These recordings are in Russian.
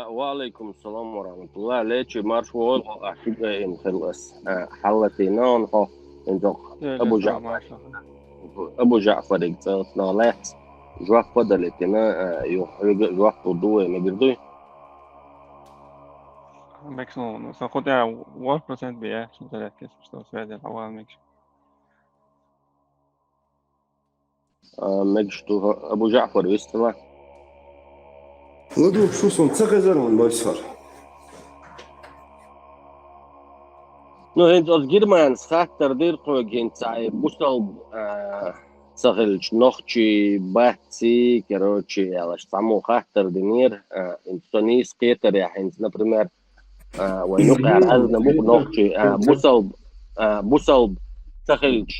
وعليكم السلام ورحمة الله. ليش مارش وول أحب إن خلص حلتي نون هو إن زق Öyle أبو sağ جعفر maşallah. أبو جعفر إجزاء نالات جواه فضل إتنا جواه تضوي مجردوي. Maximum. Så خد jag 1% بيا عشان تركز förstås في هذه الأوضاع مش. مجشتو أبو جعفر يستوى. ودو خصوصا تغزرون بوسفر. نو هند أز جيرمان سخاتر دير قوي هند ساي بوستل سخلش نوخشي باتسي كروتشي على سامو خاتر دينير إنسانيس كيتر يا هند نبرمير وينقع الأذن بوق نوخشي بوصل تخلج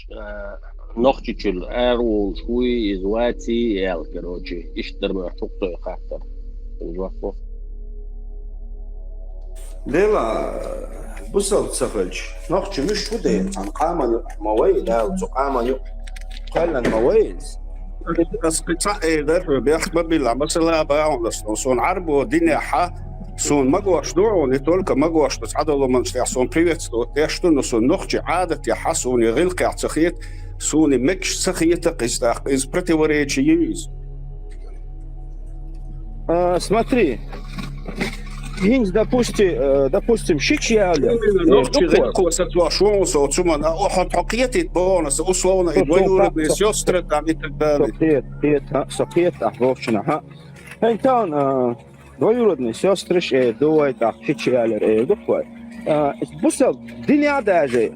نوخشي تشل أرو شوي إزواتي كروتشي إشتر من حقوقه يخاطر الجوافو ديلا بوصل تسخلش نوخش مش ودين عن قاما مويل لا وقاما قال مويز قصقصا إيدر بيخبر بالله مثلا باعون صون عرب ودنيا سون مقوش دعو نتولك مقوش تسعد الله من سون بريفيت تيشتون سون نخجي عادة يحسون يغلق يعتخيت سون مكش سخيت قزداق إز برتي وريتش يوز Смотри, Гинс, допустим, шикшиали. نخجي غلقوا ستواشون سوتسوما أحط حقيتي بونس أصلونا إدويور بسيوستر تعميت البالي سقيت أحبوشنا ها. Então, двоюродные сестры думают, так, шикшиали, духой. Бусал, дня даже,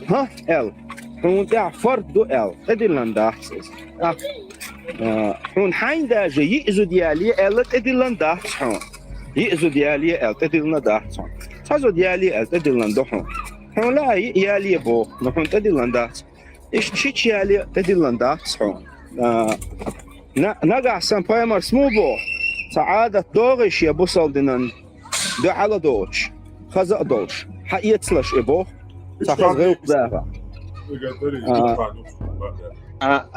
ها, эл. ونتاع فرد دو ال ادلندا احسس هون حين داجي يئزو ديالي ال ادلندا حون يئزو ديالي ال ادلندا حون سازو ديالي ال ادلندا حون لا يالي بو نحون ادلندا ايش شيء يالي ادلندا حون نقع سامبايمر سموبو سعادة دوغش يا بوصل دنن دو على دوش خزق دوش حقيتسلش ابو سخز غير بزاها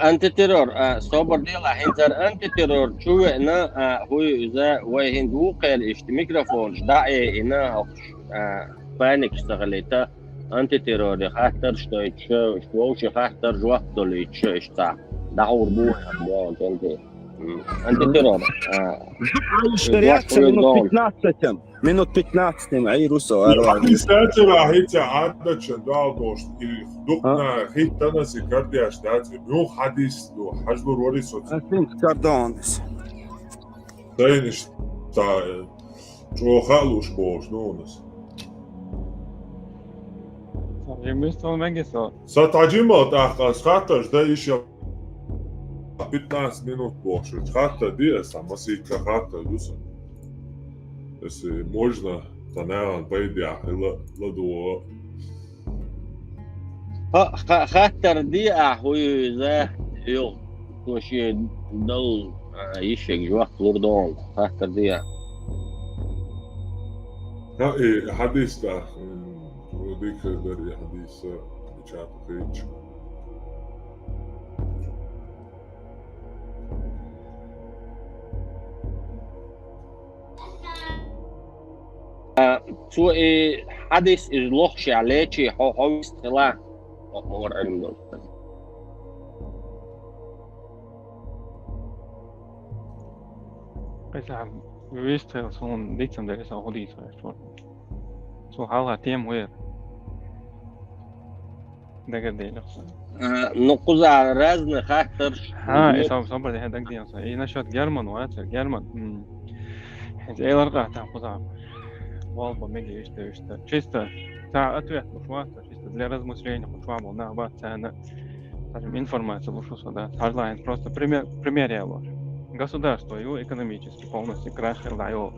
أنت ترور صبر ديلا هنزر أنت ترور شو إنا هو إذا وهندو قال إشت ميكروفون داعي إنا بانك اشتغلته أنت ترور خاطر شو خاطر جوه دولي إشتا دعور بوه أنت ترور اشتريت минут 15 عيرو سؤال Истачила хитя адача далдош или дукна хитана се кардиаш даци бу хадис до хажлу рорисот اسم كاردونس дайниш та жохалуш бош нонас Жемистон мегесо. сатаджима тахас хаташ да ишя 15 минут бош хата диас амасика хата дуса если можно تناول بيدع لدو خاطر دي هو ذا يو وشي دل يشك جوا لوردون خاطر دي ها ايه حديث ده وديك دري حديث بتاعت فيتش سو حدث إجلوخش عليكي هو استلا أمور علم دول Esa viste son liksom det så hodis så hala tem wer. ده قد ايه لخص نقوز على رازن خاطر ها ايه صبر ده هداك دي اصلا ايه نشوت جرمن واتر جرمن حيث ايه لرقع تنقض والله ميجي اشتا чисто تاع ответ مشوات чисто для размышления مشوار на бат цена скажем информация лучше сюда hardline просто примеряла государство его экономически полностью крахило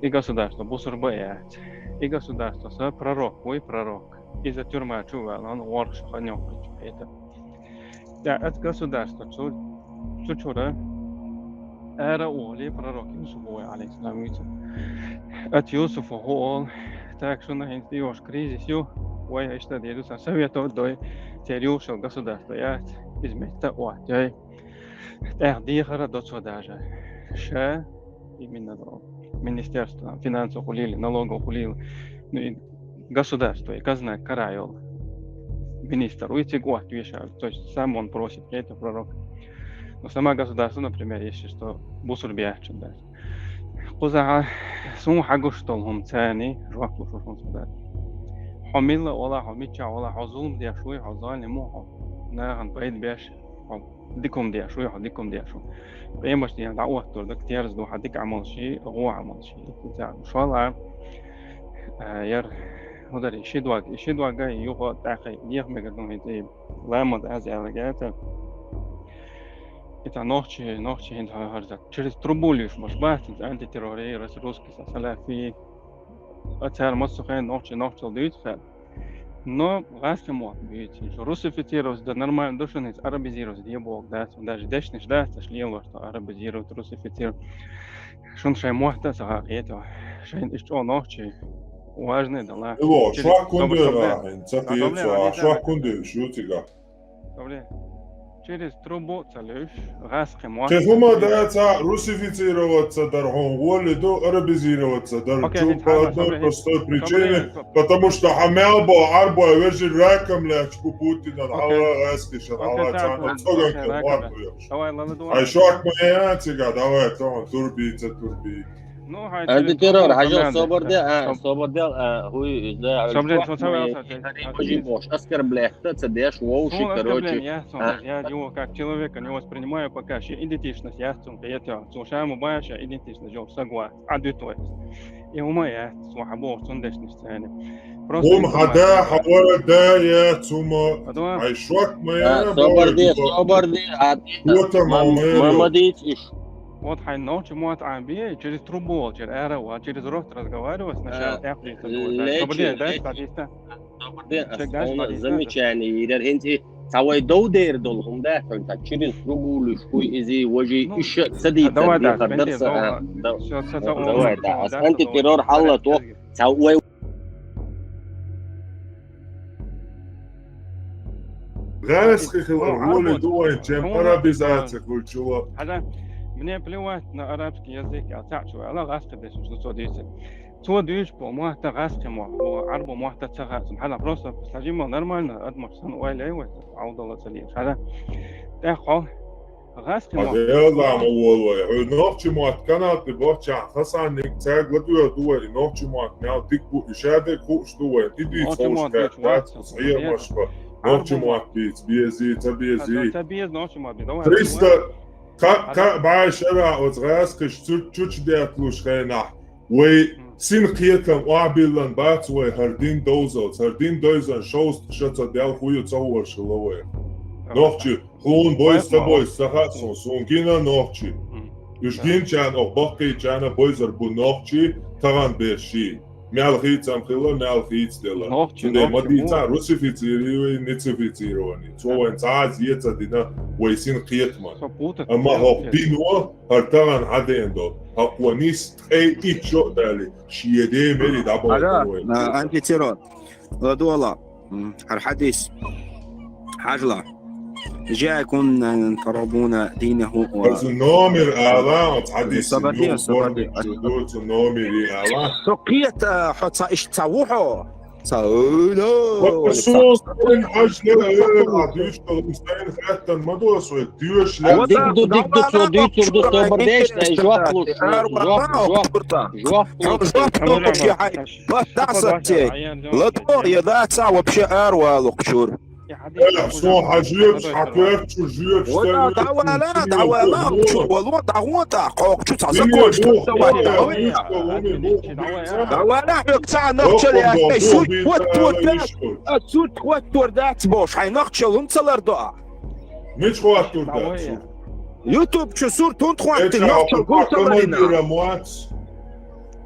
и государство бусурбаят и государство со пророк ой пророк из-за тюрьмы чувал он ворш ханёк это да от государства чучура era årlig prorok Yusuf alaihissalam от Юсуфа هو так что на институт кризису ой что делают со советом до территориального государства я измета ой дихара до сюда же ша именно до министерство финансов хулили, налогов хулили, ну и государство, и казна караил. Министр уйти год вешает, то есть сам он просит, это пророк. Но сама государство, например, если что, бусурбия чудес. Куза сум хагуштолхум цани, жваклу шушун сюда. حمل ولا حميتشا ولا حظوم دي شوي حظان مو ناهن بعيد باش ديكم دي شوي حديكم دي شو بيمش دي دعوة تردك تيارز دو حديك عمل شيء هو عمل شيء تزعل شو الله ير هذا الشيء جاي يوقع تأخي يخ مقدم هيتي لا مد أزعل جاته إذا نوحشي هند هرزت شريس تربوليش مش بس أنت تروري رس روسكي سلا في أتهر مصخين نوحشي ديت فعل но гаске мог быть русифицировать да нормально душно арабизировать где бог да даже дешни ждать шлило что арабизировать русифицировать шон шай мохта сага это шайн что ночи важно да ла шо кунде цапица шо кунде шутига добре через трубу целюш гаске мог Техума дается русифицироваться дархон воли до арабизироваться дар по одной простой причине, потому что хамел бо арбо вежи раком лячку Путина хала раски шала цана цоганка варду. А еще акмая тига давай то турбица. антитеррор حاجة صبر ديال هو إذا أسكر بلاحته تديش ووشي короче. Я его как человека не воспринимаю пока что идентичность я это слушаем больше идентичность я согласен адутой и у меня свобода сундешность цены هم حدا حوار دا يا توما عيشوك ما صبر دي ما ديت إيش вот хай ночь мот амби через трубу через аэро через рот разговаривать сначала тяпли замечание يدر انت سوي دودير دولهم ده انت через трубу لشوي ازي وجي ايش سدي تقدر давай انت террор حلته سوي غاسك خلول دوين чем арабизация культура мне плевать на арабский язык, а так что Allah раскадет, что дается. Что дышь по муахта раскему, арбу муахта цага, субхана просто посадимо нормально, адмарсан уайлейвет, аудала цалиш. Хада, так хо, раскему. هذا موضوع نوحش موات كانت بوحش حسن نكتاج لدو دوي نوحش موات ناو تكبو إشادة خوش دوي تدي خوش كات صحيح مشبه نوحش موات بيزي تبيزي نوحش موات بيدوي تريستا كا باش أنا وزغاسكش تشوش دياتلوش خينا وي سين قيتم وعبيلن بات وي هردين دوزن شوست شتا ديال خويو تصور شلوي نوحشي خلون بويس تبويس سخاتسون سونكينا نوحشي يشجين كان أو بقي كان بويزر بو نوحشي تغان بيرشي ميال خيت خيلا ميال خيت ديلا شنو ما ديتا روسيفيتيري نيتسيفيتيروني تو انت عايز يتدينا ويسين قيتما اما هو بينو هرتغان عديندو هقوانيس اي ايتشو دالي شيدي ميري دابو انتي تيرون دولا الحديث حاجلا جاء يكون تربون دينه نومر اعلان حديث سبادية نومر اعلان سقيت حتى اشتوحوا سأولو الصوص من حجنا عديش الإنسان حتى ما دوسوا ديوش صوح جيبش حكيت شو جيبش دعوالا والوضع وضع قوق شو تعزقوش دعوالا يقطع نقشل يا أخي سوت توتر دات بوش حي نقشل انتظر دعا مش توتر دات يوتيوب شو صور تونتخوات نقشل قلت مرينا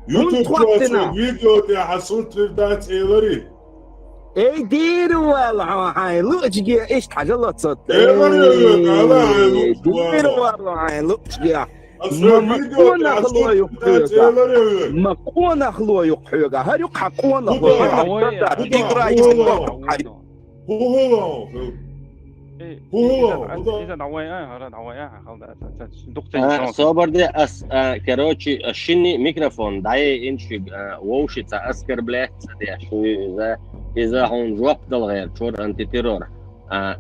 يوتيوب شو فيديو دي حصلت دات ايلري اي ديروا والله هاي لوجي ايش حاجه الله تصد ديروا والله هاي لوجي ما كون خلو يقحيقا هل يقحى كون خلو إذا دعوية هذا دعوية خلاص دكتور صبر دي كروتشي الشني ميكروفون دعي إنشي ووشي تا أسكر بلات دي شو إذا هون جواب دل غير شور أنتي تيرور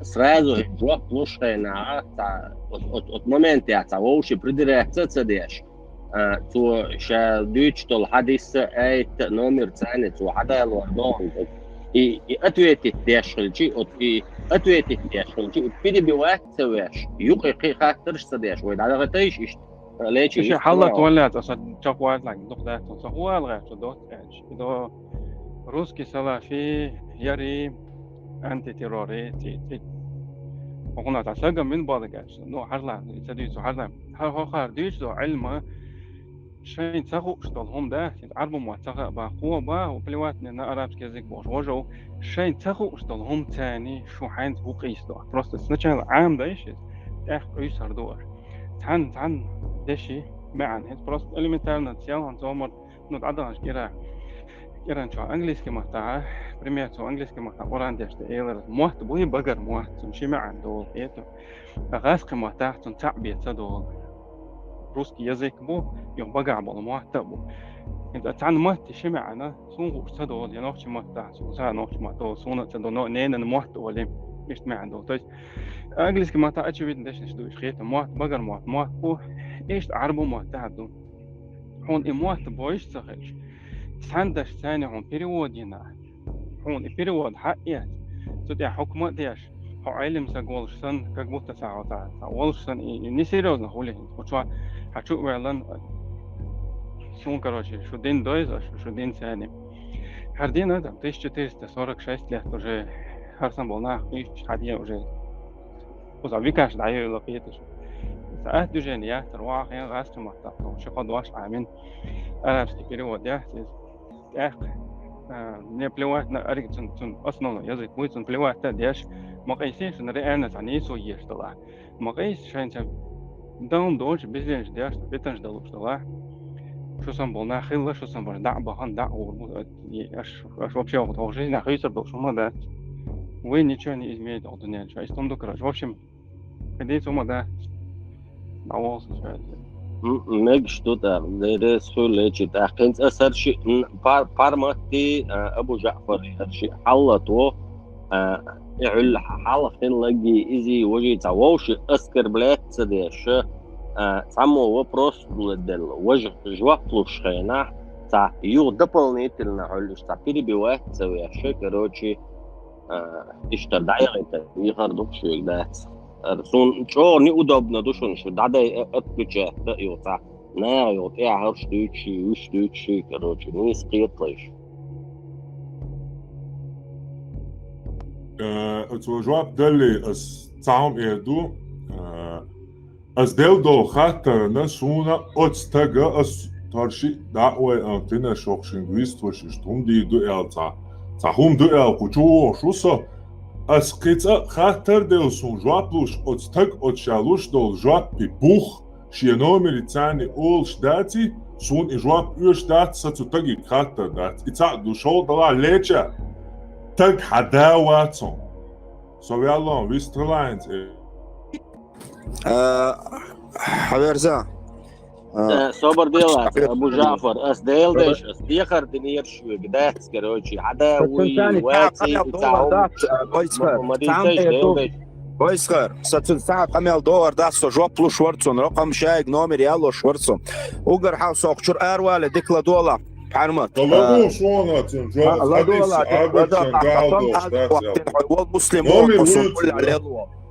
сразу جواب لوشينا تا от момента تا ووشي بريدري تديش تو شا دوتش تول حديث ايت نومير ثاني تو حدا الوردون и ответить дешелчи от и ответить дешелчи بيدي بواحد سواش يقي خاطرش صداش وين على غتايش ليش شي حلت ولات اصلا تشوف واحد لك دقدات هو الغاش دوت يعني اذا روسكي سلا في يري انتي تيروري تي وقلنا تساقم من بعض قاش نو حرلا يسديسو حرلا هو خارديش دو علم شين تاخو شتلهم ده عربو ما تاخو باقوة با وبلوات ننا عربس كذيك باش وجو شين تاخو شتلهم تاني شو حين هو قيس ده просто сначала عام ده إيش ده قيس هردور تان دشي معن هاد просто элементарно تيال عن زمر نتعداش كده نشوف انجليزي محتوى пример شو انجليزي محتوى وران داش ده إيلر موت بوي بقر موت مشي معن دول إيتو غاسق محتوى تعبية تدول русский язык бу يوم بقع بالمحتوى بو إذا تعن محتوى شيء معنا سون تدول ينوش محتوى سون سا نوش محتوى سون تدول نين المحتوى اللي مش معن دول طيب انجليزي محتوى أشوفين داش نشدوش خيط محتوى بقر محتوى بو إيش عربو محتوى دون هون المحتوى بويش سخش ساندش ثاني هون переводنا هون перевод حقيقة تدي حكمة ديش هو علم سقولشن как будто ساعة волшен и несерьезно хулин وشو هتشوف فعلا شو короче شو день дойза شو день ثاني هردين это 1446 лет уже харсан был на حديا уже وزавикаш даю лапетиш ساعات движения تروح يعني غاست محتوى شو قد واش عامين арабский перевод я не плевать на оригинальный основной язык будет он плевать то дешь مقايسين شن رأينا تعني سو يشتغل مقايس شان تب دون دوش بيزنس دياش بيتنش دلوش تلا شو سنبولنا خيلا شو سنبول دع بهان دع أش вообще вот уже на хейсер был шума да вы ничего не измените от дня что истом докраж в общем когда сумма да наволс مج شتوتا درس فلتش تأخذ أثر شيء بارمتي أبو جعفر شيء حلته يعل حالفين لقي إزي وجي تعوش أسكر بلاد سديش تعمو вопрос للدل وجه جواب لوشخينا تاع يو дополнительно علش تاع перебивать سويش короче اشتر دعيقة يخردوك شو يقدات رسون شو неудобно душон شو دعدا отключать يوتا نا يوتا هرش دوتشي وش دوتشي короче не سقيطلش تو جواب دلي اس تعم يدو اس دل دو خاطر نسونا اتستغا اس ترشي دعوة انتنا شوخشنغويست وششتهم دي دو التا تاهم دو الكوچو شوسا اس قيتا خاطر دل سون جواب لوش اتستغ اتشالوش دول جواب بي بوخ شي نومري تاني اول شداتي سون جواب يوش دات ستتغي خاطر دات اتا دو شو دلا ليچا تك حداواتهم سوي الله ويسترلاينز حبيرزا صبر ديلات ابو جعفر اس ديل ديش اس ديخر دنير شو قداس كروتشي عداوي واتي بتاعهم كويس خير ستنفع قميل دور داسو جوبلو شورتسون رقم شايق نومر يالو شورتسون وقر حاو سوقشور اروال ديكلا دولا حرمت الله شو انا تنجو الله والمسلمون حصون كل عليه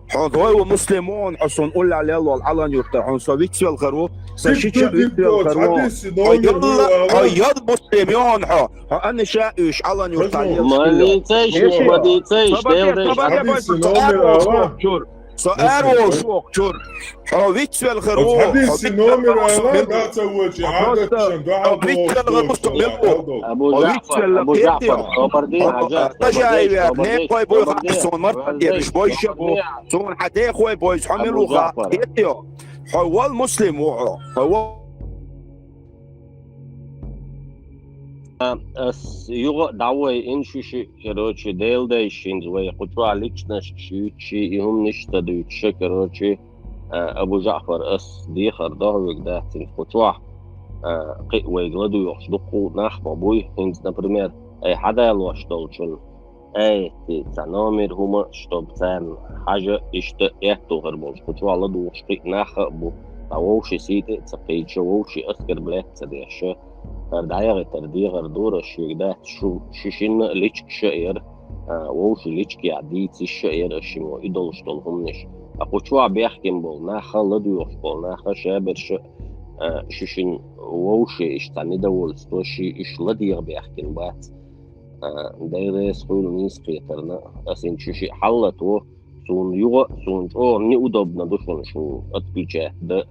حضوي ومسلمون حصون كل عليه الله العلن يرتاحون سويتس والغرو سشيتش والغرو هيض مسلمون انا شايش علن يرتاح ما ديتيش سأرو شوق شور حويتس والغرو حديث نومر لا تسوي عادة ابو جعفر صبر دي حاجات تجايب نيكوي بوي خاصون مرت مش بوي شبو سون حتى خوي بويز حملوا خاطيو هو المسلم هو يغ دعوة إنشوش كروتشي ديل دايشين زوي قطوع ليكشنش شيوتشي يهم نشتدوتش كروتشي أبو جعفر ديخر ضهرك ده قطوع قي ويجلدو يحصدقو نحو بوي هنز نبرمير أي حدا يلوش دولشن أي تنامر هما شتبتان حاجة يهتو غربوش قطوع لدو وشقي ناخ بو طووشي سيتي تقيتش ووشي أسكر بلاد تديش دعيغ ترديغر دور الشيء شو شيشين ليشك شئر ووشي ليشك يعديت الشئر الشمو إدولش دولهمنش أقوشوا بيحكم بول ناخا لدو يخبول ناخا شابر شيشين ووشي إشتاني دول ستوشي إش لديغ بيحكم بات دايري سخول نيس قيترنا أسين شيشي حلتو سون يوغ سون جو ني أدوبنا دوشون شو أتبيجه ده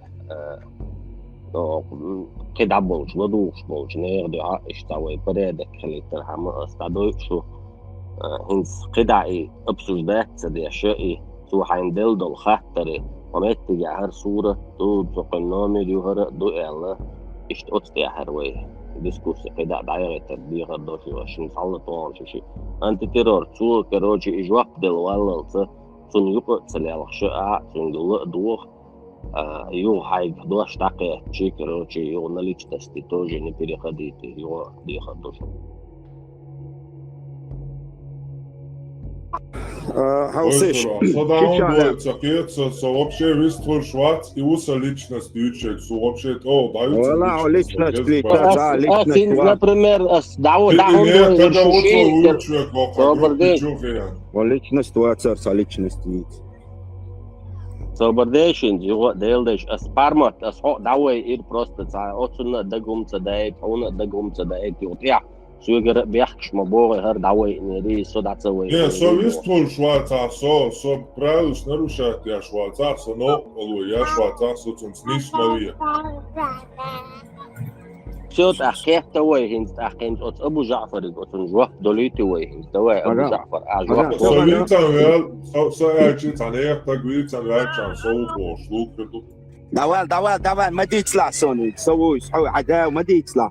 كده بولش لدوش بولش نيردو اشتاوي بريدك خليتر هما استعدو شو هنس قدعي ابسوش دات سدي اشيائي سو حيندل دول خاطري وميت تجاهر صورة دو تقنامي ديوهر دو اعلا اشت اتستي احروي ديسكوسي قدع دايغي تدبيغر دوشي وشن صلطوان شوشي انت تيرور تسول كروجي اجواق دل واللت سون يوكو تسليالخ شقع سون دلق دوخ يو حاج دوش تاقي تشي كروجي يو ناليش تستي توجي نبيري خديتي يو دي خدوش Халсеш. Sada on будет цакеться, со вообще виствор швац и уса личность ючек, со вообще то даются Вала личность без личность, права. да, личность. например, дау Нет, дау когда вот лучек Добрый день. Личность твоя личность вид. Собардейшин, его дейлдеш, спармат, асхо дауэ ир просто ца, отсюда дагумца даэт, он дагумца даэт, я سوغر بيحكش مبوغي هر دعوي نري سوداца وي. Не, со виствор шваца, со правилш нарушат я шваца, со но олу я шваца, со цун сниш мавия. Всё تحكيت وي هنز تحكيت от أبو جعفر от جوه دوليتي وي هنز دواء أبو جعفر جوه. Со вицан вел, со яйчи цанех так вицан вячан со убо шлук перду. давай ما دي يطلع سوني سوي سحو عداو ما دي يطلع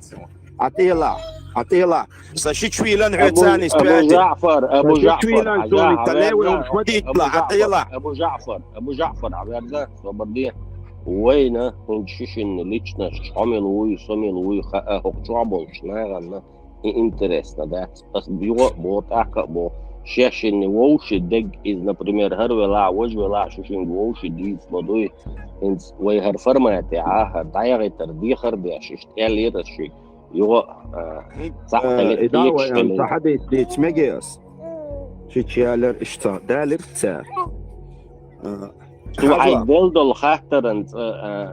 عطيلا ساشي شويلان عتاني أبو جعفر شويلان سوني تلاوي ومش ما دي يطلع عطيلا أبو جعفر عبيرده صبرديه وينه هنشيشن ليچنا شاملوي سملوي هوقچابول شناغنا интересно да بس بيو بوتاك بو شاشن ووش دق из например هرولا وجولا شاشن ووش دي بدوي انس وي هر فرماتي عاه دايغي ترديخر بيششت اليرشي يو صح إداوة أنت حدا يتمجيس شيء إشتا دالر تسار تو عيدل دول خاطر أنت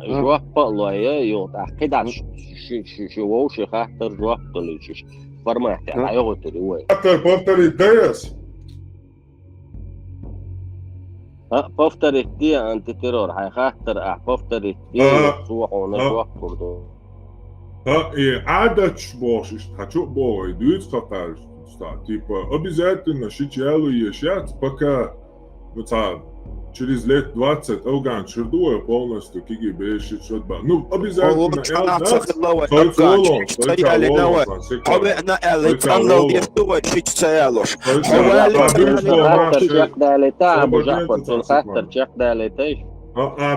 جواب بقلايا يو تأكيد عن شو خاطر جواب دوليش فرمات يعني يغطي وين Повтори идеяс. повторить دي أنت ترور هاي خاطر повторить دي صوح ونجواب برضو И адач бош, хочу бой, дует хаташ, типа обязательно шичалу ешать, пока через лет 20 Афган чердуя полностью КГБ шичот ба. Ну обязательно.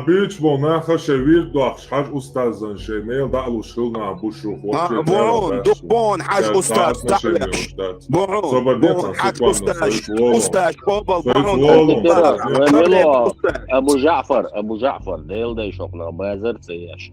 بيتش بونا خشوير دوخش حاج أستاذ شميل دعلو شلنا بوشو بون دقبون حاج أستاذ تعلش بون حاج أستاذ أبو جعفر ديل دي شوقنا بازر سياش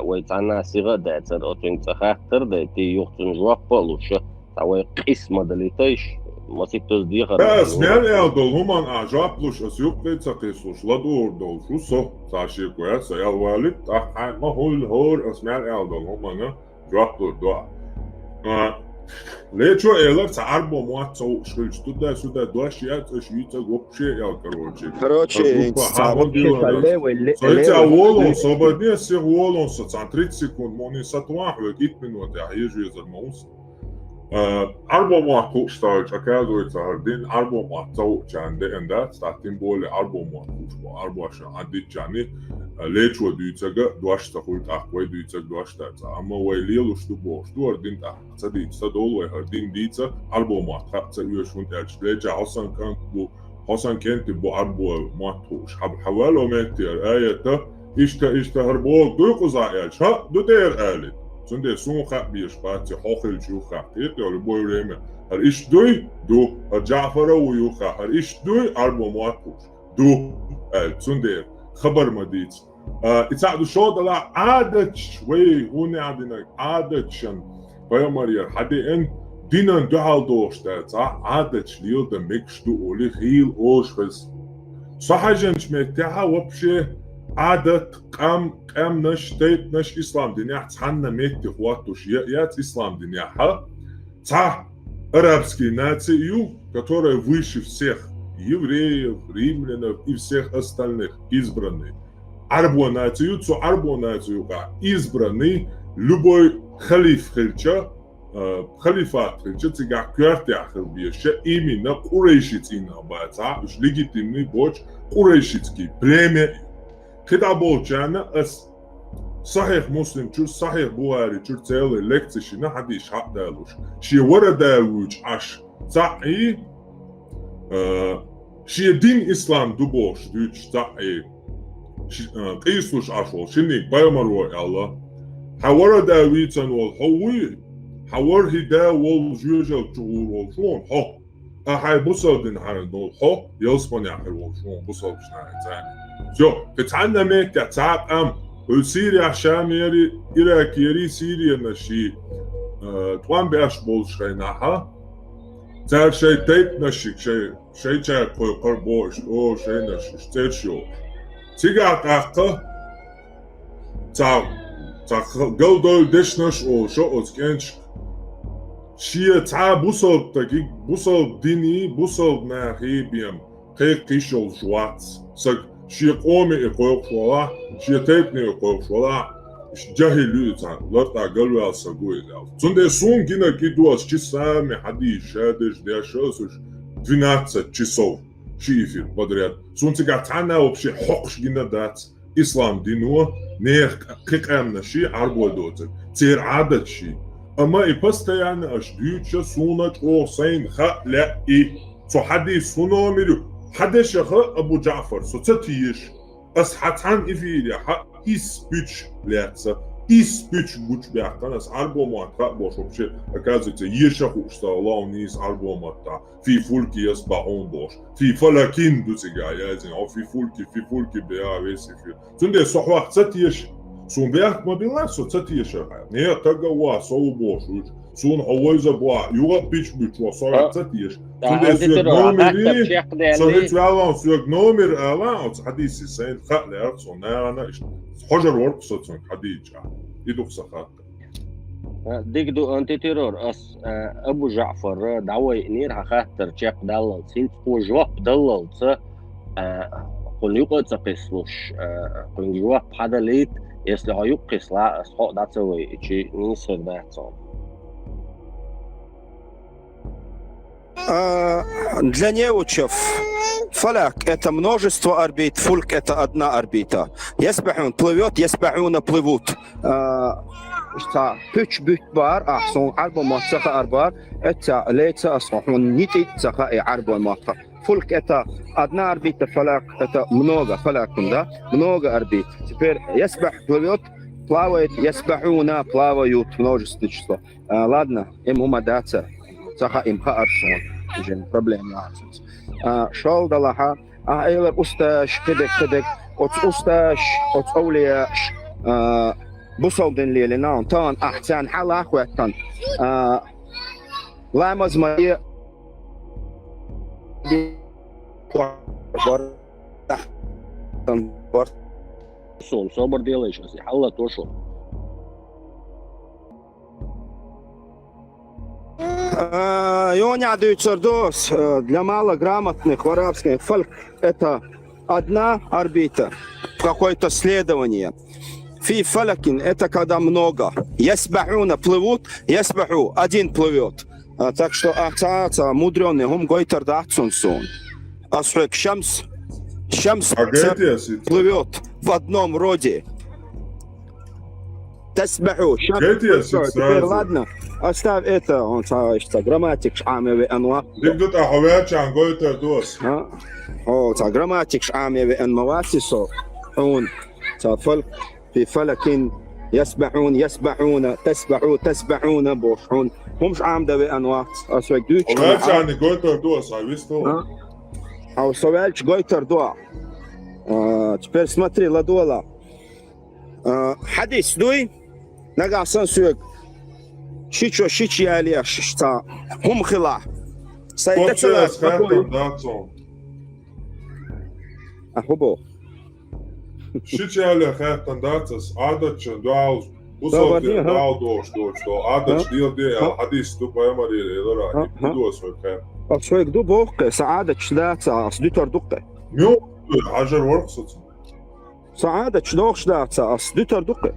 ويتعنا صيغة داتر أتين تخاطر دايتي يوختن جواب بلوش تاوي قسمة دليتيش مسيبتوز ديغر سمعني أدول همان أعجابلوش أسيوب قيتسا قيسوش لدور دول شوصو ساشي كويس يا الوالد أحان ما هو الهور سمعني أدول همان جوابلو دوا ليتشو إيلر تعربو مواتسو شغلش تدا سودا دواشيات أشييتا غوبشي يا كروتشي سويتي أولون صوبادني سيغ أولون 30 секунд موني ساتوان حوكيت من وتحيجو يزر موس Арбомат куштаж, оказывается, один арбомат цаучанде, энда, статин более арбомат кушба, арбаша адичани, лечо дюйцага, дуашта хульт ахвай дюйцаг дуаштаца, ама вайлил что бошту, один тахца дийца долвай, один дийца, арбомат хатца юшунт элч, леча Hasan kenti bu arbo matuş, havalo metir, ayette, işte harbol duykuza elç, ha, du der elit. Sunde sun khat bir spatsi hochel juha, et yol boyreme. Her iş duy, du, her Jafara uyuha, her iş duy arbo matuş, du, el, sunde, khabar madit. İtsadu şodala adet şvey, huni adinak, adet şan, bayamariyer, hadi en, Dinan duhal doşta, adet liyo da mekştu oli hil oşfes. Sahajanç mektaha vapşe adet kam naş teyp naş İslam diniyah tsanna mekti huvatuş yat İslam diniyah. Та арабские нации, которые выше всех евреев, римлянов и всех остальных избранные. Арбо нацию, избранный любой халиф хельча, халифат хельча, цигах кюртя хелбиеша, именно курейшицина баца, уж легитимный боч, курейшицкий племя. Когда болчана, صحيح مسلم شو صحيح بواري شو تسأله لكتي شنا حديش حق دالوش شي ورا داوج عش صحيح شي دين إسلام دوبوش دوش صحيح قيسوش عشول شني بايمروا الله حورا داويتن والحوي حور هدا والجوجل تقول والشون حق أحي بصل دين حردول حق يلسبن يحي والشون بصل بشنا تاني جو تتعنى ميك تعب أم Сирия, Шамири, Иракири, Сирия наши. Тван бяш болшай наха. Цар шей тейп наши, шей чай кой бош, о шей наши, штершо. Тига какка. Цар голдол деш наш о шо оскенч. Шия ца бусол таки, бусол дини, бусол нахи бием. Кек кишол жуац. Сак شيء قومي يقول شوالا شيء تيبني يقول شوالا جاهلوا تان لطا قلوا سقوي لا سند سون كنا كيدواس شي سامي حدي شادش ديا شوسش 12 часов شيفير بدريات سون تقعتنا وبشي حقش كنا دات اسلام دينو نير قيقامنا شي عربو دوت تير عادة شي اما يبستيان اش ديوتشا سونج او سين خا لا اي سو حدي سونو ميرو حدا شخا أبو جعفر ستتيش أصحتان إفيليا حق إس بيتش لاتسا إس بيتش بوش بيحتان أس ألبومات بوش وبشي أكازيتا يشخو اشتغلوا نيس ألبومات في فولكي يسبعون بوش في فلاكين دوتيغا يازين أو في فولكي بيا ويسي في تندي صحوة ستيش سون بيحت ما بيلا ستيش نيا تقوا سو بوش سون هوايزا بوا يوغا بيتش بيتش وصارت ستيش صحيح فعلا سوق نومر اعلان حديثي سين خلي ارسون انا حجر ورق صوتون حديث يدوق سخات ديك دو انتي تيرور اس ابو جعفر دعوي نير خاطر تشيق دلل سين هو جواب دلل قل يقص قسلوش قل جواب حدا ليت يسلع يقص لا صح داتسوي شي نيسر داتسون Для неучев фаляк – это множество орбит, фульк – это одна орбита. Есбахун плывет, есбахуна плывут. Пüç büt var, son arba masaka arbar, это лейца он нитит саха и арба маха. Фульк – это одна орбита, фаляк – это много, фалякун, да, много орбит. Теперь есбах плывет, плавает, есбахуна плавают, множество число. Ладно, им умадаться. Саха им хаарсон, уже проблем нацис. Шел далаха, эйлер усташ, кедек, усташ, аулияш, бусал ден лили наун, тан ахтян халах веттан. Ламаз мае Сон, собор делаешь, если халла то шо. Ионя Дюйцердос для малограмотных в арабском фальк это одна орбита, какое-то следование. Фи фалакин это когда много. Ясбахуна плывут, ясбаху один плывет. Так что мудрёный, هم гойтер датсон сон. Асхук шамс плывет в одном роде. تسبحوا теперь ладно, оставь это, он сказал, грамматик шамеве анва. Дикдут аховячан гойтер дос. грамматик шамеве анмавасисо. он فلك في فلك يسبحون تسبحون بوشون همش عامده بانواع اسوق دوتش Аховячан гойтер дос, а висто. А совяльч гойтер дуа. Теперь смотри, ладуала. Хадис дуй. Нагасан суек. Шичи алия шта. Хум хила. Попча скатан датсон. Ахубо. Шичи алия хатан датсас адачан дуал. Усо дуал дош. Адач дил хадис ду паямари элара. Дус век. Асуек ду бохке سعادة شداتا أس دوتر دقة. Мю حجر ورقصت. سعادة شداتا أس دوتر دقة.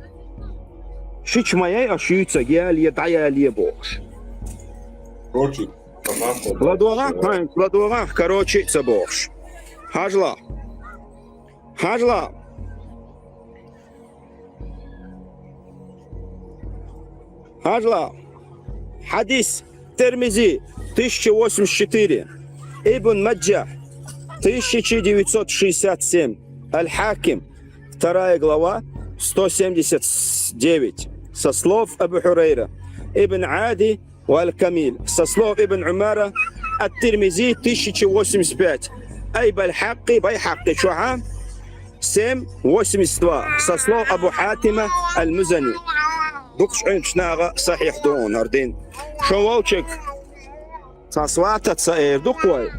شيش مايا أشيتsa جالية دعيالية بوش. Короче, Ладуарах, короче, цабош. Хажла. Хадис Термизи 1084. Ибн Маджа 1967. Аль-Хаким 2 глава 179. Со слов Абу Хурейра. Ибн Ади والكميل со слов Ибн Умара الترمذي 1085. أي بيحقي شعام 782 со слов Абу Хатима المزني. Дукш шнага صحيح دون هردين شوالчик تصواتت دقوي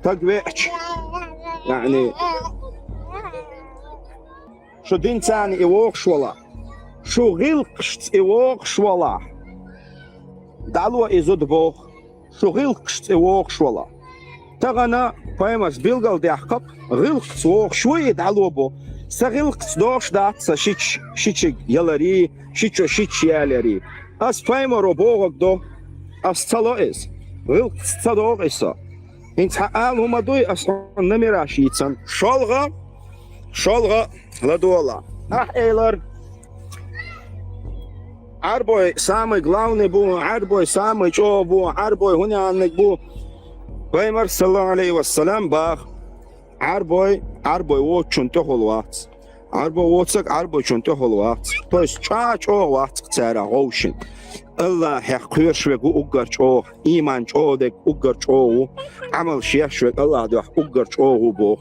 تقويش يعني شو دين ثاني يوق شولا شو غلقشت يوق شولا دعوة إزود بوخ شو غلقشت يوق شولا تغنى فايمس بيلغل ديحقب غلقت ووق شوية دعوة بو سغلقت دوش دات شيتش يلاري شيتش يالاري أس فايمرو بوغك دو أس تلوئز غلقت تدوغ إسا انت حقال هما دوي أس نميراشيتسن شولغا لدولا إيلر Арбой самый главный был, Арбой самый чё был, Арбой гунянный был. Пеймар саллаху алейхи вассалям бах. Арбой очень тохолвац. Арбой очень тохолвац. То есть чё вац цара гоушин. Аллах яхкур швегу угар чё, иман чё дек угар чё, амал шех швег Аллах дах угар чё бо.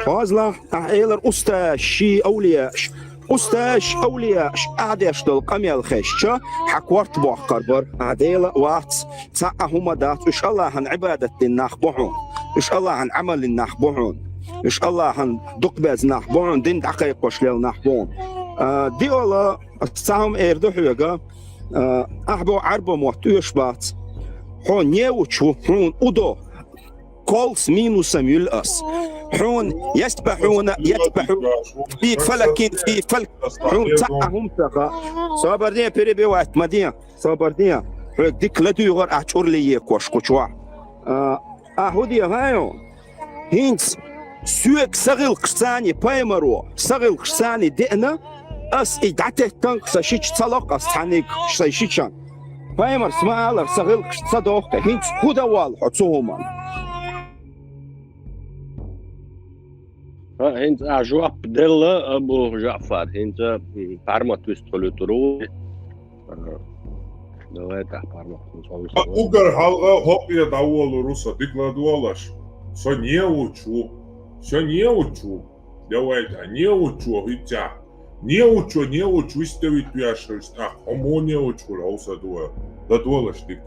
Фазла эйлер усташи аулияш. أستاش أولياء عادش دل قميل خشة حكورت بوخربر عديلة واتس تعهم دات إن شاء الله عن عبادة النخبعون إن شاء الله عن عمل النخبعون إن شاء الله عن دقبز نخبعون دين دقيق وشليل نخبعون دي الله تعهم إيردو حيوغا أحبو عربو موتوش بات هون نيوچو هون أدو كولس مينوسم يلأس حون يسبحون في فلك حون تعهم تقا صابردين بريبي وقت مدين صابردين ديك لدو يغر أحجور لي كوش كوشوا أهودي هايو هينس سوك سغل قشتاني بايمرو سغل قشتاني دئنا أس إدعته تنك سشيش تلق أستحانيك سيشيشان بايمر سمعالر سغل قشتادوك هينس هدوال حتوهما هند أجواب دل أبو جعفر هند بارما تستولترو دوات بارما Угар халга хопия даволу руса дикладуалаш. Со не учу. Давайте, не учу, витя. Не учу, стевит пяшесть. Хомо не учу, лауса дуа. Дадуалаш дик.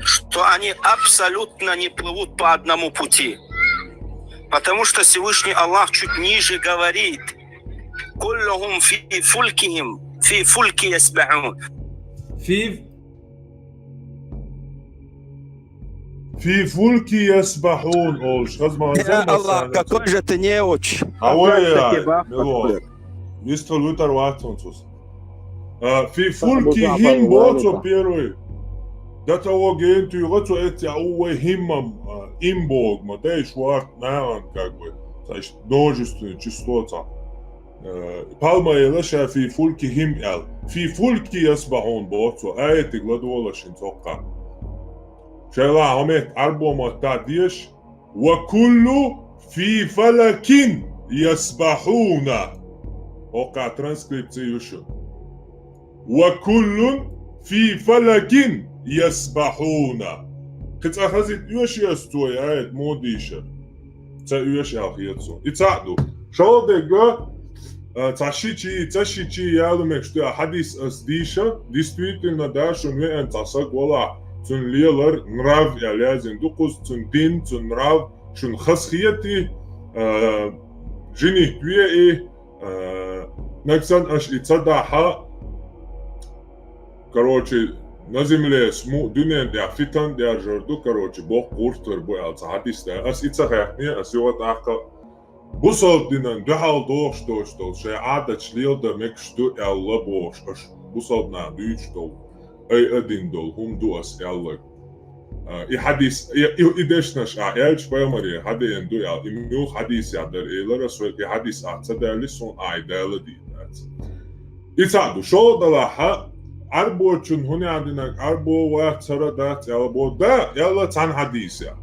Что они абсолютно не плывут по одному пути. Потому что Всевышний Аллах чуть ниже говорит: «Куллухум фи фулькихим, фи фульки ясбахун». في فلك يسبحون أولش خزمان Я Аллах, какой же ты неуч. Авоя, мило. Вистол Лютер Ватсонсус. في فلكهم بوتو первый. До того генту его эти ауэхимам имбог, мотай шварт наан как бы. Значит, множественное число. Палма елаша في فلكهم ال. في فلك يسبحون بوتو. آية غدولا شنتوقع. شايلا عميت أربو متعديش وكل في فلك يسبحون. وقع ترانسكريبت يوشو. وكل في فلك يسبحون. قد أخذت يوش يستوي آية موديشة. تا يوش أخيطسون. يتعدو. شو دقا تشيشي يالمك شتو حديث أسديشة. действительно да, что мы энтасак вала. Цун лилар нрав ялязин дукус, цун дин, цун нрав, шун хасхияти, жени туе наксан аш ицадаха. Короче, на земле дюнен дя фитан дя жорду, короче, Бог куртвер боялся хадисте. Ас ицахахне, ас йот аха. Бусал динан духал дош, ше ада члилда мекшту ялла бош, аш бусал на дючтол. أي أدين دول هم دوس يالله يحدث يدشنش عيالش بيمري هذا يندو يال يميو حديث يادر إيلا رسول يحدث أتصدر لسون عيدال دينات يتعدو شو دلاحة أربو چون هني عندنا أربو واحد سردات يالا بو دا يالا تان حديث يا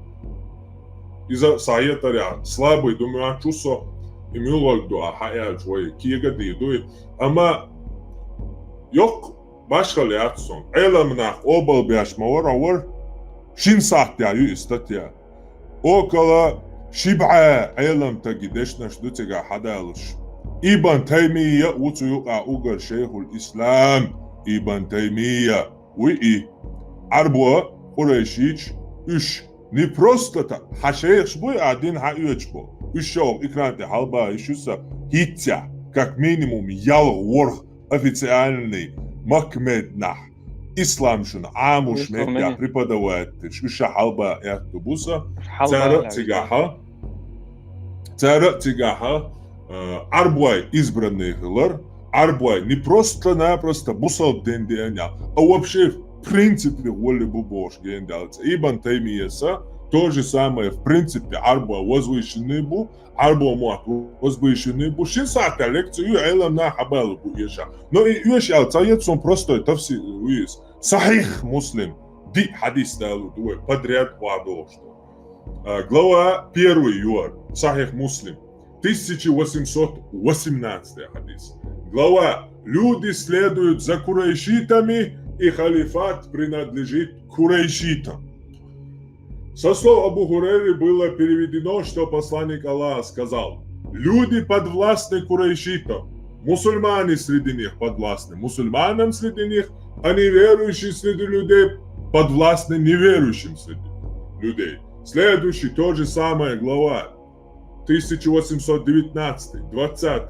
إذا صحيح تريا سلابو يدوميان چوسو يميو لغدو أحيال شوي كيغا ديدوي أما يوك başkalı yatson. Elamnak obal biaşma var. Şin sahte ayu istatya. O kala şib'a elam tagideşna şdutega hadalış. İbn Taymiye utuyuqa ugar Şeyhul İslam. İbn Taymiye ve Arbu Qurayşiç üç не просто так. Хашейх бой один хаючбо. Ушел экранте халба ишуса хитя как минимум ял ворх официальный Макмеднах. Ислам шун амуш медиа преподавает шуша халба автобуса. Цара тигаха арбуай избранных лар. Арбуай не просто-напросто бусал денденя, а вообще в принципе воли бубош гендалца. Ибн Таймияса то же самое в принципе арбуай возвышенный был. Арбо муат возвышенный был. Шинсата лекцию элам на хабалу буеша. Но и юэшал цаят сон простой тавси уис. Сахих муслим. Ди хадис далу дуэ подряд вадо что. Глава 1 юар. Сахих муслим. 1818 хадис. Глава люди следуют за курайшитами и халифат принадлежит курайшитам. Со слов Абу Хурейры было переведено, что посланник Аллаха сказал: люди подвластны курайшитам, мусульмане среди них подвластны мусульманам среди них, а неверующие среди людей подвластны неверующим среди людей. Следующий, то же самое, глава 1819, 20.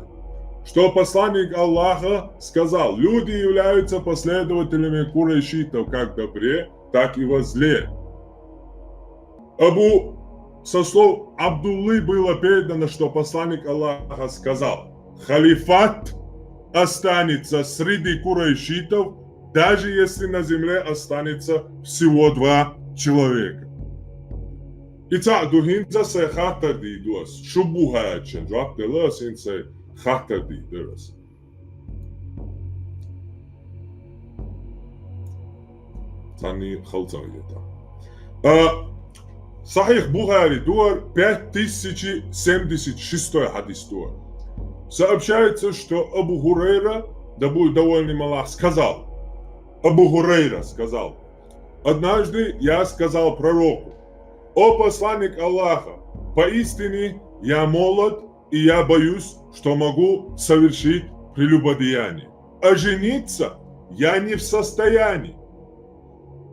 Что посланник Аллаха сказал: люди являются последователями курайшитов как в добре, так и во зле. Со слов Абдуллы было передано, что посланник Аллаха сказал: халифат останется среди курайшитов, даже если на земле останется всего 2 человека. Итак, духинца се хатарди дуас, шубухаячен, жаптела синце хатарди дерас. Тани халтагета. Сахих Бухари дуар 5076 хадис дуар. Сообщается, что Абу Хурейра, да будет довольным Аллах, сказал. Абу Хурейра сказал: однажды я сказал пророку: о посланник Аллаха, поистине я молод и я боюсь, что могу совершить прелюбодеяние. А жениться я не в состоянии.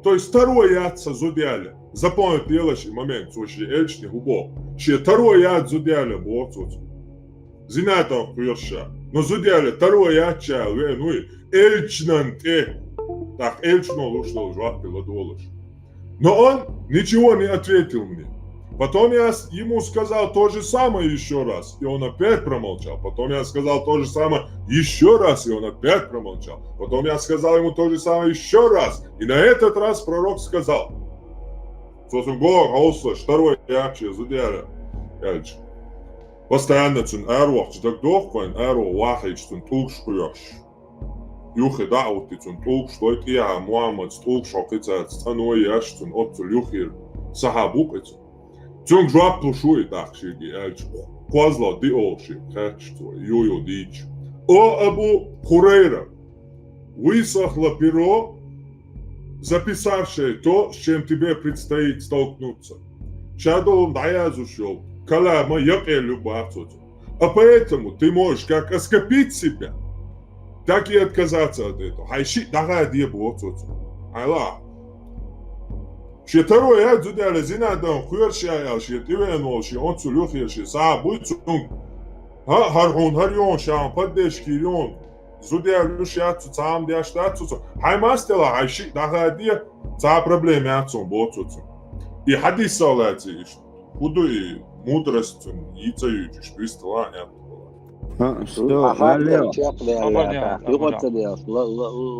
То есть второй яд зудяля. Запомнite елаши момент, слушай, эльчни губо. Че второй яд зудяля бо цуцу. Зината кuyosha. Но зудяля второй яд чал, ну и эльчнан те. Так эльчно лушно жвапты ладолаш. Но он ничего не ответил мне. Потом я ему сказал то же самое еще раз, и он опять промолчал. Потом я сказал то же самое еще раз, и он опять промолчал. Потом я сказал ему то же самое еще раз, и на этот раз пророк сказал: второй якче зудяра, постоянно цун арвах читак дохкоин арвах вахич цун тулшкуяш. Юхи даути цун тулшкойт я Муаммад тулшокицат станой яш цун отцу юхир сахабукицу. Цун жвапту шуи дахшиги эльч квазла диолши хэчту юю дич. О Абу Хурейра, высохло перо, записавшее то, с чем тебе предстоит столкнуться. Чадол наязушел, калама якелю бацут. А поэтому ты можешь как оскопить себя, так и отказаться от этого. Хайши дага дебу отцут. Айла. Шетаро я дзудяля зинадан хуершая шетивенолши отцу люхерши сабуйцун. Хархун харьон шам поддешкион. Зудяля шатцу сам дяштацу. Хаймастела хайши дага де за проблемы отцом боцут. И хадис салати худу и мудрость яйцеючи шпистла нет.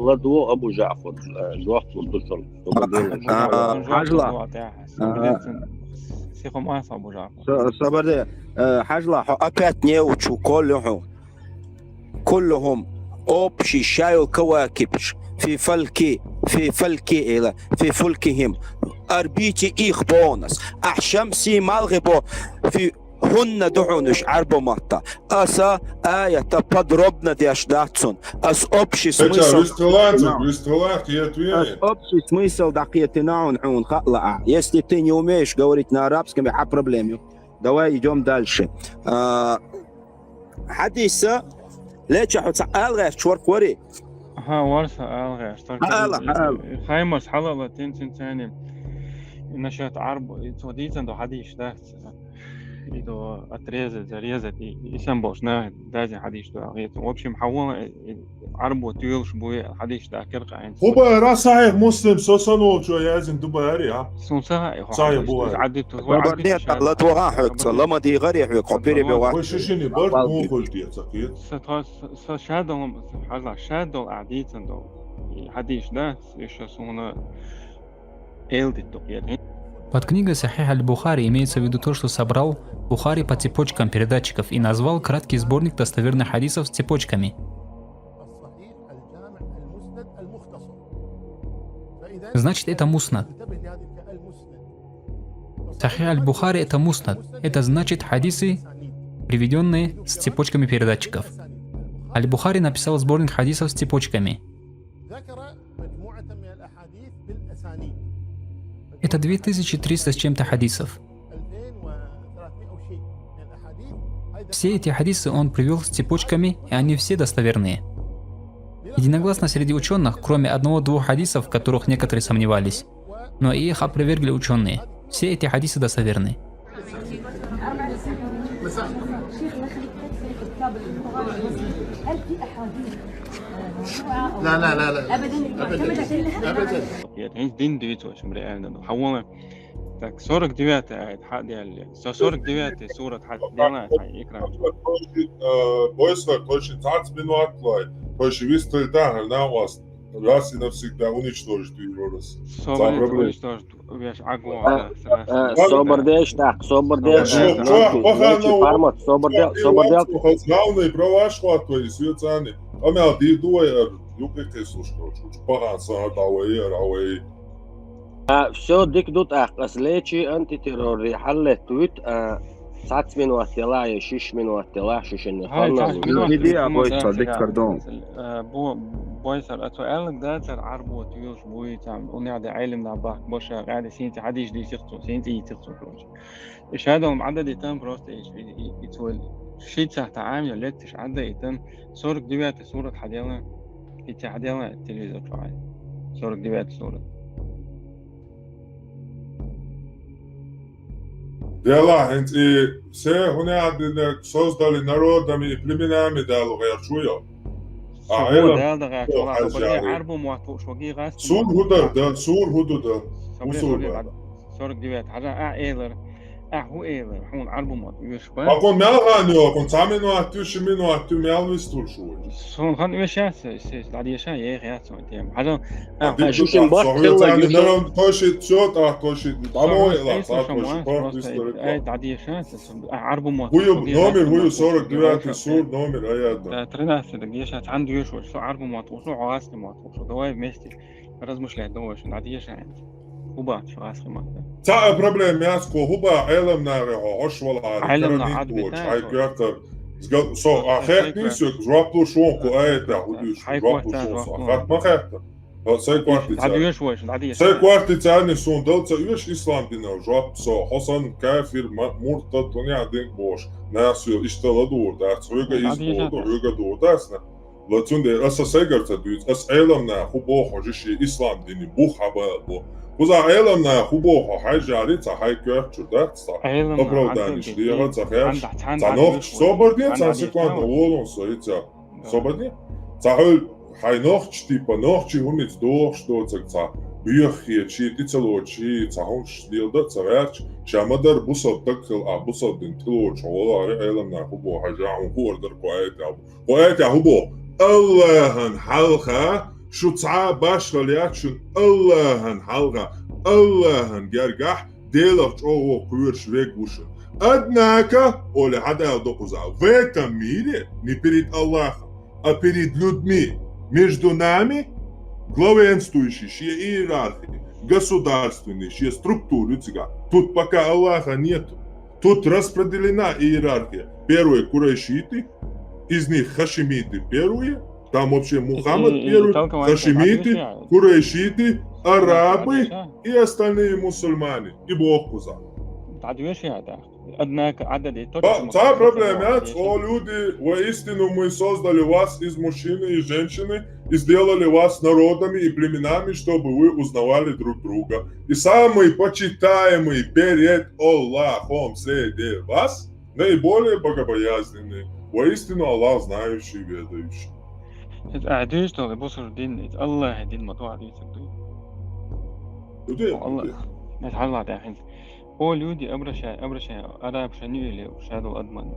لدو ابو جعفر الوقت والدكتور صبر حجلا опять не учу كلهم общий شايل كواكب في فلكهم أربيتي إخ بونس أحشمسي مالغبو في هن دعونش عربو ماتا أسا آية подробно дяшдатсон أس общий смысл общий смысл дакиетинаун хун хатла. Если ты не умеешь говорить на арабском, я проблему. Давай идем дальше. حديثة ليش ألغى شورك وري ها ورثة ألغى خيمس حلقة تنسين ثاني نشأت عرب توديتن دو حديث ده إذا зарезать и сам бошна даже حديث ده غير в общем حول عرب وتيل شبوي حديث ده كرقة عند هو را صحيح مسلم سوسنو شو يازن دباري ها صحيح بو عدت وعدت الله توغاحك لما دي غريح قبيري بواحد وش شنو برضه مو قلتي تقيت شادل حاجة شادل عديتن دو حديث ده еще сумно элдит токет. Под книгой Сахих аль-Бухари имеется в виду то, что собрал Бухари по цепочкам передатчиков и назвал краткий сборник достоверных хадисов с цепочками. Значит, это муснад. Сахих аль-Бухари это муснад. Это значит хадисы, приведенные с цепочками передатчиков. Аль-Бухари написал сборник хадисов с цепочками. Это 2300 с чем-то хадисов. Все эти хадисы он привел с цепочками, и они все достоверные. Единогласно среди ученых, кроме одного-двух хадисов, в которых некоторые сомневались, но и их опровергли ученые. Все эти хадисы достоверны. لا لا لا لا ابدا يعني دين دويتو شمريان حوالي так 49 حق ديال 49 سورة حق ديالنا يقرأ бойся точно так минуатлай точно вистоль да на вас раз и навсегда уничтожить вирус صبر ديش تاع صبر ديش فارمات صبر ديال главный права шватвай свецаны амел ди дуэр юкеке слушко чупаранса давай равай все дик дут اخ ليشي انت تيرور حلت تويت ساعات من وقت لا 6 من وقت لا شش خلص دي ابوي ديك كاردون بو بويسر اتوالك داتر عرب وتيوش بوي تام ونعد علم نبا باش قاعد سينتي حديش دي تخطو سينتي تخطو ايش هذا عدد يتم بروست ايش يتول شيء تحت عامل لتش عدد يتم صورة ديوات صورة حدينا في حدينا التلفزيون فعال صورة ديوات صورة Дела, и все они создали народами и племенами дало гайчуя. А это да, гайчуя. Арбу муату шоги гас. Сур худа, да, сур худа. وصول 49 حاجة إيلر هو إيلر حون عربو ما يشبه أكون مالغانيو كنت عامل وقتو شمين وقتو مالوستول شوي صون خان يشاس العادية شان يا سوين تيم حاجة شوشن باش يعني نرى توشي شوت توشي طعمه لا صار توشي عادية شان عربو ما هو نومر هو صورك دلوقتي صور نومر أيادا ترناس دقيقة شان عنده يشوي شو عربو ما توصل عاسي ما توصل دواي مستي راز مش له دوش عادية شان هو شو عاسي ما تا problem јас ко хуба елем на ошвала علمنا керамит ай кјатар згад со а херти се жваплу шон ко ајта худиш жваплу шон хат ма херта се квартица عادية شوي عادية се квартица не сон делца юш ислам дина жвап со хосан кафир муртад тоня ден бош насу иштала дур да цуга из дуга дур дасна латунде аса сегерца дуц ас елем на хубо хожиши ислам дини бухаба бо وزا عيلمنا خبوه حاجة جاريتا هاي كيف شدت صح أبرو دانش ليها تخيش تنوخ صبر دين تنسيكوان أولون صحيحة صبر دين تقول هاي نوخش تيبا نوخشي هونيت دوخش دوتك تا بيخي تشي تيتلو تشي تهونش ليلدا تغيرش شامدر بوصل تكل بوصل دين تلوش ولا عيلمنا خبوه حاجة عن هو در قوائت هبو اللهن حلقة شو تصعى باش غلياتشن اللهن حلقة اللهن جرجح ديلك أوه كويرش ويك وشن أدناك أولي حدا يدقوزا ويكا ميري نبريد الله أبريد людьми между нами главенствующие иерархии государственные структуры тут пока Аллаха нету тут распределена иерархия первые курайшиты из них хашимиты первые там вообще Мухаммад первый, хашимиты, курайшиты, арабы и остальные мусульмане. И Бог куза. Та проблема, что люди, воистину мы создали вас из мужчины и женщины и сделали вас народами и племенами, чтобы вы узнавали друг друга. И самый почитаемый перед Аллахом среди вас наиболее богобоязненный. Воистину Аллах знающий и ведающий. أعديش تغلي بصر دين الله دين مطوع دي سكتوي الله نتحلى على حين هو اليودي أبرشة أنا بشنيو اللي وشادو أضمن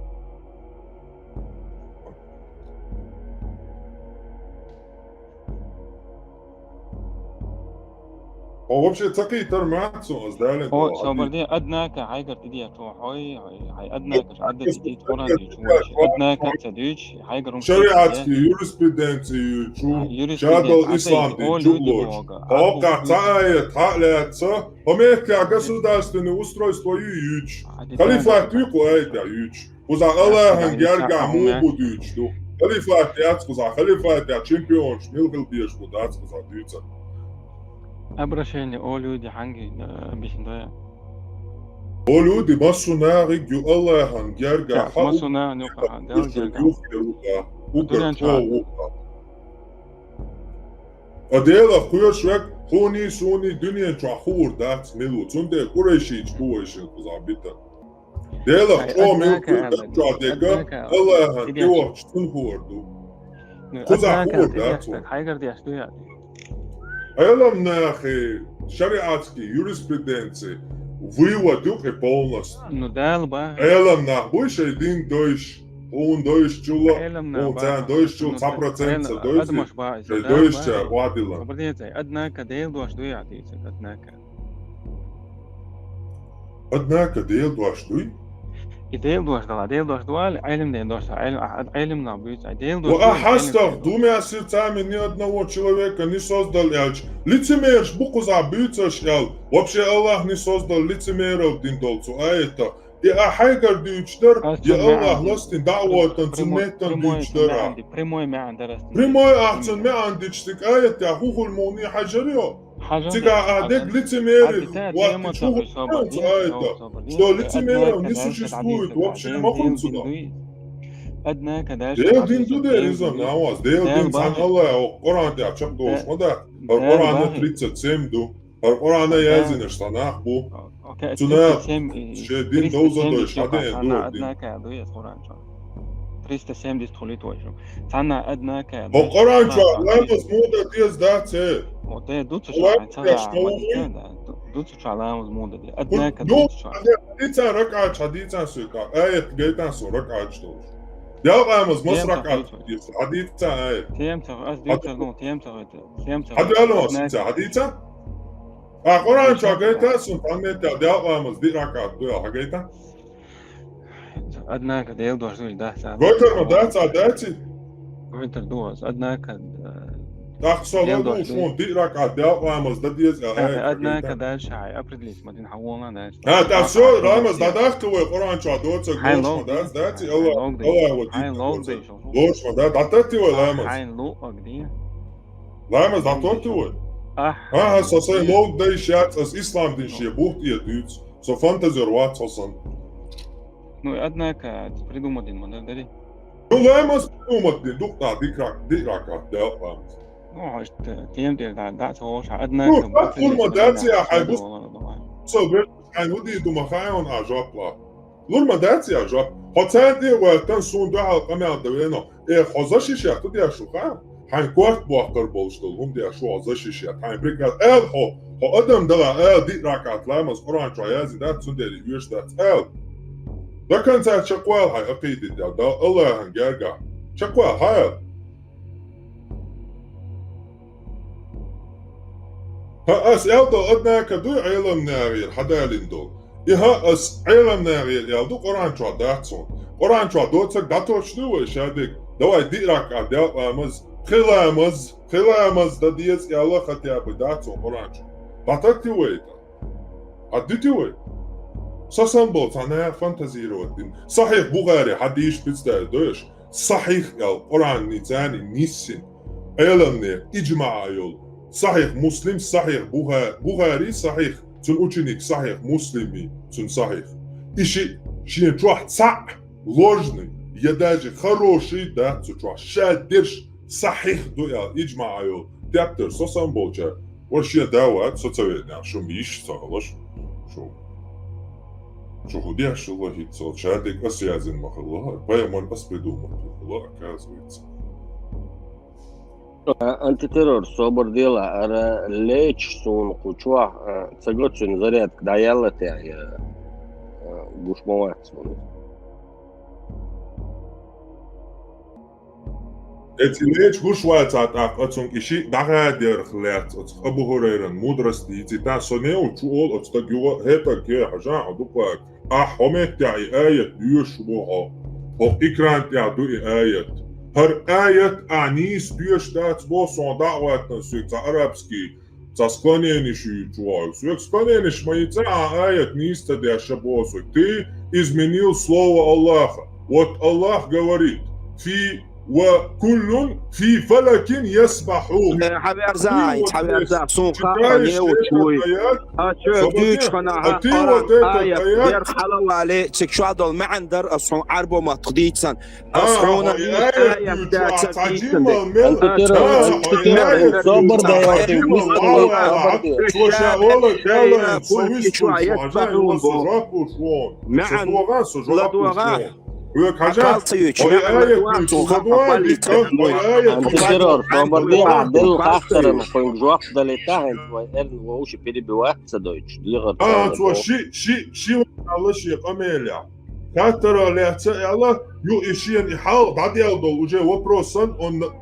هو вообще такие информацию сдали. هو صبردي أدناك هايقر تدي هاي أدناك عدد جديد قرآن أدناك تديش هايقر شريعة юриспруденцию شادو إسلام جوجلوش هوكا تاية تاية هميكا государственное устройство юч халифат юку айта юч уза Аллахын герга му будуч ду халифат яцкуза халифат я чемпион шмилгил биеш будацкуза дюца أبرشين أولودي حنجي بيشندايا أولودي ماسوناري جو الله هنجرجع ماسوناري نوقع أديلا خويا شوك هوني سوني دنيا تحور دات ملو تونده قريشي تقويش القزابيتا ديلا شو ملو تجاديكا الله هنجوه تنهور دو قزا خور دات حاجة دي أشتويا Елам нахи шариатский юриспруденции выводил и полностью. Ну да, лба. Елам нах больше один дойш, он дойш чула, он цен дойш чул 100% дойш вадила. Обратите, однако дейл дуаш дуй атица, однако. Однако дейл дуаш дуй. И дейл дуаш дала, дейл дуаш дуал, айлем дейл дуаш, айлем на будет, дейл дуаш. Ахастав двумя сердцами ни одного человека не создал ялч. Лицемер шбуку забьются шлял. Вообще Аллах не создал лицемеров диндолцу, а это. И ахайгар дючтер, и Аллах ластин дауатан цунметан дючтера. Прямой мян дарастин. Прямой ахцан мян дючтик, а это хухул мони хаджарио. Тига адек лицемерит, вот чухул мян, а это. Что лицемеров не существует, вообще не могут сюда. أدناك داش. Дел дин дударизм на вас, дел дин сан Аллах, Коран те açık doğuşmada. Koran'da 37 du. Koran'da yazın штанах bu. Tuna şey din doğuza şade dur. أدناك دوية قرآن شو. 370 تخليت وجهه. صنع أدناك. O Koran çok, lanos muda diye zdace. O te ducu şo, دوتش علامة مودة دي أدناك يو دوتش حديثا ركعة حديثا سوكا آية جيتان سو ركعة جدول يا قامز مصر ركعة حديثا آية تيمتر أصدي تردون تيمتر حد قالوا حديثا قرآن شو جيتان سو تعنيت يا قامز دي ركعة دويا حقيتا أدناك ديل دوش دوش ده ساعة قلت له ده ساداتي قلت دوش أدناك أخسر له شون دي ركعة يا قامز ده ديز آية أدناك ده شاي أبرد ليس ما دين حولنا ده تعرف شو رامز ده داخل قرآن شو دوت سجوش ده داتي الله ودي لوش ده داتي ولا رامز حين لوق دي رامز داتي هسه لو ده شات از إسلام دين شيء بوت يدوت سو فانتزي روات أصلا نو أدناك تبردو مدين ما ده دي نو رامز مدين دوق دي ركعة ده رامز نو عشت تيمتر ده هوش أدناك كل ما داتي يا حيبص صبر ودي دو مخايون أجاب لا لول ما داتي أجاب هتادي وقتن سون ده قمع دوينا خزاشي شيء تدي أشوفه حين كوارت بوقتر بولشتلهم دي أشوف خزاشي شيء حين بريكات هو أدم دلا دي ركعت لامس قرآن شويازي ده تون دي ريوش ده ده كان زاد شقوال هاي أقيدي ده الله هنجرجع شقوال هاي أس يالدو أدناك دو علم نارير حدا لندو إها أس علم نارير يالدو قرآن شو داتسون قرآن شو دوتسك داتوش دو إشادك دواي دي راك عديال آمز خلامز دا ديز يالا ختياب داتسون قرآن شو داتك تيويتا عدي تيويت ساسان بولتانا فانتازي رودين صحيح بغاري حديش بيتستا دوش صحيح يال قرآن نيزاني نيسين علم نير إجماع يول صحيح مسلم صحيح بخاري صحيح تن ученик صحيح مسلمي تن صحيح ищи شين تروح صح ложный я даже хороший да تروح شادرش صحيح دويا إجماع يو دكتور سوسان بولجا ورشي داوات соцветня شو ميش صالش شو هدي شو الله يتصل شادك أسيازن مخلوها بايمون بس بدون الله оказывается Антитеррор собор дела ара леч сун кучва цагочин заряд даялате я гушмоват сун. Эти леч гушват атак отцун иши дага дерхлят от Абу Хурайран мудрости и та сонеу чуол от стагюва хета ке хажа адупак ахомет таи аят юшбуха о икран таду аят هر آیت آنیس بیش دات با صندوق و سویت عربسکی تسکنیشی چوال سویت سکنیش میت آیت نیست دیش با سویت изменил слово Аллаха. Вот Аллах говорит: في وكل في فلك يسبحون. حبيب أرزاق سوقا نيوتشوي. أشوف ديش خناها. آية غير حلو عليه تكشادل ما عندر أصلا عربو ما تقديتسن. أصلا آية بتاعت تقديتسن. صبر ده Антитеррор, соборди عدل خاطر مخوين جواب دلتاهن وإرن ووش بيدي بواحد دويتش ديغر تو شي الله شي قميليا خاطر لا الله يو إشين إحال بعد يالدو وجه وبروسن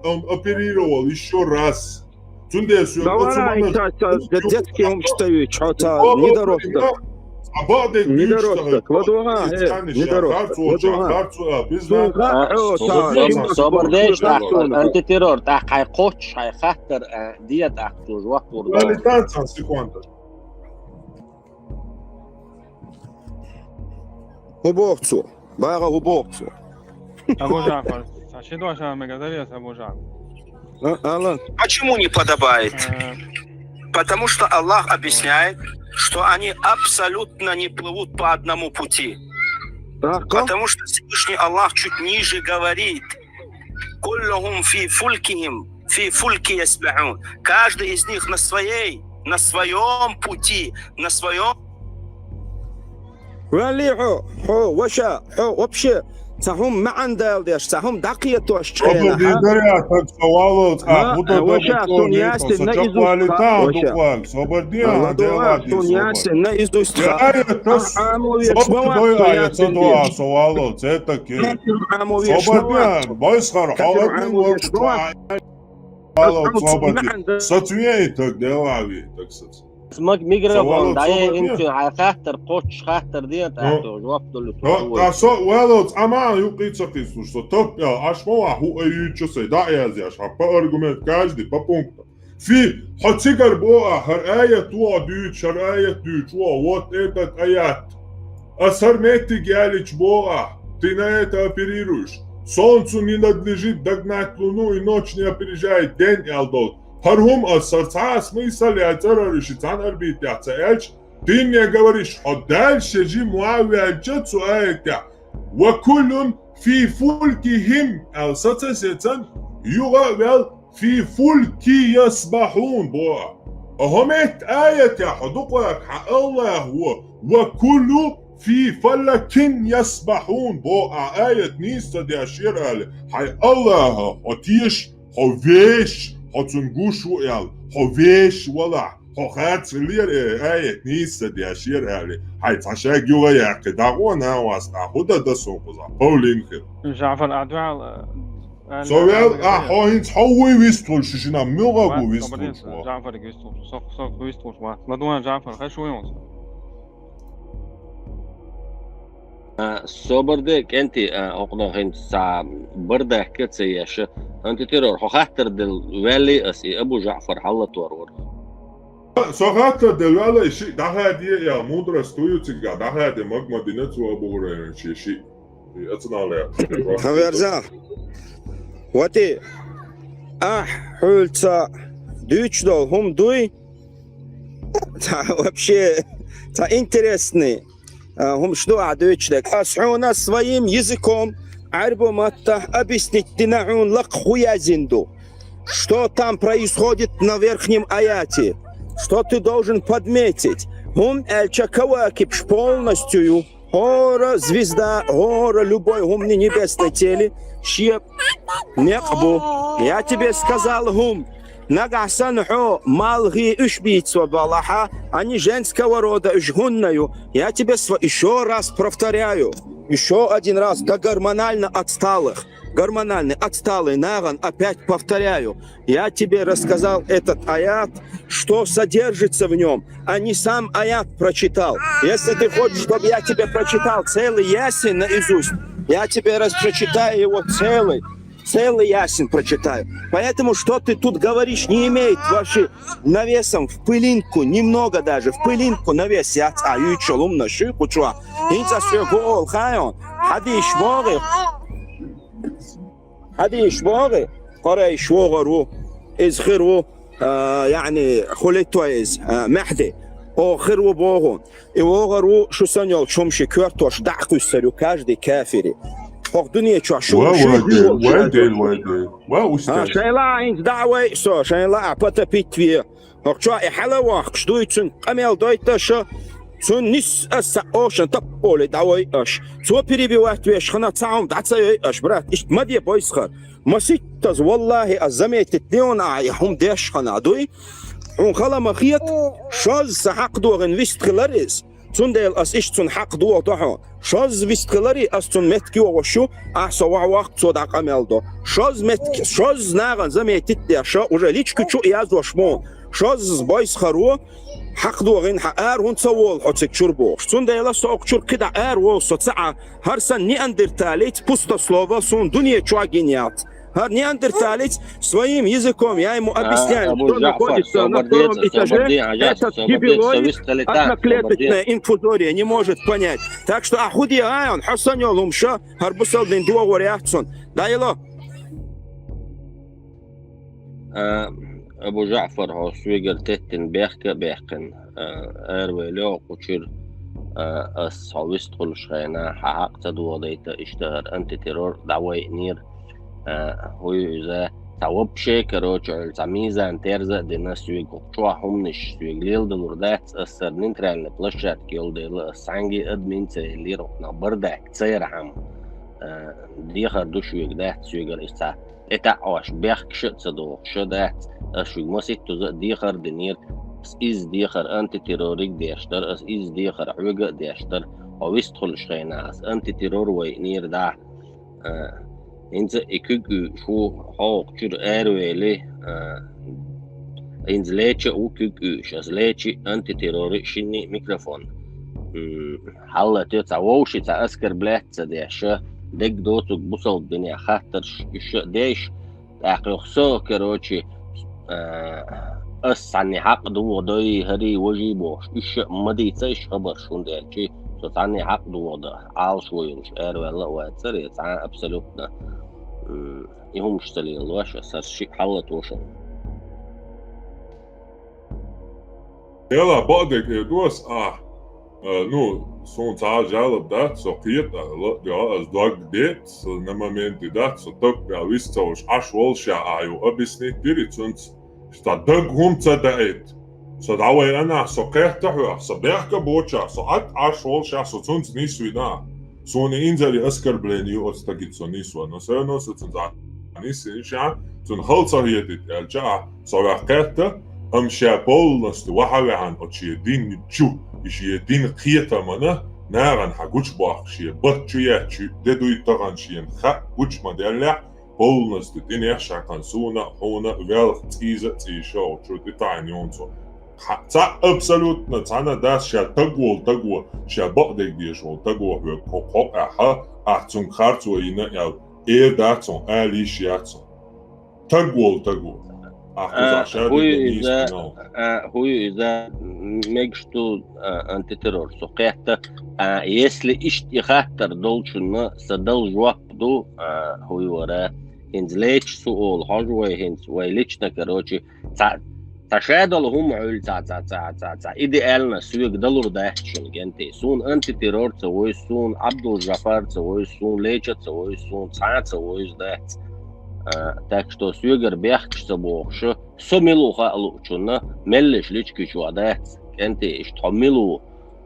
on operировал еще раз. Тунде су. Давай, детки умштают, что-то недоросток. недоросток, водуга, недоросток, صبر ديش антитеррор تاع حيقوتش حيخاطر ديت احتوج وقت وردا هبوطسو باغا هبوطسو أبو جعفر شدوا عشان مقدرية أبو جعفر Почему не подобает? Потому что Аллах объясняет, что они абсолютно не плывут по одному пути. Потому что Всевышний Аллах чуть ниже говорит: «Куллухум фи фульки ясбахун». Каждый из них на своем пути, на своем... вообще هم ما عندها ديش هم دقيقة وش صبر كنا ديدريا تك سوالو ها، تاخذ وشا سونياس سجق والتا دوقال صبر دي عندها سونياس نيزو يا آية تس صبر دوي آية تدوا سوالو تيتك صبر دي بايسخر حالتني ورش صبر دي ستوية تك دواوي تكسس اسمك ميكروفون داي انت على خاطر قوتش خاطر ديت وقت ولو اما يقيت سقيس что топ اشمو هو ايچو سي دا يازيش по аргумент каждый по пункту في حتيجر بوقع هر آية تو ديوش هر آية ديوش вот этот аят أسر метик ялич бога ты на это оперируешь солнцу не надлежит догнать луну и ночь не опережает день алдот Хархум ассорца смысл я терроришь тан орбит я цельч ты мне говоришь а дальше же Муавия цуаека وكل في فلكهم الستسيتن يغول في فلك يسبحون بوا أهمت آية حدقك الله هو وكل في فلك يسبحون بوا آية نيستا دي أشير هاي الله أتيش هويش هتنقوش ويال هويش ولا هخات لير آية نيستا دي أشير هاي تشاق يوغا يقدعونا واسنا هدا دسون قضا قولين خير جعفر أدوال سوال هاين تحوي ويستول شجنا ميغاقو ويستول جعفر ويستول صق ويستول لدوان جعفر خير شوي ونص صبردك انت اقنا هين سا برده كتسيش انت ترور خاطر دل والي اسي ابو جعفر حلت ورور خاطر دل والي شيء ده هادي يا مودر ستويوتيغا ده هادي مدينه ابو هريره شيء اتنا لا خبرزا واتي حولتا дючдол هم دوي вообще интересный هم что дючдек асхуна своим языком арбу матта объяснить динаун лак хуязинду что там происходит на верхнем аяте что ты должен подметить هم эльчакавакиб полностью гора звезда гора любой гумни небесной теле щеп некбу я тебе сказал гум Нагасанхо малги ушбицу балаха, они женского рода ушгуннаю. Я тебе еще раз повторяю, еще один раз, до гормонально отсталых. Гормональный, отсталый, наган, опять повторяю. Я тебе рассказал этот аят, что содержится в нем, а не сам аят прочитал. Если ты хочешь, чтобы я тебе прочитал целый ясен наизусть, я тебе прочитаю его целый ясен прочитаю. Поэтому, что ты тут говоришь, не имеет ваши навесом в пылинку, немного даже, в пылинку навес. Я ючолум на шику чуа. Инца сёгол хайон. هذه شواغي قرأي شواغرو إزخرو يعني خليتويز محدي أو خرو بوغون إيوغرو شو سنيول شمشي كورتوش دعكو السرو كاجدي كافري فوق دنيا شو شاي لا عند دعوة سو شاي لا عبتا بيتوية فوق شو إحلوة شدويتون قميل دويتاشا Цун нис аса ошан тап оле давай аш. Цу перебивать веш хана цаум дацай аш брат. Иш мадье бойсхар. Масит таз валлахи азамет тнеона яхум деш хана дуй. Он хала махият шаз сахак дуган висткаларис. Цун дел ас иш цун хак дуа таха. Шаз висткалари ас цун метки вашу ахса вaqt цода камелдо. Шаз метки шаз наган замет тяша уже личку чу яз вашмо. Шаз бойсхару حق دوغين حقار هون تصول حوتك شربوش سون ديلا سوق شر كده قار وصو تسعة هرسن неандерталец пусто слово сон дунья чуагинят هر неандерталец своим языком я ему объясняю что находится на втором этаже этот гибелоид одноклеточная инфузория не может понять так что ахуди айон хасанёл умша харбусал дин дуа реакцион дайло أبو جعفر هو سويجر تهتن بيحكن أرويلو قشير أس هوست كل شينا حق تدو ضيتا اشتهر أنت تيرور دعوي نير هو إذا توب شيكرو جعل تميزة انترزة دينا سويج قشوا همنش سويج ليل دلوردات أسر ننترال نبلشات كيل ديل السانجي أدمين تيلير نبردك تير عم ديخر دوشويك دات سويغر إستا إتعوش بيخ شت صدوق شدات أشويك مسيتو زق ديخر دنير إز ديخر أنت تيروريك ديشتر إز ديخر حوغ ديشتر ويستخل شخيناس أنت تيرور وينير دا إنز إكوغو شو حوق تير أرويلي إنز ليتش وكوغو شاز ليتش أنت تيروريك شيني ميكروفون حالا تيوتا ووشي تا أسكر بلات ديشة ديك دوتوك بوصل الدنيا خاطر ديش تاقيق سو كروشي أس عني حق دو داي هري وجي بوش إيش مديتش خبر شون ديالشي سو تعني حق دو دا عال شوي مش ولا واتسر يتعان أبسلوتنا يهم مشتلي الواش أساس شي حالة وشن يلا بعدك دوس nu, sunt jalab dat, so qiet, as dog det, so na momenti dat, so tok ja vista už aš volša aju obisni pirit sunt sta dog humca da et. So da way ana so qehta hu, so berka bocha, so at aš volša so sunt nisu na. So ne inzali askar bleni ostagit so nisu, no so no so sunt nisi sha, sunt khalsa hiyetit elja, so qehta am shapol nast wahawi an ochidin chu يدين قيتا منا نارن حقوش باخ شيء بطشية شيء ددو يتغن شيء خا وش ما دلع بولنس تدين يحشا كنسونا هونا ويل تيزة تيشو شو تتعين يونسو تا أبسلوتنا تانا داس شا تقوى شا بقدك ديشو تقوى وكوكو أحا أحتون خارتو ينا يو إيه داتون آلي شياتون تقوى هو إذا مجتو антитеррор سقيحته если إشتي خاطر دولشنا سدل جوابدو هو ورا هنز ليش سؤال حاجوي هنز ويليش نكروشي تشادل هم عول تا إديالنا سويق دلور داهشن جنتي سون антитеррор سوي سون عبد الجبار سوي سون ليش سوي سون سوي داهت так что сюгер бяхчса бохшо сомилуха алучуна меллеш личкичу адат кенте иштомилу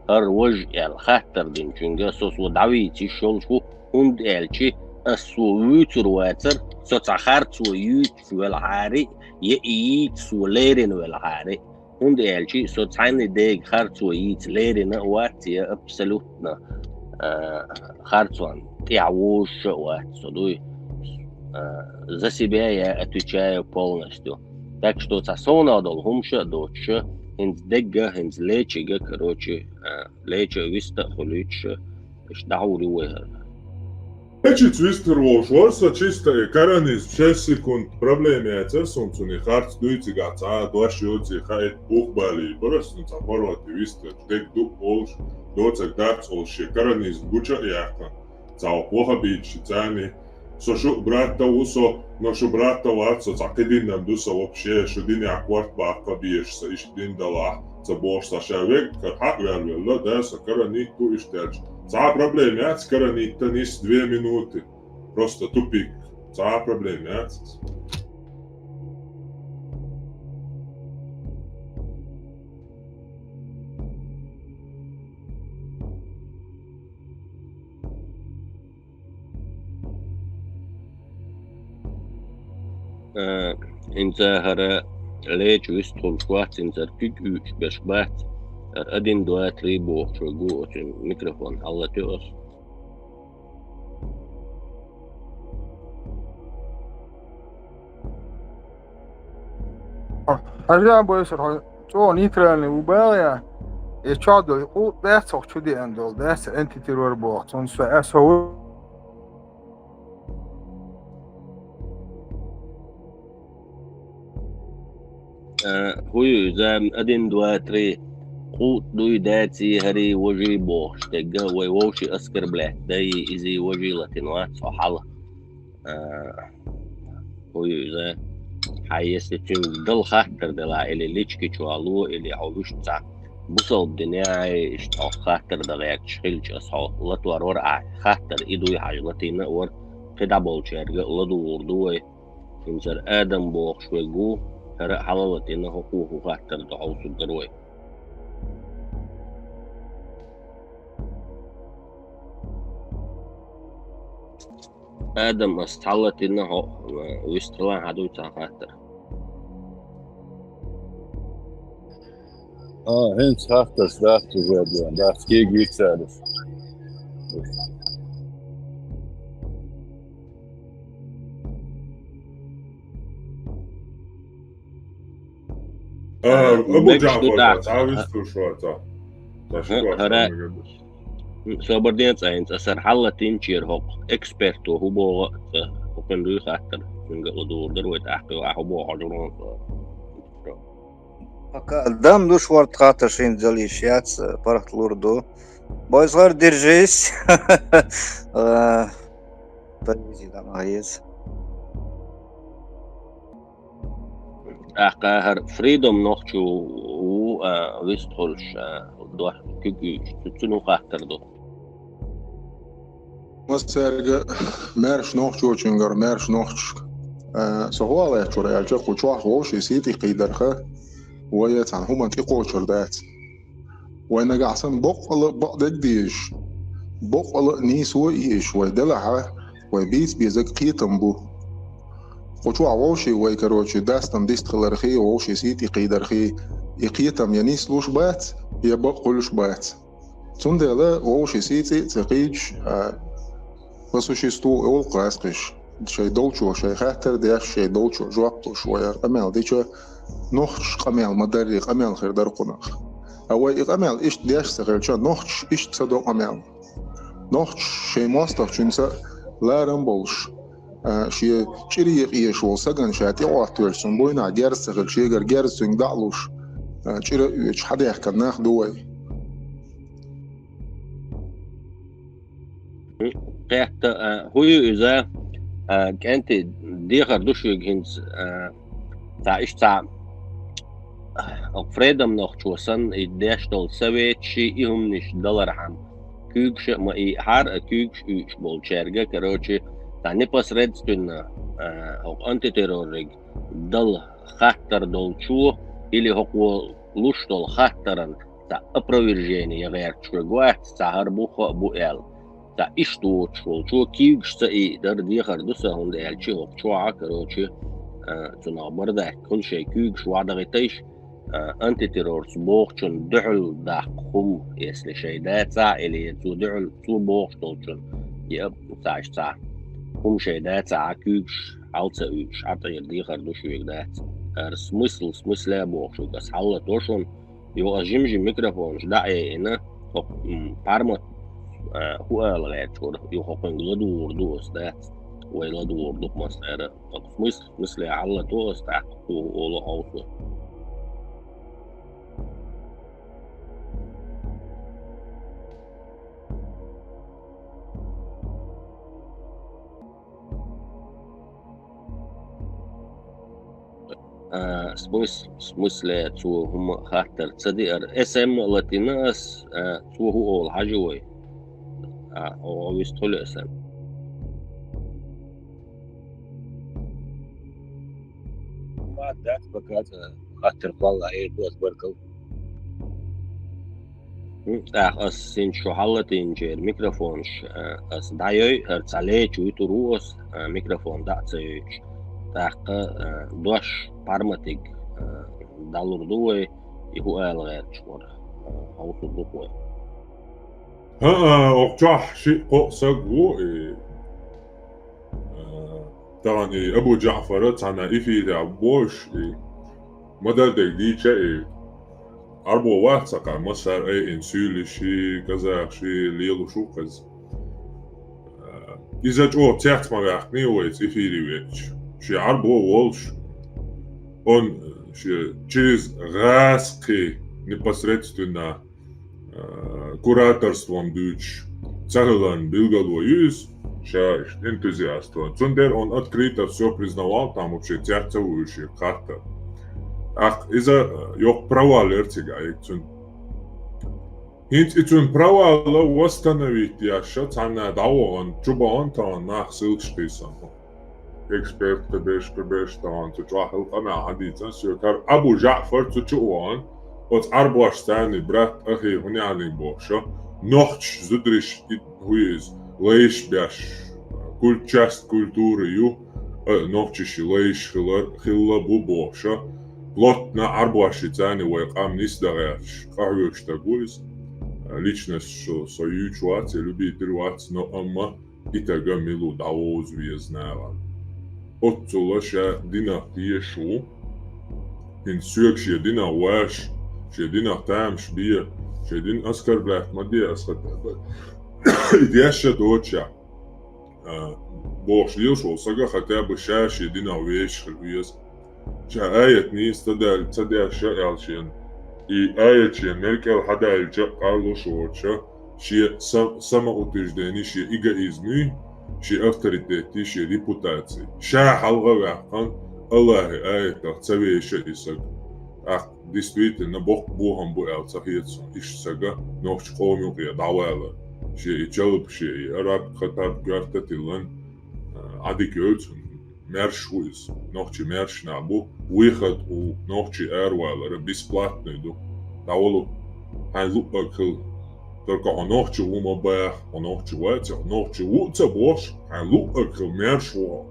ар вож эл хаттер дин чунга сосу давити шолшу унд элчи асу вутурватер соцахарцу ют фуэл хари и су лерин вел хари унд элчи соцайни дег харцу ит лерин вати абсолютно харцуан тиавуш ват содуй за себя я отвечаю полностью. Так что цасона долгумша доча, инс дегга, инс лечига, короче, леча виста хулича, штаури уэхэр. Лечит вистер волшорса, чисто каранис 6 секунд, проблеми ацерсунцу не харц дуйцига, ца дуашиоци хайт бухбали, порасну ца порвати вистер, дег дух волш, доцак дарц волши, каранис гуча яхта, ца оплоха бичи, цани, Сошу брата усо, нашу брата варцо, цакедин нам дуса вообще, шудини акварт бака биешса, иштин дала, ца борса шавек, кархак вервелла, да, са каранит ту иштелч. Ца проблем яц, каранита нис 2 минуты. Просто тупик. Ца проблем яц. إنت هرا ليش ويستخل شوات إنت كيكوش بشبات أدين دوات ريبو شوغو ميكروفون الله تيوس هرجع بويسر تو نيترالي وبايا يشادو يقول بس شدي اندول بس انت تيرور بوقتون سو هو زام أدين دواتري قوت دوي داتي هري وجي بوش تجا ويوشي أسكر بله داي إزي وجي لتنوات صحالة هو زام حيستين دل خاطر دلا إلي ليشكي شوالو إلي عولوش تاع بوصل الدنيا إشتاق خاطر دلاك شخيلش أصحاب لطوار ورقع خاطر إدوي حاجلتين ور قدا بولشارجا لدو وردوي إنسر آدم بوخ شويقو هرق حلوتين حقوق خاطر دعوس الدروي آدم استحلت إنه ويستلان عدو خاطر هنت هافتس دافتو زادوان دافت كيك ويتسالف أبو جعفر تعرف شو هرا صبردين ساينس أسر حلتين شير هوق إكسبرتو هو بو وكان دوي خاطر نقول دور درويت أحكي وأحو بو حجرون Дам душ ворд хаташин залишяц парахт лурду. Бойзгар держись. Подвези там аез. أحكاهر فريدوم نوخشو و ويستخلش دوح كيكي تتنو خاطر دو مسرگ مرش نوخشو چنگر مرش نوخش سهواله چورا يالجا قوچوا خوش سيتي قيدرخه ويت عن هما تي قوشر دات وانا قاعسن بق ديش بق نيس ويش ودلعه وبيس بيزك قيتم بو قوشوا ووشي وي كروشي داستم ديست خلرخي ووشي سيتي قيدرخي يقيتم ينيس لوش بات يبق قلش بات تندلا ووشي سيتي تقيج بسوشي ستو اول قاسقش شي دولشو شي خاطر ديش شي دولشو جوابتو شوية امال ديشو نوخش قميل مدري قميل خير دار قناخ أوي قميل إيش ديش سغير شو نوخش إيش تصدق قميل نوخش شيء ماستر شنسا لا رمبولش شيء شريق إيش وسجن شاتي واتورسون بوينا جرس سغير شيء جرس ينقعلوش شريق إيش حدا يحكي ناخدوه قيحت هو إذا كانت ديخر دوشو يجهنز تا إيش تا فريدم نوخ شوسن إداشتول سويت شيء إهم نش دولار هم كيكش ما إي حار كيكش إيش بولشارجة كروشي تا نبص ريدستون أو أنتي تيروريج دل خطر دول شو إلي هو لوش دول خطرن تا أبروفيرجيني غير شوغوات تا هربوخ بو إل تا إيش دوت شو كيكش تا إي در ديخر دوسا هون إل شي هو شو عكروشي تنابر ده كل شيء كيكش وعدغتيش أنتي تيرورس بوخشن دعل ده خم يسلي شيء ده تاع اللي تو دعل تو بوخشتولشن يب تاعش تاع خم شيء ده تاع كيكش عالتا ويش عطا يردي خردوش ويك ده سمسل بوخشو بس حاولة توشن يو أجمجي ميكروفونش داعي إنا بارمت هو الغير شور يو حقن غدو وردوس ده ويلادو وردوك مصيرة مثل على توس تحقو أولو أوسو смысле تو هم خاطر تصدق اسم لاتيناس تو هو الحجوي او يستول اسم ما دات بكات خاطر والله ايه دوس بركل اس سين شو حلتين جير ميكروفونش اس دايو هرتسالي چويتو روس ميكروفون داتسيج تاق دوش بارماتيك دالور دوي يهو الغير شور او صدقوي أقجح شيء قصقو تاني أبو جعفر تانا إفي دعبوش مدى دي شيء أربو واتساقا مصر أي إنسولي شي كذا شي ليلو شو كذا إذا جو تحت مغاقني ويت إفي ريويتش شي أربو والش он через غاسقي непосредственно кураторством дюч цагалан билгалуюз шаш энтузиаством. Цундер он открыто все признавал, там вообще тяцевующие карта. Ах, из-за ёх провал эртига, ицун провала восстановить яша, цана дауан, чубаан тан нах силчтисан. Эксперт кабеш тан, цучахал кама хадицан, сюкар Абу Джафар цучуан, от арбаш тани брат ахи хуняни боша, нохч зудриш хуиз лейш бяш часть культуры ю ногчиши лейш хилла бубоша плотно арбаши тани вайкам нис дагаш кавюш тагуис личность соючуация любит рваться но амма итага милу даоз визнава отцула ша дина тиешу ин сюкши дина ваш шедина тамш бия шедин аскарблат мадия асхата идеша доча бош лил шолсага хотя бы ша шедина веш хвиес ша аят нис тадал тадя ша ялшин и аят шен меркел хадал жа карло шорча ши самоутверждение ши эгоизм ши авторитет ши репутация ша халга вахан Аллах аят цавеша исаг действительно Бог Богом был цахиец ишсага ночь комю я давала ши чалп ши араб хатаб гартатилан адикёц мершуис ночь мершна бу выход у ночь эрвала бесплатный до давалу хайлупакл только ночь ума бах ночь ватя ночь уца бош хайлупакл мершуа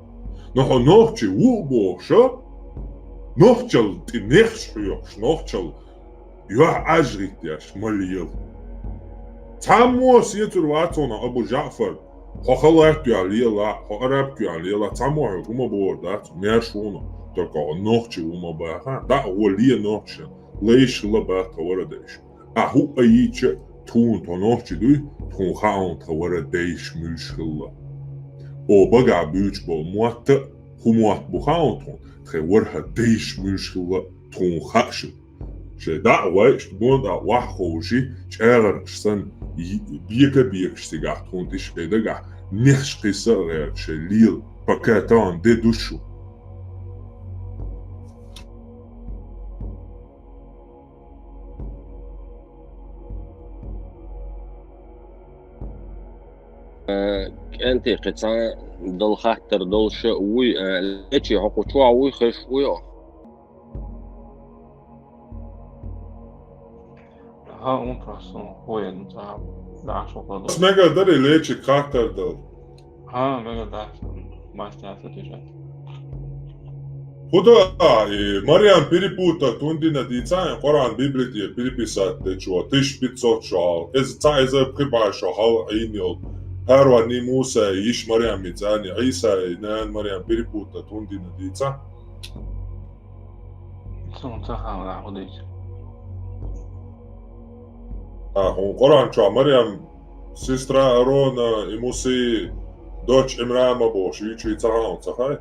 но ночь у боша نوخشل تنخش يوش نوخشل يا أجريت ياش مليل تامو سيتر واتونا أبو جعفر خخلات ياليلا خراب ياليلا تامو هما بوردات ميرشونا تلقى نوخشي وما باها دا ولي نوخشل ليش لبات ورديش أهو أيش تون تنوخشي دوي تون خاون تورديش ملشلا أو بقى بيوش بالموات هموات بخاون تون تخورها ديش مشكلة تون خاشل شيء دعوة اشتبون دعوة خوشي شعر شسن بيك شتيجا تون تيش كيدجا نخش قصة غير شيء ليل بكاتان دي دوشو أنت قطعة دل خاطر دل شوي ليش حقوق شوي خشوي ها اون ترسون هو انت داش وقدر بس مega داري ليش خاطر دل ها مega داش ما استعصتش خدا مريم перепута тундина дицаа Коран Библије переписат течо 1500 шал из цаиза прибаша хал айнил هارواني موسى يش مريم ميزاني عيسى نان مريم بريبوتا توندي نديتا سونتها على هوديك هون قرآن شو مريم سيسترا أرونا موسى دوتش إمرأة مبوش يشو يتساهون صحيح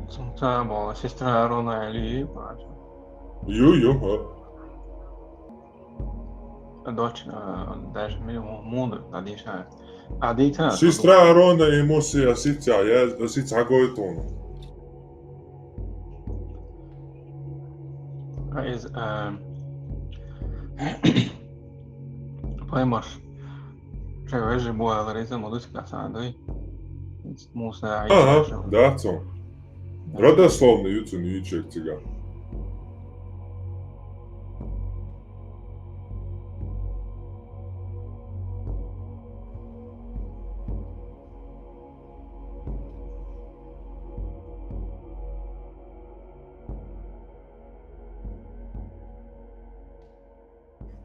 سونتها بو سيسترا أرونا علي يو دوتش داش ميو موند داديشا عديتا سيسترا أرونا موسى أسيتها قويتون is Pojmoš, če veže boja zarezam od uska sadoj, Musa Aha, da, co? Rodoslovno jucu ničeg ciga.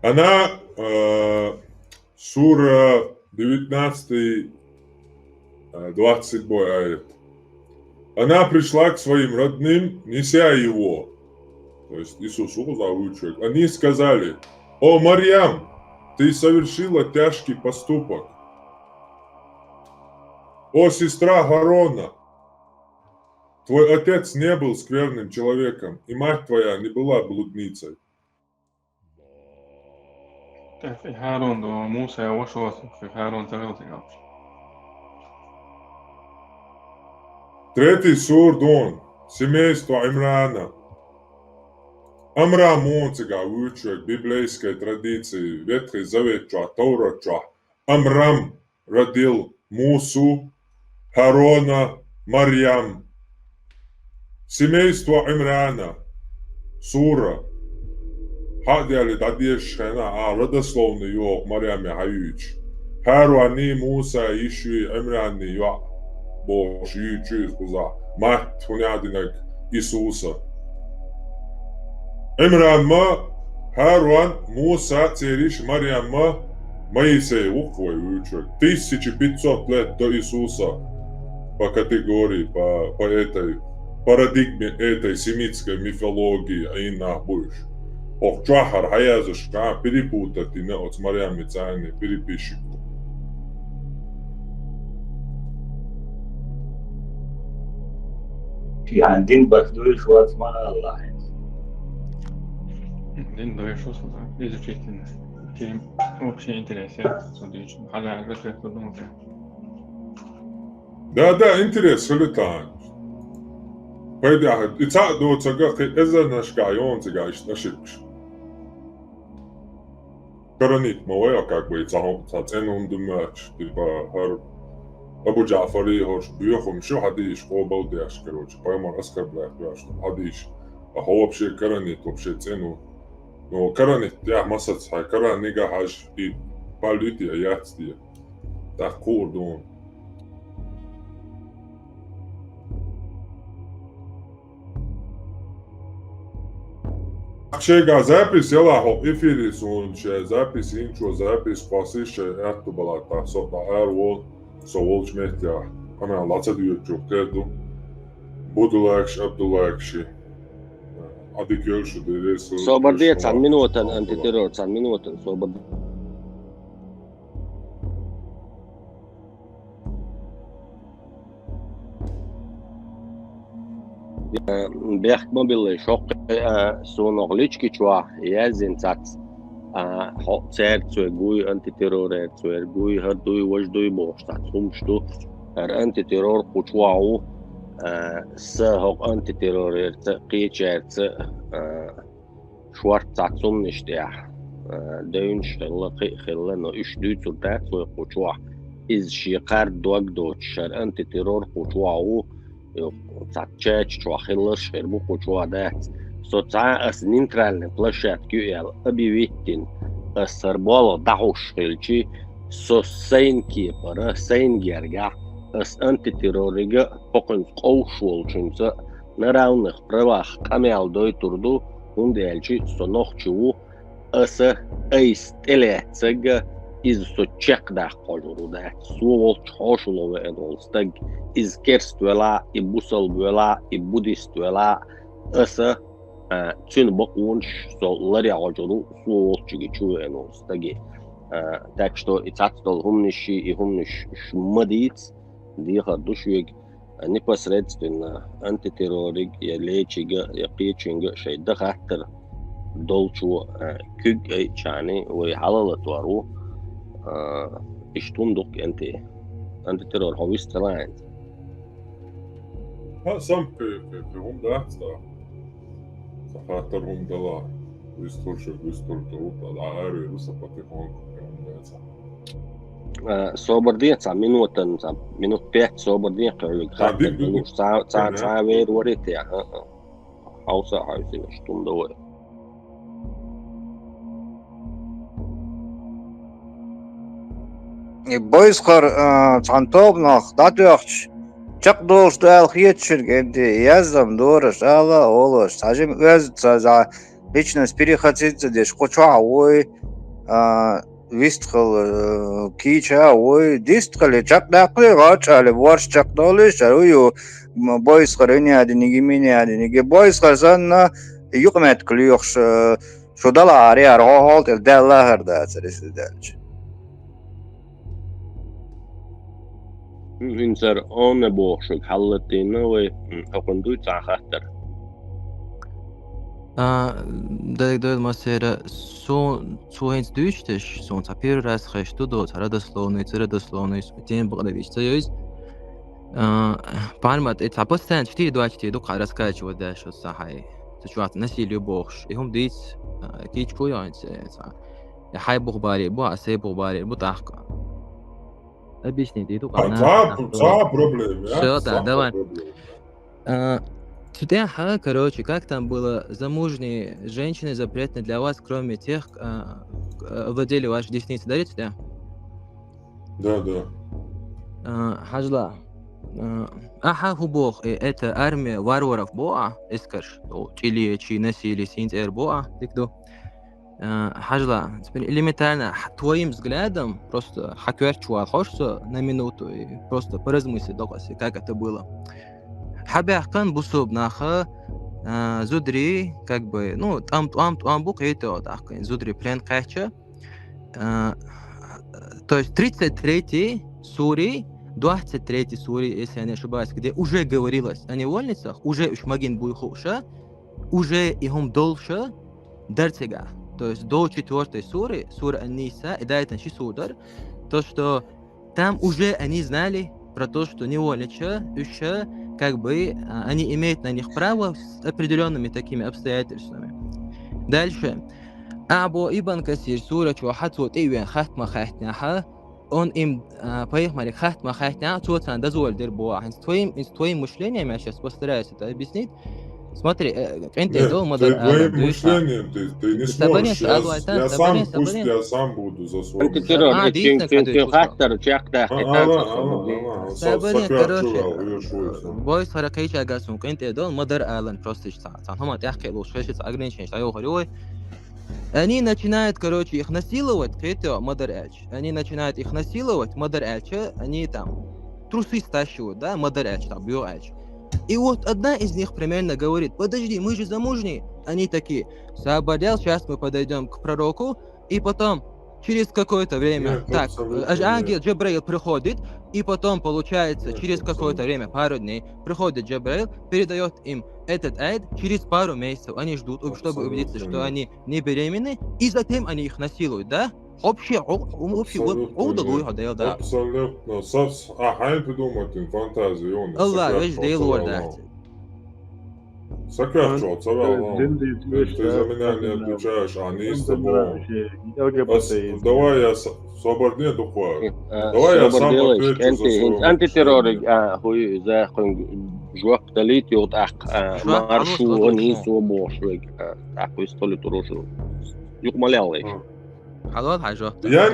Она, сура 19, 20 аят. Она пришла к своим родным, неся его, то есть Иисусу зовут человек. Они сказали: «О, Марьям, ты совершила тяжкий поступок. О, сестра Гарона, твой отец не был скверным человеком, и мать твоя не была блудницей». في هارون وموسى وشوص في هارون تغلطي Третий сур Дон, семейство Имрана. Амрам муцега учек библейской традиции, Ветхий Завет, Тора. Амрам родил Мусу, Харона, Марьям. Семейство Имрана. Сура. Hadjali dadiješ hena, rodoslovni jo Marjam Hajuć. Haruani Musa išvi Imrani jo Бож ючуз куза мат хунядинак Иисуса. Имранма Харван Муса Цериш Марьямма Моисей Уквой учу. 1500 лет до Иисуса по категории, по этой парадигме этой семитской мифологии Аина Буш. Ох Джахар Хаязушка перепутать и от Марьямми Цайны переписчику. في عندين بخدوي شو اسمها الله День до Иисуса, да, изучительно. Тем вообще интересно, смотрите, она как думаете. Да, интерес летает. Пойдя, и так до того, как это наш гайон, ты гаишь на шипш. Коронит моя, как бы, это цену думаешь, типа, Абу Джафари, хоч бьёхом, что хадиш, обалдеешь, короче, поймал оскорбляет, что хадиш, а вообще коронит, вообще цену. Но коронит, я масац, хай корон нига хаш и палютия, яцтия. Так кордон. Чега запись, я лахо, эфири сунче, запись, инчо, запись, пасище, эту балата, сота, эрвол, соволч метя, ана лаца дьючук, теду, будулакш, абдулакши. Adı görüşü Sober diye 10 minuten antiterror 10 minuten sober. Berg mobile şok sonorlichki chwa yazin sats hot ser zu gui antiterror zu gui hardui wajdui boştat sumstu antiterror kuchwao سهق أنت تيروريرت قيتشات شوارت تعصم نشتيح داينش خلا نو إش دوي تردات ويقوشوا إز شيقار دوك دوتشار أنت تيرور قوشواو تعتشاتش شوا خلرش خيربو قوشوا دات سو تعا أس نينترالن بلاشات كيوال أبي ويتين أسربالو دعوش خيلشي سو سين كيبرا سين جرجع أس antiterroriga poqin qovshulchunsa naravnih pravah qamel doyturdu undelchi sonoqchiu asa aisteletsega iz sochekda qojruda suol choshulova edolstag iz kerstwela ibusal ibudistwela asa tün boqunch so lari qojru suolchigi chu enolstagi так что ицатдол humnishi и humnish шмадиц ديها دوشويج непосредственно антитеррорик я лечига я قيتشنجا شيء دخاتر دولشو كوج اي چاني وي حلالت وارو اشتوندوك انتي تيرور هويست لاين ها سام في هم ده خاطر هم دلا ويستورشو على عاري وسبتي هون صوبر دي 10 minuten 10 minut 5 صوبر دي قالك خاطر ساعة وير وريت يا هاوسا هاوسي شتوندو Boyskar çantov nach datyoch çaqdolş dal xiyetçirgende yazdım doğru ala oloş sajim öz za личность перехотится деш хоча ой вистхал кича ой дисткали чaqdaqli gachali warsh chaqdoli sharuyu boyskar ne adiniga meni adiniga boyskar sanna yuqmat qiliyox şodala ari ar hol dalla harda sirisidelch Vincer on boşuk hallettiğine ve okunduğu çağatır. Дойдет мастера суэнс дүйштеш сон первый раз хочу до родословной тем благодарить союз панмат это постоянно 4-2 до рассказывать да что сахай ситуация насилие богш и хом дит кич поянц я хай бухбари бу асе бухбари бу тахка объясните это проблема все да давай Сюда, короче, как там было, замужние женщины запретны для вас, кроме тех, владели вашей десницей, да, сюда? Да. Хажла, Аха хубох, это армия варваров боа, искаш, или чи насилие синтер боа, тикдо. Хажла, теперь элементарно, твоим взглядом просто хакер чувал, хочется на минуту и просто поразмысли, как это было. Хабяхкан бусуб наха, зудри, как бы, ну, там бук это вот, зудри плен кача. То есть 33-й сури, 23-й сури, если я не ошибаюсь, где уже говорилось о невольницах, уже шмагин буйхуша, уже ихом долша дарцега. То есть до 4-й суры, сура Ан-Ниса, и да, это судар, то, что там уже они знали про то, что невольнича, еще как бы они имеют на них право с определенными такими обстоятельствами. Дальше. Абу Ибн Касир, сура Чуахатсут Ивен Хатма Хатняха, он им поехали Хатма Хатня, Чуатсан Дазуаль Дербуа. С твоим мышлением, я сейчас постараюсь это объяснить. Смотри, Нет, твоим мышлением ты не сможешь. Я сам буду за свой Бойс харакейч агасун, кенте дол мадар алан просто сам хама тяхке луш хешит ограничение, что его хорой. Они начинают, короче, их насиловать, это мадаряч. Они начинают их насиловать, мадаряча, они там трусы стащивают, да, мадаряч, там, биоач. И вот одна из них примерно говорит: подожди, мы же замужние. Они такие: Саабадял, сейчас мы подойдем к пророку, и потом через какое-то время, ангел Джабраил приходит, и потом, получается, через какое-то время, пару дней, приходит Джабраил, передает им этот аид, через пару месяцев они ждут, чтобы убедиться, что они не беременны, и затем они их насилуют, да? Общий удалуй ходил, да. Абсолютно. Ахай придумать фантазию, он. Allah весь делал, да. Sakrāčo, cavēl, ты за меня не отвечаешь, они с тобой. Давай я свободнее духовно. Давай я сам отвечу за свою. Антитеррор, хуй, за жуак талит, вот ах, маршу, они свобошвик, ах, хуй столи турожу. Юк малял их. Я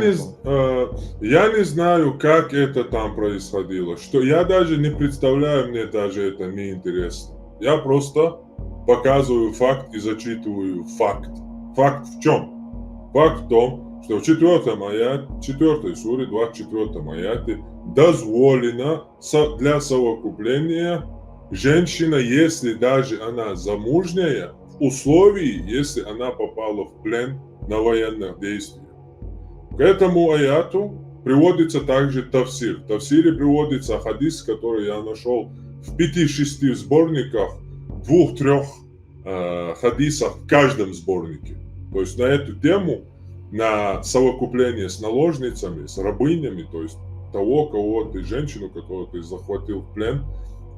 не знаю, как это там происходило. Что я даже не представляю, мне даже это не интересно. Я просто показываю факт и зачитываю факт. Факт в чем? Факт в том, что в 4 суре, 24 аяте дозволено для совокупления женщина, если даже она замужняя, в условии, если она попала в плен на военных действиях. К этому аяту приводится также тафсир. В тафсире приводится хадис, который я нашел в 5-6 сборниках, 2-3 хадисах в каждом сборнике. То есть на эту тему, на совокупление с наложницами, с рабынями, то есть кого ты, женщину, которую ты захватил в плен.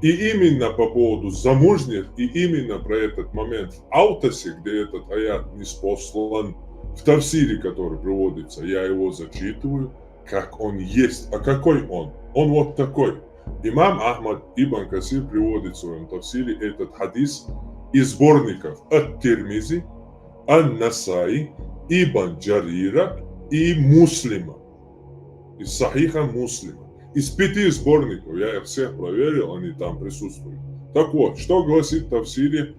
И именно по поводу замужних, и именно про этот момент в Аутасе, где этот аят ниспослан, в тафсире, который приводится, я его зачитываю, как он есть. А какой он? Он вот такой. Имам Ахмад Ибн Касир приводит в своем тафсире этот хадис из сборников Ат-Тирмизи, Ан-Насаи, Ибн Джарира и Муслима. Из Сахиха Муслима. Из 5 сборников, я их всех проверил, они там присутствуют. Так вот, что гласит в тафсире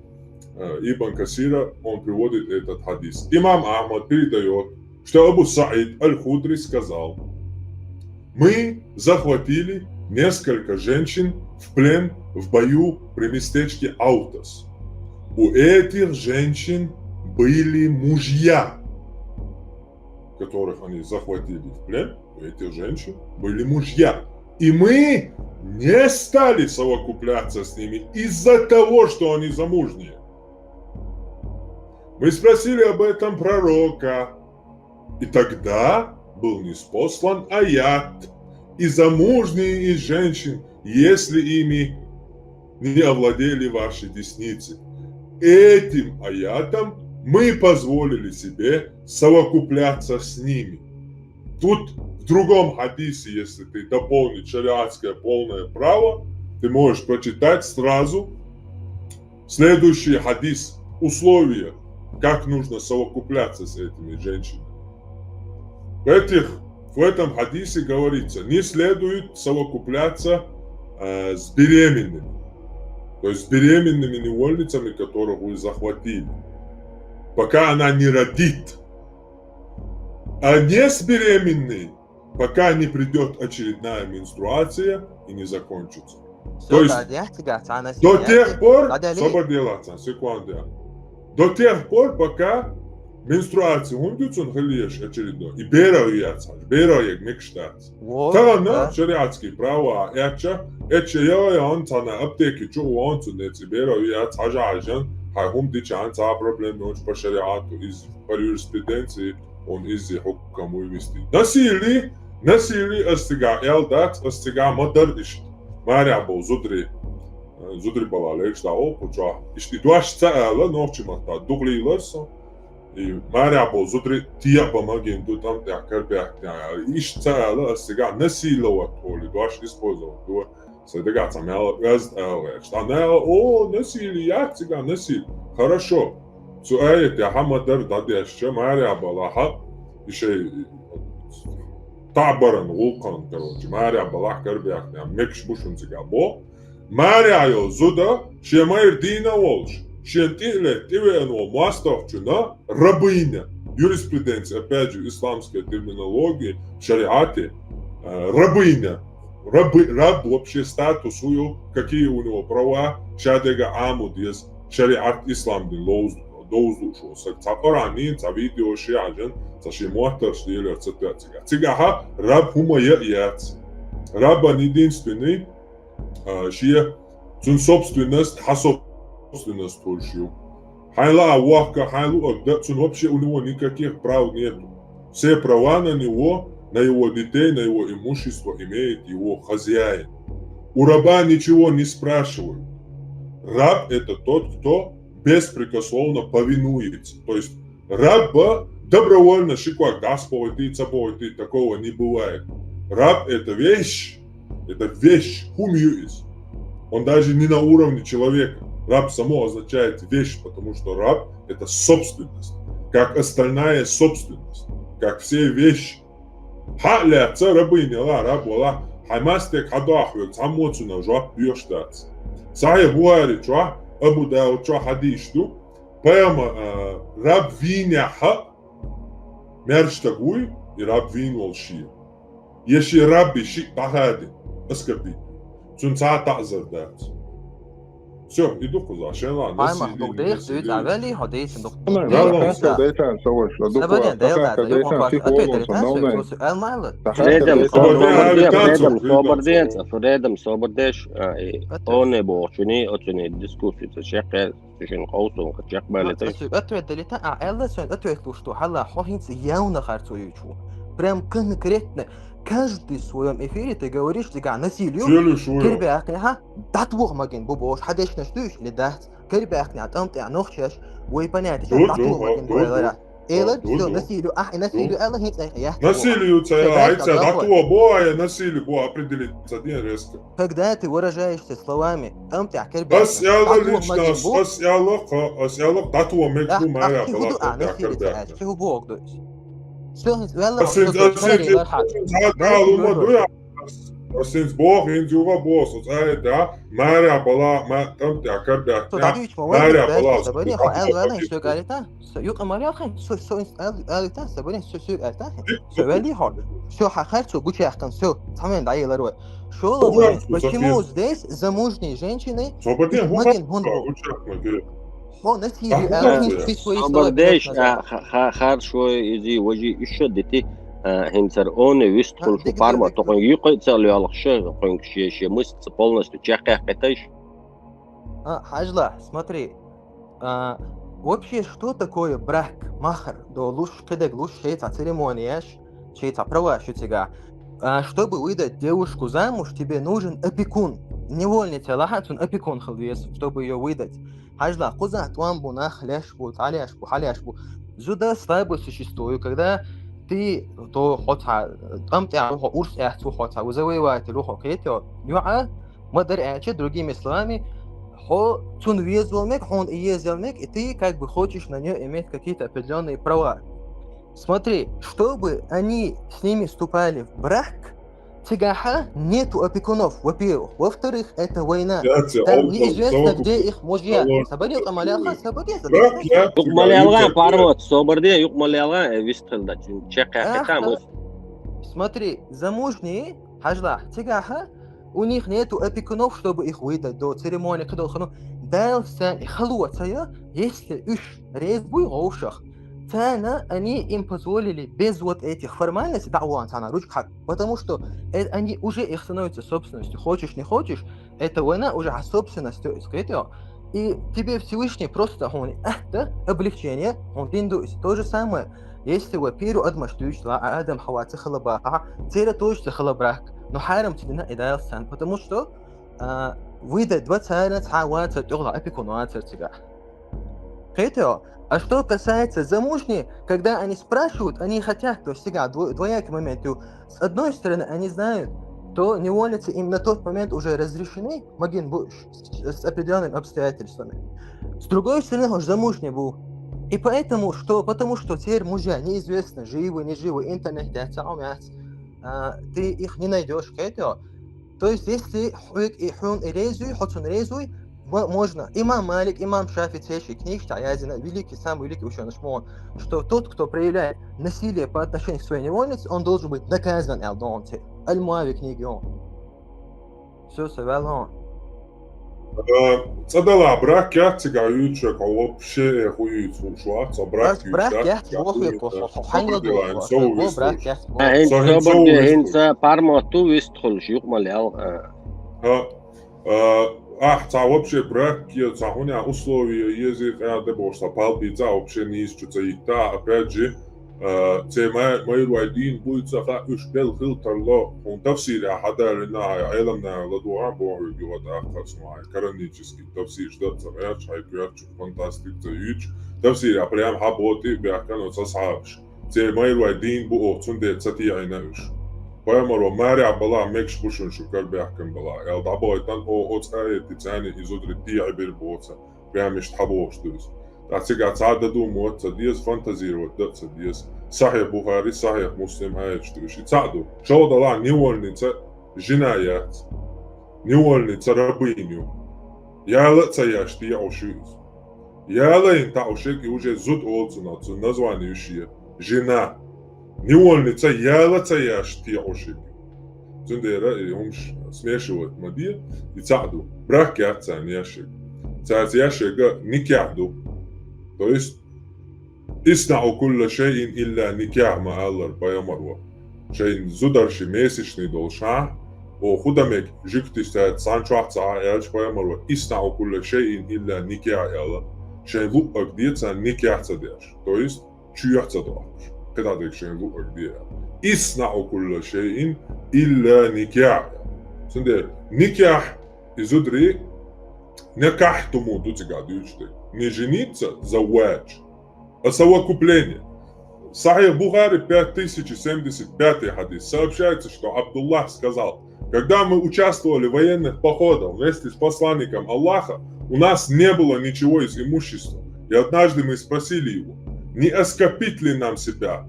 Ибн Касира, он приводит этот хадис. Имам Ахмад передает, что Абу Саид Аль-Худри сказал: мы захватили несколько женщин в плен в бою при местечке Аутас. У этих женщин были мужья, которых они захватили в плен. У этих женщин были мужья. И мы не стали совокупляться с ними из-за того, что они замужние. Мы спросили об этом пророка. И тогда был ниспослан аят. И замужние из женщин, если ими не овладели ваши десницы. Этим аятом мы позволили себе совокупляться с ними. Тут в другом хадисе, если ты дополнишь шариатское полное право, ты можешь прочитать сразу следующий хадис, условия, как нужно совокупляться с этими женщинами. В этом хадисе говорится, не следует совокупляться с беременными. То есть с беременными невольницами, которых вы захватили. Пока она не родит. А не с беременной, пока не придет очередная менструация и не закончится. То есть до тех пор, секунду, до тех пор, пока менструация уйдется, он ходишь очередной, и бероятся, бероят мечтать. Тогда шариатские права, это я он на аптеке, что он ценится, бероят, ажажен, хум дичан, за проблемы очень по шариату из юриспруденции, он из хукам вывести. Насилие, астига элдат, астига модерништ. Мария был зудри балалек, что опуча. И дуаш цаэла, новчимата, дуглиларса. И Мария был зудри тия помогин, тут там тякарбяк. Иш цаэла, астига насиловать, или дуаш использовать. Садыга цамяла раз элек. Что о, насилие, астига насилие. Хорошо. Суэйт, я хамадар дадяща, Мария была еще таборан вулкан, короче, Мария была карбяк, мекш бушун цигабо. Мария йо зуда, шемайр дина волш, шентиле тивену мастовчуна рабыня. Юриспруденция, опять же, исламская терминология, в шариате, рабыня. Раб вообще статус, какие у него права, шадега амуд есть шариат ислам дин доузлушо. Са Коранин, са видео шиажен, са шимуатар штилер цитатига. Цигаха раб хума яц. Раб он единственный, шия цун собственность, собственность тульшил. Хайла авака, хайлу отдать, цун вообще у него никаких прав нет. Все права на него, на его детей, на его имущество имеет его хозяин. У раба ничего не спрашивают. Раб это тот, кто беспрекословно повинуется. То есть раба добровольно шиква гасповый ты, такого не бывает. Раб это вещь, хумьюис. Он даже не на уровне человека. Раб само означает вещь, потому что раб это собственность, как остальная собственность, как все вещи. Халя, це рабыня, рабола, хаймастек хадахвек, самоцуна жуап бьёштац. Сая буари чуа, Абу Дауд чуа хадишту, поэма раб виняха, мерштагуй и раб винвол шия. Еши рабби шик тахади, аскарби. Цунца тазардац. Все, иду куза, шена, Хайма, догдех, дүйт авели, ходейсин доктор. Фредем собордеш, оне борчуни, оцуни дискуссии, шекер, шин қаусун, шек балетеш. Атует делита, элласон, атует лушту, халла, хохинц явно харцуючу. Прям конкретно. Каждый в своем эфире ты говоришь, ты насилию, كرباقنها تطوغ ماجن بوبوش حداش نشتوش لدهت كرباقنها تمطع نخشش ويبنات تطوغ ماجن بولا إيلا شو насилию, насилию, элла хит я. Насилию царайца, такого боя, насилию бо определиться один резко. Когда ты выражаешься словами, томтя كرباقنها. أسألك تطوع مكتوب معايا بلاطة كرباقنها. شو بوقدوش. Sinds Bog in Juba Bos, da, Maria Bala, tam te akarbia. Maria Bala. Sabani kho elwana sug alita. Yuq Maria khan so alita sabani sug alita. Сували хор. Всё хахарцу гучахтан всё. Таман дайлар ва. Шо почему здесь замужние женщины? Магин хунбо. Собордеш, хар шой изи вожи еще дети. Хинцер он выступил в фарма, только юкой целый алхшер, конкши мысли полностью чехах катаешь. Хажла, смотри, вообще что такое брак, махар, до луш кедек луш шейца церемония, шейца права шутига. Чтобы выдать девушку замуж, тебе нужен опекун. Невольница лахатун опекун халвес, чтобы ее выдать. Хажла, куза туамбу нахляшбу, таляшбу, халяшбу. Зуда слабо существую, когда ты то хотя там ты урс яхту хотя вызывает рухо кейто юа модерачи другими словами хо цун везлмек он и езлмек и ты как бы хочешь на нее иметь какие-то определенные права. Смотри, чтобы они с ними вступали в брак, Тигаха нету опекунов, во-первых. Во-вторых, это война. Яци, Там Олдал, неизвестно, где Савук, их мужья. Алло. Сабарил Амаляха, Сабарил. Брак, я Юк малялга парвот соборде юк малялга вистхилда чекаха там. Смотри, замужние, хажла, тигаха, у них нету опекунов, чтобы их выдать до церемонии, когда он дался и халуатая, если уж резбуй роушах. Тана они им позволили без вот этих формальностей, да, она ручка, потому что они уже их становятся собственностью. Хочешь, не хочешь, эта война уже собственностью искрытая. И тебе Всевышний просто это облегчение, он диндует. То же самое, если вы первую отмаштуешь, а Адам Хавати халабаха, тера тоже халабрак, но харам тебе на идеалсан, потому что выдать 20 хавати тогда опекунуаться тебя. Это. А что касается замужней, когда они спрашивают, они хотят, то есть всегда двоякий момент. С одной стороны, они знают, то невольницы им на тот момент уже разрешены, могин с определенными обстоятельствами. С другой стороны, он замужний был. И поэтому, потому что теперь мужья неизвестно, живы, не живы, интернет, ты их не найдешь. То есть, если резуй, можно. Имам Малик, имам Шафи, книжка Аязина, великий, самый великий ученый Шмон, что тот, кто проявляет насилие по отношению к своей невольнице, он должен быть наказан Элдонте. Аль-Муави книги он. Все, совелон. Цадала брак яцига ючек, а вообще хуй цушла, so брак хинца пармоту вистхулш юк малял. Ца вообще брак цахуня условия язык дебошта палбица вообще не ищутся и та опять же мой один будет саха ушбел хилтерло он тавсир хадарина элемна ладуа бор гиода хасмай канонический тавсир ждаться я чайкуя фантастик заюч тавсир прям хаботи бякан сасабш мой один бу отсунде цатиайнауш Поэморо Мария была мекш пушун шукар бякан была ел дабой тан оцаи тицани изудри тиабир боца прям иш табоштус Ацега цададу моца диес фантазировать даться диес Сахих Бухари, Сахих Муслим хаячтующий цаду. Что дала невольница женаят, невольница рабыню. Яла цаяшти яушуюз. Яла инта ушек и уже зуд олцунацу названиющие жена. Невольница яла цаяшти яушек. Зундера и умш смешивают мадия и цаду. Брак яца няшек. Цаяшега никяду. То есть Иснау кулла шейин илля никях ма аллар баямарва. Шейин зударши месячный долша, о худамек жиктистает санчуахца аялч баямарва. Иснау кулла шейин илля никях алла. Шейин лупак диеца никяхца деш. То есть чуяхца доаш. Когда дек шейин лупак диеца. Иснау кулла шейин илля никях. Сунде никях изудри некахтуму дутига дючте. Не жениться завуэч. Совокупление. Сахих Бухари 5075 хадис сообщается, что Абдуллах сказал: когда мы участвовали в военных походах вместе с посланником Аллаха, у нас не было ничего из имущества. И однажды мы спросили его, не оскопить ли нам себя?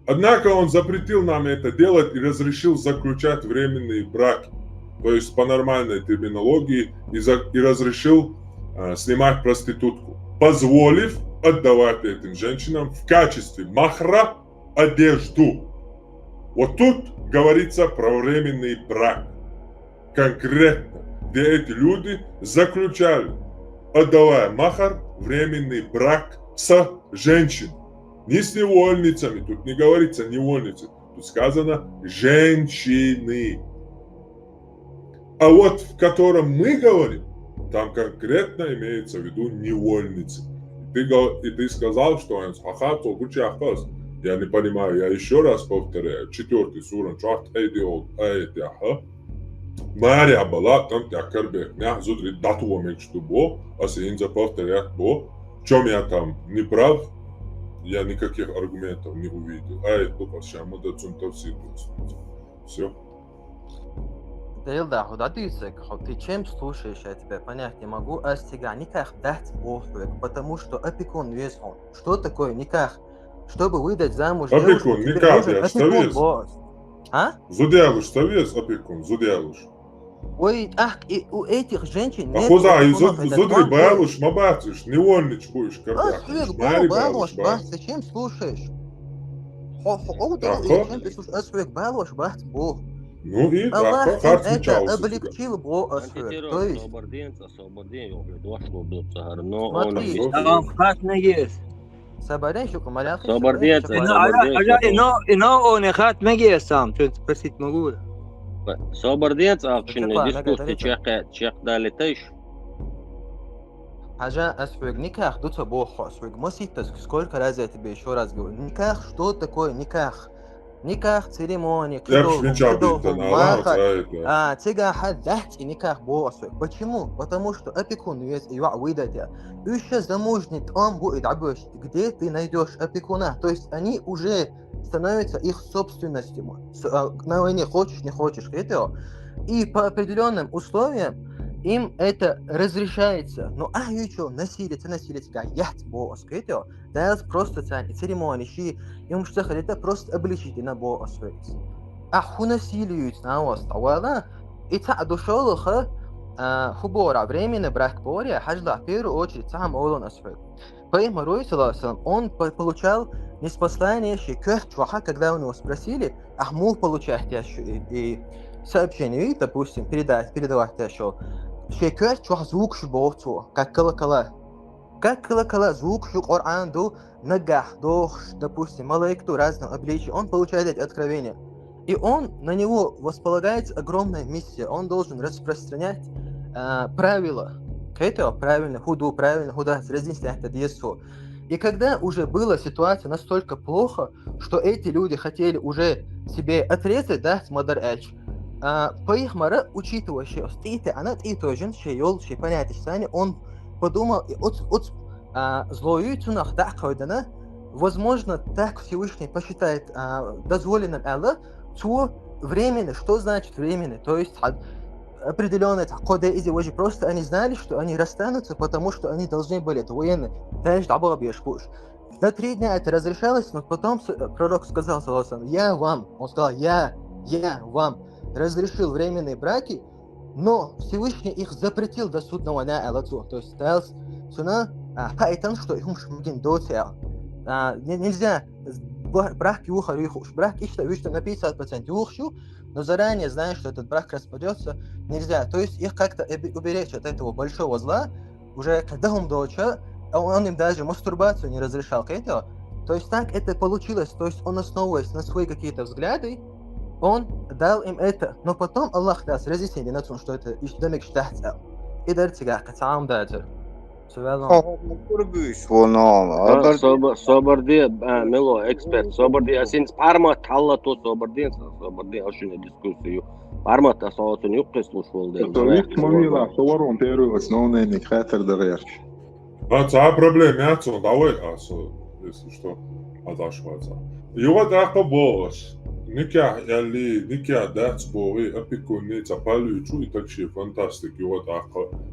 Однако он запретил нам это делать и разрешил заключать временные браки, то есть по нормальной терминологии, и разрешил снимать проститутку, позволив отдавать этим женщинам в качестве махра одежду. Вот тут говорится про временный брак. Конкретно, где эти люди заключали, отдавая махар, временный брак с женщиной. Не с невольницами, тут не говорится невольницы, тут сказано женщины. А вот в котором мы говорим, там конкретно имеется в виду невольницы. И ты сказал, что он хахату гучахас. Я не понимаю, я еще раз повторяю. 4 сура, Мария была там тякарбек, не зудри датуа мечту бо, а синза повторять бо. В чем я там не прав, я никаких аргументов не увидел. Только шама да цунтовси. Все. Дилда, ты чем слушаешь, я тебя понять не могу, а сега никак дать охуек, потому что опекун весь он. Что такое никак? чтобы выдать замуж Опекун, девушку, никак, тебе я нужен что опекун, вес? босс. А? Зудиалуш, совес, опекун, зудиалуш. Ой, и у этих женщин А нет хоза, и опекунов, это зудри он балуш, мабатиш, не вольнич будешь, Ах, карбахиш, свек, мари балош, балуш, бах, зачем слушаешь? Дахо? Зачем ты слушаешь? Асвек, балош, бах, бог. Ну и Аллах дахо, им харт это мечался. облегчил, бо Асвек. Антитеррор, То есть, освободение, дошло до цара, но он смотри, объясняет. Сабарен, шука, маляхи, Освободиться, спросить могу? освободиться, акшенный дискуссии чех дали тыш. Хажа Асвек, никах, дуца бог Асвек. Моситас, сколько раз я тебе еще раз говорю. Никах, что такое никах? Никах, церемония, тигаха, дать и никах босс. Почему? Потому что опекун есть и выдать. Еще замужний он будет обещать, где ты найдешь опекуна. То есть они уже становятся их собственностью. На войне хочешь, не хочешь, это. И по определенным условиям им это разрешается. Но что, насилие, гаять босс, это. Да, просто церемонии, и им что это просто обличить на босс. Аху насилуют на вас, тавала. И та душолуха хубора временно брак поря, хажда в первую очередь сам Олон Асфер. Поэтому Руисаласам, он получал неспослание шикёхчваха, когда у него спросили, мог получать и сообщение, допустим, передавать еще. Шикёхчвах звук шубовцу, как колокола. Как колокола звук шу Коран до нагах, допустим, малайкту разном обличии, он получает эти откровения. И на него восполагается огромная миссия. Он должен распространять правила. Это правильно, худа, разъяснять это Иисус. И когда уже была ситуация настолько плохо, что эти люди хотели уже себе отрезать, да, смадар эч, по их мара, учитывая, что она тоже, что понятие стане, он подумал, злою цунах, да, когда, возможно, так Всевышний посчитает дозволенным Аллах, временно, что значит временно? То есть определенные коды из его же просто они знали, что они расстанутся, потому что они должны были, это военные. На 3 дня это разрешалось, но потом пророк сказал, он сказал, я вам разрешил временные браки, но Всевышний их запретил до судного дня Аллаху. То есть что их нельзя брак брак что на 50% ухшу, но заранее знаешь, что этот брак распадется, нельзя. То есть их как-то уберечь от этого большого зла, уже когда он доча, он им даже мастурбацию не разрешал к этому. То есть так это получилось, то есть он основываясь на свои какие-то взгляды, он дал им это, но потом Аллах даст разъяснение на том, что это иштамик штахтал. И дар тига катаам дадер. Соборди, мило, эксперт, соборди, асин парма талла то соборди ашуне дискуссию. Парма тасаотун юқис слушал. Это вид мамила, товаром первый основной не хатер дереш. Проблема, давай, если что, отошваться. Его так босс. Никя дать бои, опекуни, цапалючу и так ще фантастик. Его так.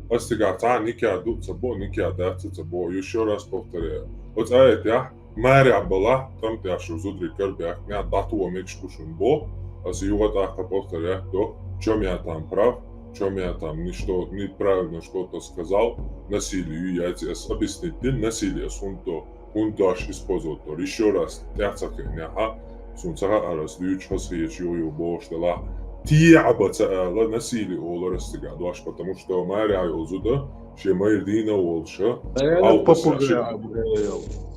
Остигата никя дут цабо, никя дать цабо. Еще раз повторяю. Вот это Мария была, там ты аж зудри карбяк, меня дату мечкушун бо. Аз его так повторяю, то, чем я там прав, чем я там неправильно что-то сказал, насилию, я тебе объяснить, насилие сунто, он дашь использовать. Еще раз, тяцакеняха. Сунцага арас час ечью боштала тиабата насилие оларастыга дуаш, потому что Мария Озуда Шемайрдина Волша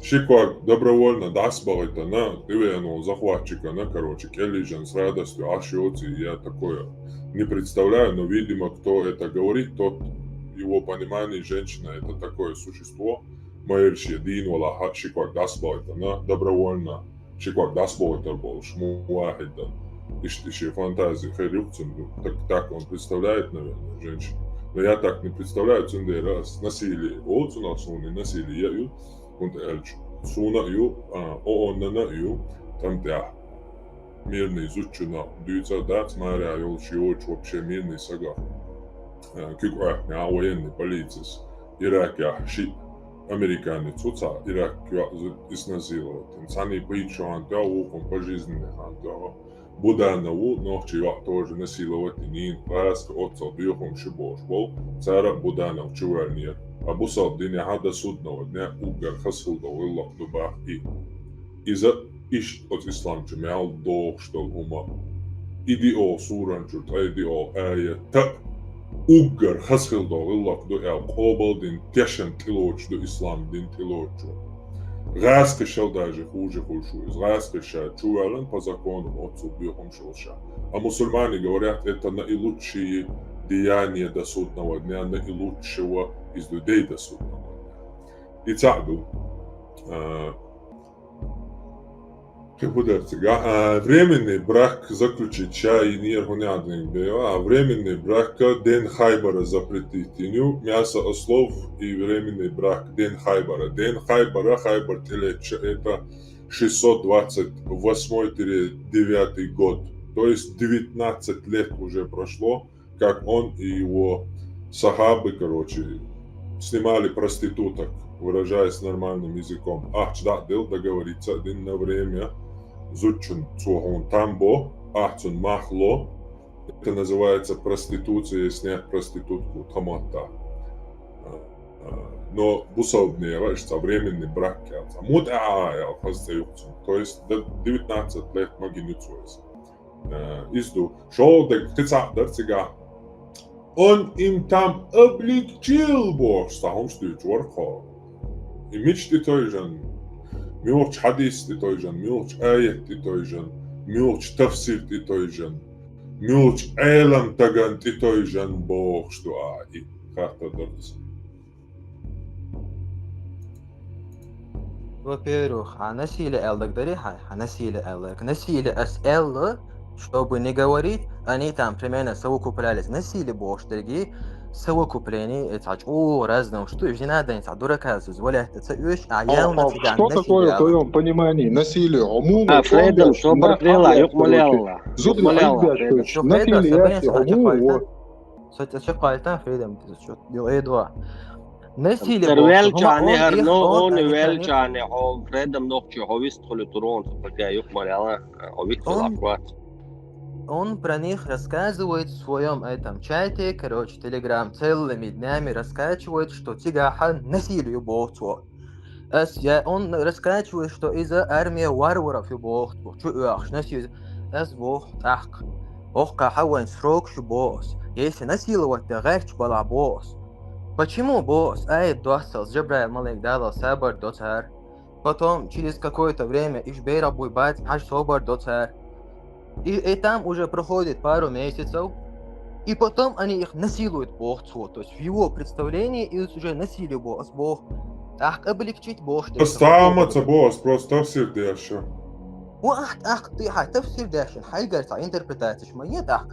Шиква добровольно дасбагайта на дивену захватчика на Келлижан с радостью ашиоти. Я такое не представляю, но видимо кто это говорит, тот его понимание женщина это такое существо. Майрши Дин Вала Шиква дасбагайта на добровольно. Шиквак дасбойтер был, шму вахида. Еще фантазии хайрюкцин, так он представляет, наверное, женщину. Но я так не представляю, цунде раз насилие, олцуна суны насилие ю, und эльч суна ю, ооннана ю, там тя мирный зучуна, дюйца дат, Мария Йолчиоч вообще мирный сага. Кикуах, военный полиция, Ирак я шип. американец уца Ирак изнасиловать. Они причем он пожизненно Буданову ночью тоже насиловать нин раз отцел бьёхом шибош бол цара Буданов чуварния абусал дня хада судного дня угар хасылда вылок дуба и из-за от ислам джамал до что ума идеал суранчут идеал та угар хасылда вылок до эл кобалдин тешен тилоч до ислам дин тилочу Раска шел даже хуже хуже. Раска шел чувален по закону отцу бьёхом шелша. А мусульмане говорят, это наилучшие деяния до судного дня, наилучшего из людей до судного дня. И цаду, временный брак заключить чай не аргонядный бева, а временный брак ден хайбара запретить теню, мясо ослов и временный брак ден хайбара. Ден хайбара, хайбар телеча, это 628-9 год. То есть 19 лет уже прошло, как он и его сахабы, снимали проституток, выражаясь нормальным языком. Дел договориться один на время. Зучун цугун тамбо, ахцун махло. Это называется проституция, снять проститутку тамата. Но бусовные, временный брак. То есть до 19 лет могинуцуется. Изду. Шоу дек он им там облегчил Бог, стахом стоит ворха. И мечты той же. Милч хадис ти той же, милч аят ти той же, милч тафсир ти той же, милч элам таган ти той же Бог, что и как-то дорогится. Во-первых, насилие эллак дарихай, насилие эллак, насилие эс-элла, чтобы не говорить, они там примерно совокуплялись. Насилие Бог, дорогие. Совокупление, это разное, что же не надо, это дурака, позволяет, это вещь, а явно тебя что такое в твоем понимании насилие? Фрейдом, что бартела, юкмаляла. Насилие Тервелчане, гарно, невелчане, Фрейдом ночью, ховистхоли турон, пока юкмаляла, овиктол акват. Он про них рассказывает в своем этом чате, телеграм, целыми днями раскачивает, что тигаха насилию богтво. Он раскачивает, что из-за армии варваров и богтво. Чуях, насилие. Бог так. Ох, кахауэн срок босс. Если насиловать, то гайч была босс. Почему босс? Ай, достал, Джабраил Малик дал сабар до царь. Потом, через какое-то время, Ишбейра буйбать, аж собар до царь. И там уже проходит пару месяцев, и потом они их насилуют Бог. То есть в его представлении их уже насилие Бог. Ах, облегчить Бог. Поставиться Бог, просто сердечно. Ах, ты сердечно. Хай говорит, интерпретация, что нет, ах.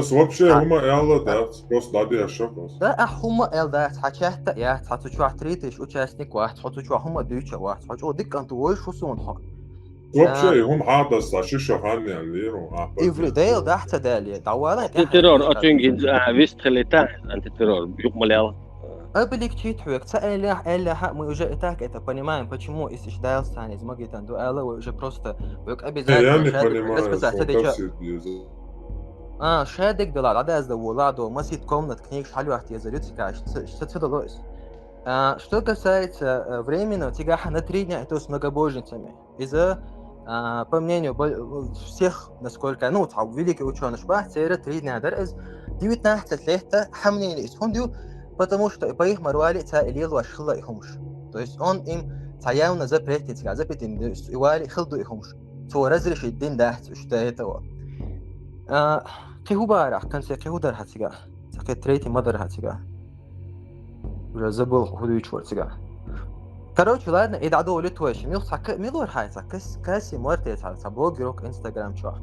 Вообще, хума элла дат, просто дадеша. Да, хума элла дат, хачахта, я, хачу тритиш участник, хачу хума дюча, хачу дикантуой шусун. Вообще, هم حادث شو خاني الليرو. إفريديل ده احتدالي دوالا. الترور أتنجد ويست خليتان أنت الترور يقمل облегчить хуекца элля мы уже и так это понимаем, почему если считался они смогли там дуэла уже просто обязательно. Я не понимаю. шадик дала рада за владу масит комнат книг шалюахт я зарюцика что далось. Что касается времени, тигаха на 3 дня, это с многобожницами. Из-за, по мнению всех, насколько, великий ученый Шбах, 3 дня, 19 лет хамнили из хундю, потому что по их морали илилу ашхилла ихумш. То есть он им явно запретит, ивали хилду ихумш. То разрешит дин дахт, что этого. Кихубарах, конце кихудар хатига. Такой третий мадар хатига. Уже забыл худу чёртига. Короче, ладно, и дадо литвош. Милор хайца, каси мортец, блогерок Инстаграм чё.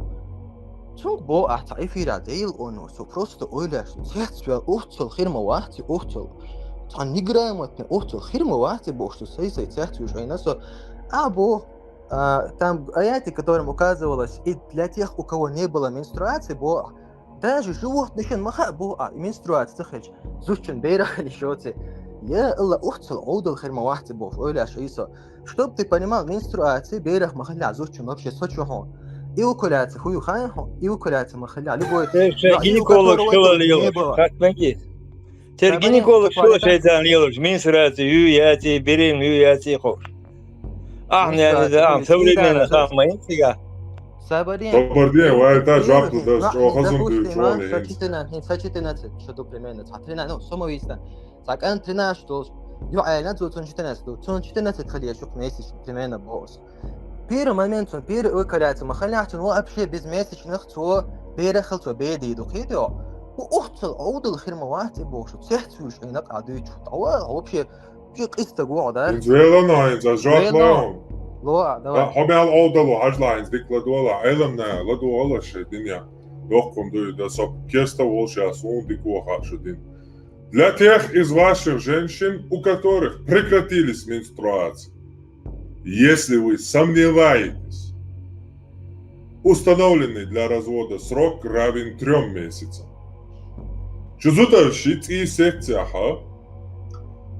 Чунг бо ахта эфира дейл оно, со просто ойлаш. Тяцвел ухтел хирма вахти ухтел. Тан неграмотный ухтел хирма вахти бо, что сейсай тяцвел уже инасо. Бо там аяты, которым указывалось и для тех, у кого не было менструации, бо даже животных маха бо менструация захеч. Зучен бейрах или шоти. Я الله أحصل عود الخير ما واحد بوف أولى شيء чтобы ты понимал менструации берег махаля зучу вообще сочухон и укуляться хую хайн и укуляться махаля любой гинеколог что делал как ноги теперь гинеколог что şeyden делаешь менструации юяти беременную юяти хор не современная самая интига Добрден, вайта жапту да что хазун дучоне что примерно смотрина ну самовиста так он 13 что يعلن تون 14 تخليه شوف ميسج примерно بوس بير момент بير وكلات ما خلعت نو ابشي بز ميسج نختو بير خلتو بيدي دوكيدو واخت عود الخير موات بوش تحتوش انك قاعد تشوف او بشي بشي قصه قاعده Izvela nains, a žat laun. لو دوا Homel odalu hajlains dikladola, elamnē, ladu olašai dinja. Дохкунду да соп кеста волшас унди кохашудин. Для тех из ваших женщин, у которых прекратились менструации, если вы сомневаетесь, установленный для развода срок равен 3 месяцам. Чузутавшит и секцияха,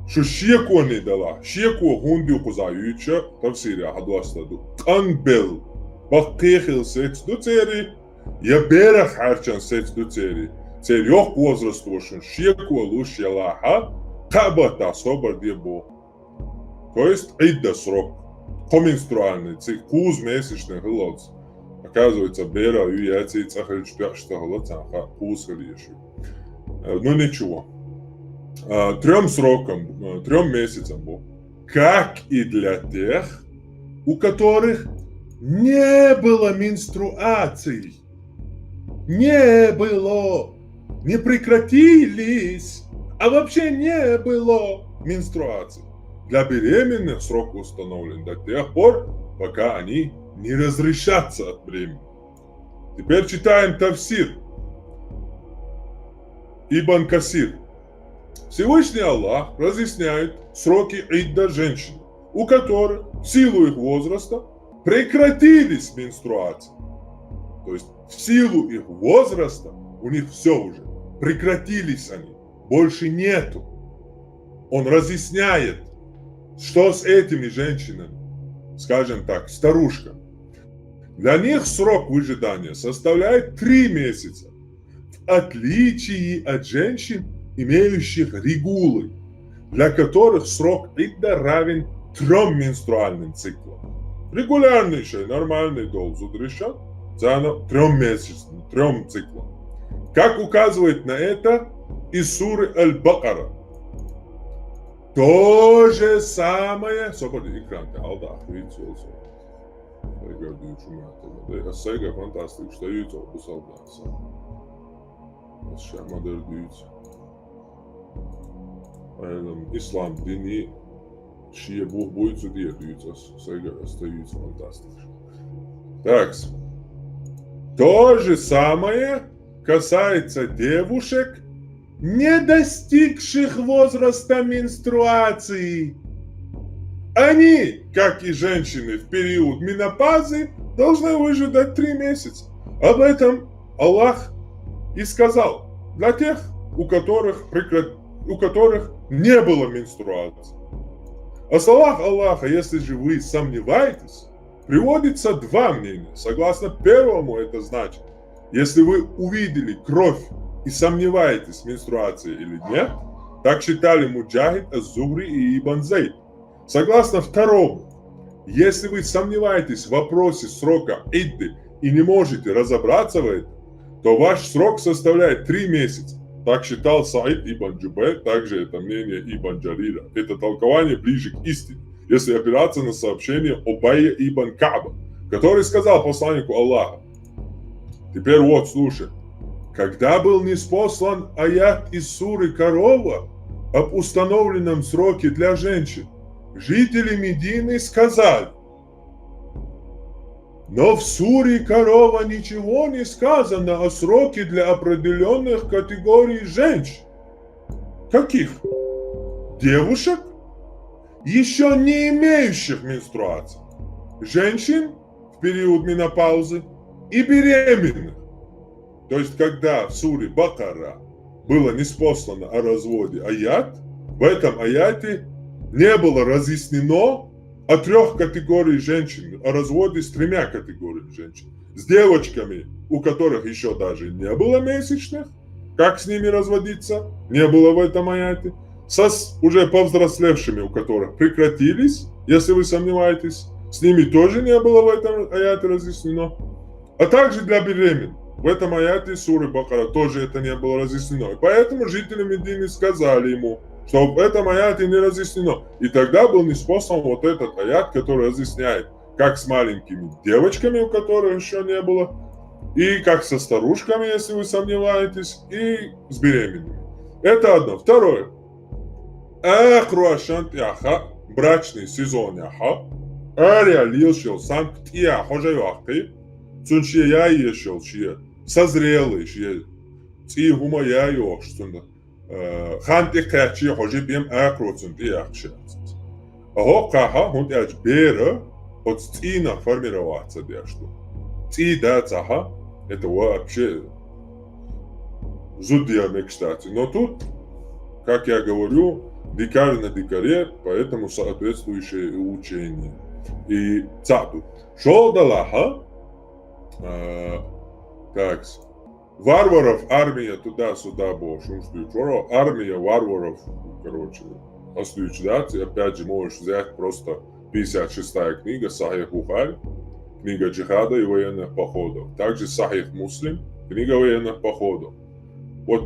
что шиеко не дала, шиеко хунди кузаюча, тавсиря хадуастаду, канбел, баккехил секс дуцери, я берах харчан секс дуцери, цель ёх возрастушен, шиеко лучше лаха, кабата собор дебо. То есть, идда срок, коменструальный, цик, кузмесячный хылоц. Оказывается, бера и яйца и цахаль что хылоца, куз хыльеши. Ну ничего. 3 срокам, 3 месяцам был. Как и для тех, у которых не было менструаций. Не было. Не прекратились. А вообще не было менструаций. Для беременных срок установлен до тех пор, пока они не разрешатся от бремени. Теперь читаем Тавсир. Ибн Касир. Всевышний Аллах разъясняет сроки идда женщин, у которых в силу их возраста прекратились менструации. То есть в силу их возраста у них все уже, прекратились они, больше нету. Он разъясняет, что с этими женщинами, скажем так, старушками. Для них срок выжидания составляет 3 месяца, в отличие от женщин, имеющих регулы, для которых срок идда равен 3 менструальным циклам. Регулярный шей, нормальный должен решать, цена 3 месяцам, 3 циклам. Как указывает на это из суры Аль-Бакара. То же самое... Собади экран, алда, видите, Сайга фантастик, что видите, усалдался. Шамадер видите. İslam dini Şia boyutu diye остаются фантастично. Так, то же самое касается девушек, не достигших возраста менструации. Они, как и женщины в период менопаузы, должны выжидать 3 месяца. Об этом Аллах и сказал для тех, у которых не было менструации. О словах Аллаха, если же вы сомневаетесь, приводится 2 мнения. Согласно первому, это значит, если вы увидели кровь и сомневаетесь, в менструации или нет, так считали Муджахид, Аз-Зухри и Ибн Зейд. Согласно второму, если вы сомневаетесь в вопросе срока идды и не можете разобраться в этом, то ваш срок составляет 3 месяца. Так считал Саид ибн Джубайр, также это мнение Ибн Джарира. Это толкование ближе к истине, если опираться на сообщение Убайя ибн Кааба, который сказал посланнику Аллаха. Теперь вот, слушай. Когда был ниспослан аят из суры Корова об установленном сроке для женщин, жители Медины сказали: но в суре Корова ничего не сказано о сроке для определенных категорий женщин. Каких? Девушек, еще не имеющих менструации, женщин в период менопаузы и беременных. То есть, когда в суре Бакара было ниспослано о разводе аят, в этом аяте не было разъяснено о 3 категориях женщин, о разводе с 3 категориями женщин. С девочками, у которых еще даже не было месячных, как с ними разводиться, не было в этом аяте. Со уже повзрослевшими, у которых прекратились, если вы сомневаетесь, с ними тоже не было в этом аяте разъяснено. А также для беременных. В этом аяте суры Бакара тоже это не было разъяснено. И поэтому жители Медины сказали ему, что в этом аяте не разъяснено. И тогда был неспослан вот этот аят, который разъясняет, как с маленькими девочками, у которых еще не было, и как со старушками, если вы сомневаетесь, и с беременными. Это одно. Второе. Брачный сезон яха. Реализовал санкт я хожу вахты. Цунче я ешел, че созрелый, че цигума я ешь, что ханты качи хожу бем акроцун ты яхшаться. А каха он яж бера от цина формироваться дяшту. Цида цаха это вообще зудиамек, кстати. Но тут, как я говорю, дикарь на дикаре, поэтому соответствующее учение. И цапу. Шел далаха, так, варваров армия туда-сюда была, армия варваров, короче, остаются, опять же можешь взять просто 56-я книга Сахих Бухари, книга джихада и военных походов. Также Сахих Муслим, книга военных походов. Вот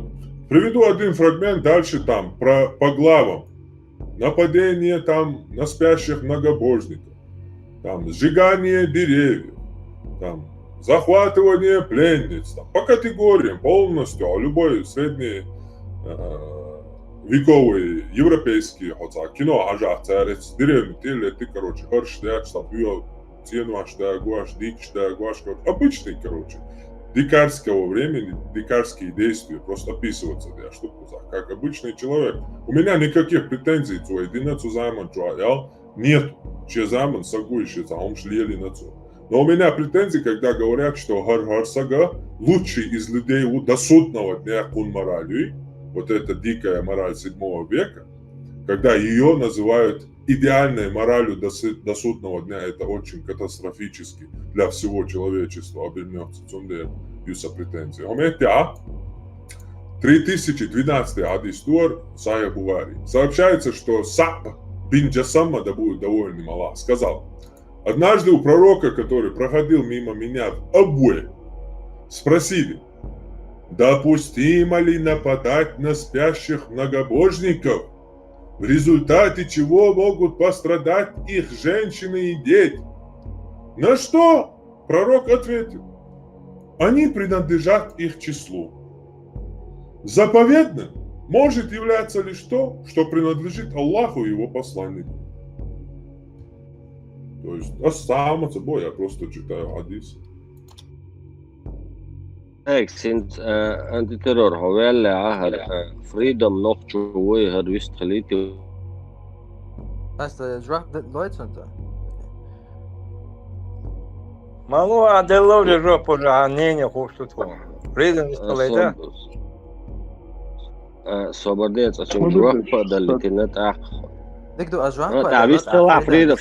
приведу один фрагмент дальше там, по главам. Нападение там на спящих многобожников, там сжигание деревьев, там захватывание пленниц, там, по категориям полностью, а любой средний вековый европейский кино ажацарец, деревни, ты, короче, хорштяк, статуя, ценваштяк, гуаш, дикштяк, гуаш, обычный, короче, дикарского времени, дикарские действия, просто описываться, да, что как обычный человек. У меня никаких претензий к единицу займан чуаял нет, че займан сагующий, он шлели на цу. Но у меня претензии, когда говорят, что Гарсага лучший из людей у досудного дня кун моралью, вот эта дикая мораль 7 века, когда ее называют идеальной моралью досудного дня, это очень катастрофически для всего человечества обернется. Цунде юса претензии. У меня 3012 хадис туар Сахих Бухари. Сообщается, что Са'б бин Джасамма, да будет доволен Аллах, сказал: однажды у пророка, который проходил мимо меня в Абуэ, спросили: допустимо ли нападать на спящих многобожников, в результате чего могут пострадать их женщины и дети? На что пророк ответил: они принадлежат их числу. Заповедным может являться лишь то, что принадлежит Аллаху и его посланнику. То есть, само собой, я просто читаю хадис. Sinds antiterror hawelle freedom noch чувой harvest gelite. Asta drop the lights on that. Малу аделовле жопу же, а не хочет твой. Freedom is the Собордец, а чем жопа далите на так. Дикду ажван. تعبيس طلع فريدة.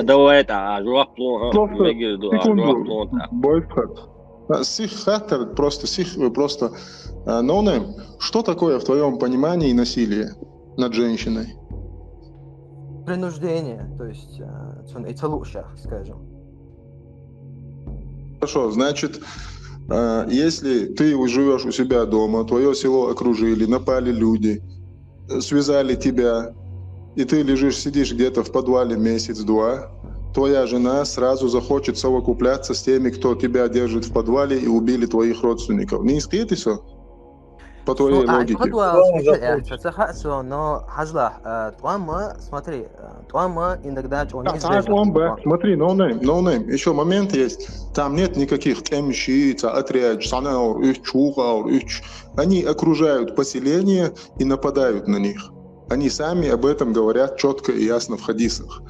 Давай это ажвак плон. Сих хаттер, просто ноунейм. Что такое в твоем понимании насилие над женщиной? Принуждение, то есть это лучше, скажем. Хорошо, значит, если ты живешь у себя дома, твое село окружили, напали люди, связали тебя, и ты сидишь где-то в подвале месяц-два, твоя жена сразу захочет совокупляться с теми, кто тебя держит в подвале и убили твоих родственников. Не искрит все? По твоей логике. Но Хажла, смотри, иногда... Смотри, no-name. Еще момент есть. Там нет никаких темщица, отряд, санаур, чухаур. Они окружают поселение и нападают на них. Они сами об этом говорят четко и ясно в хадисах.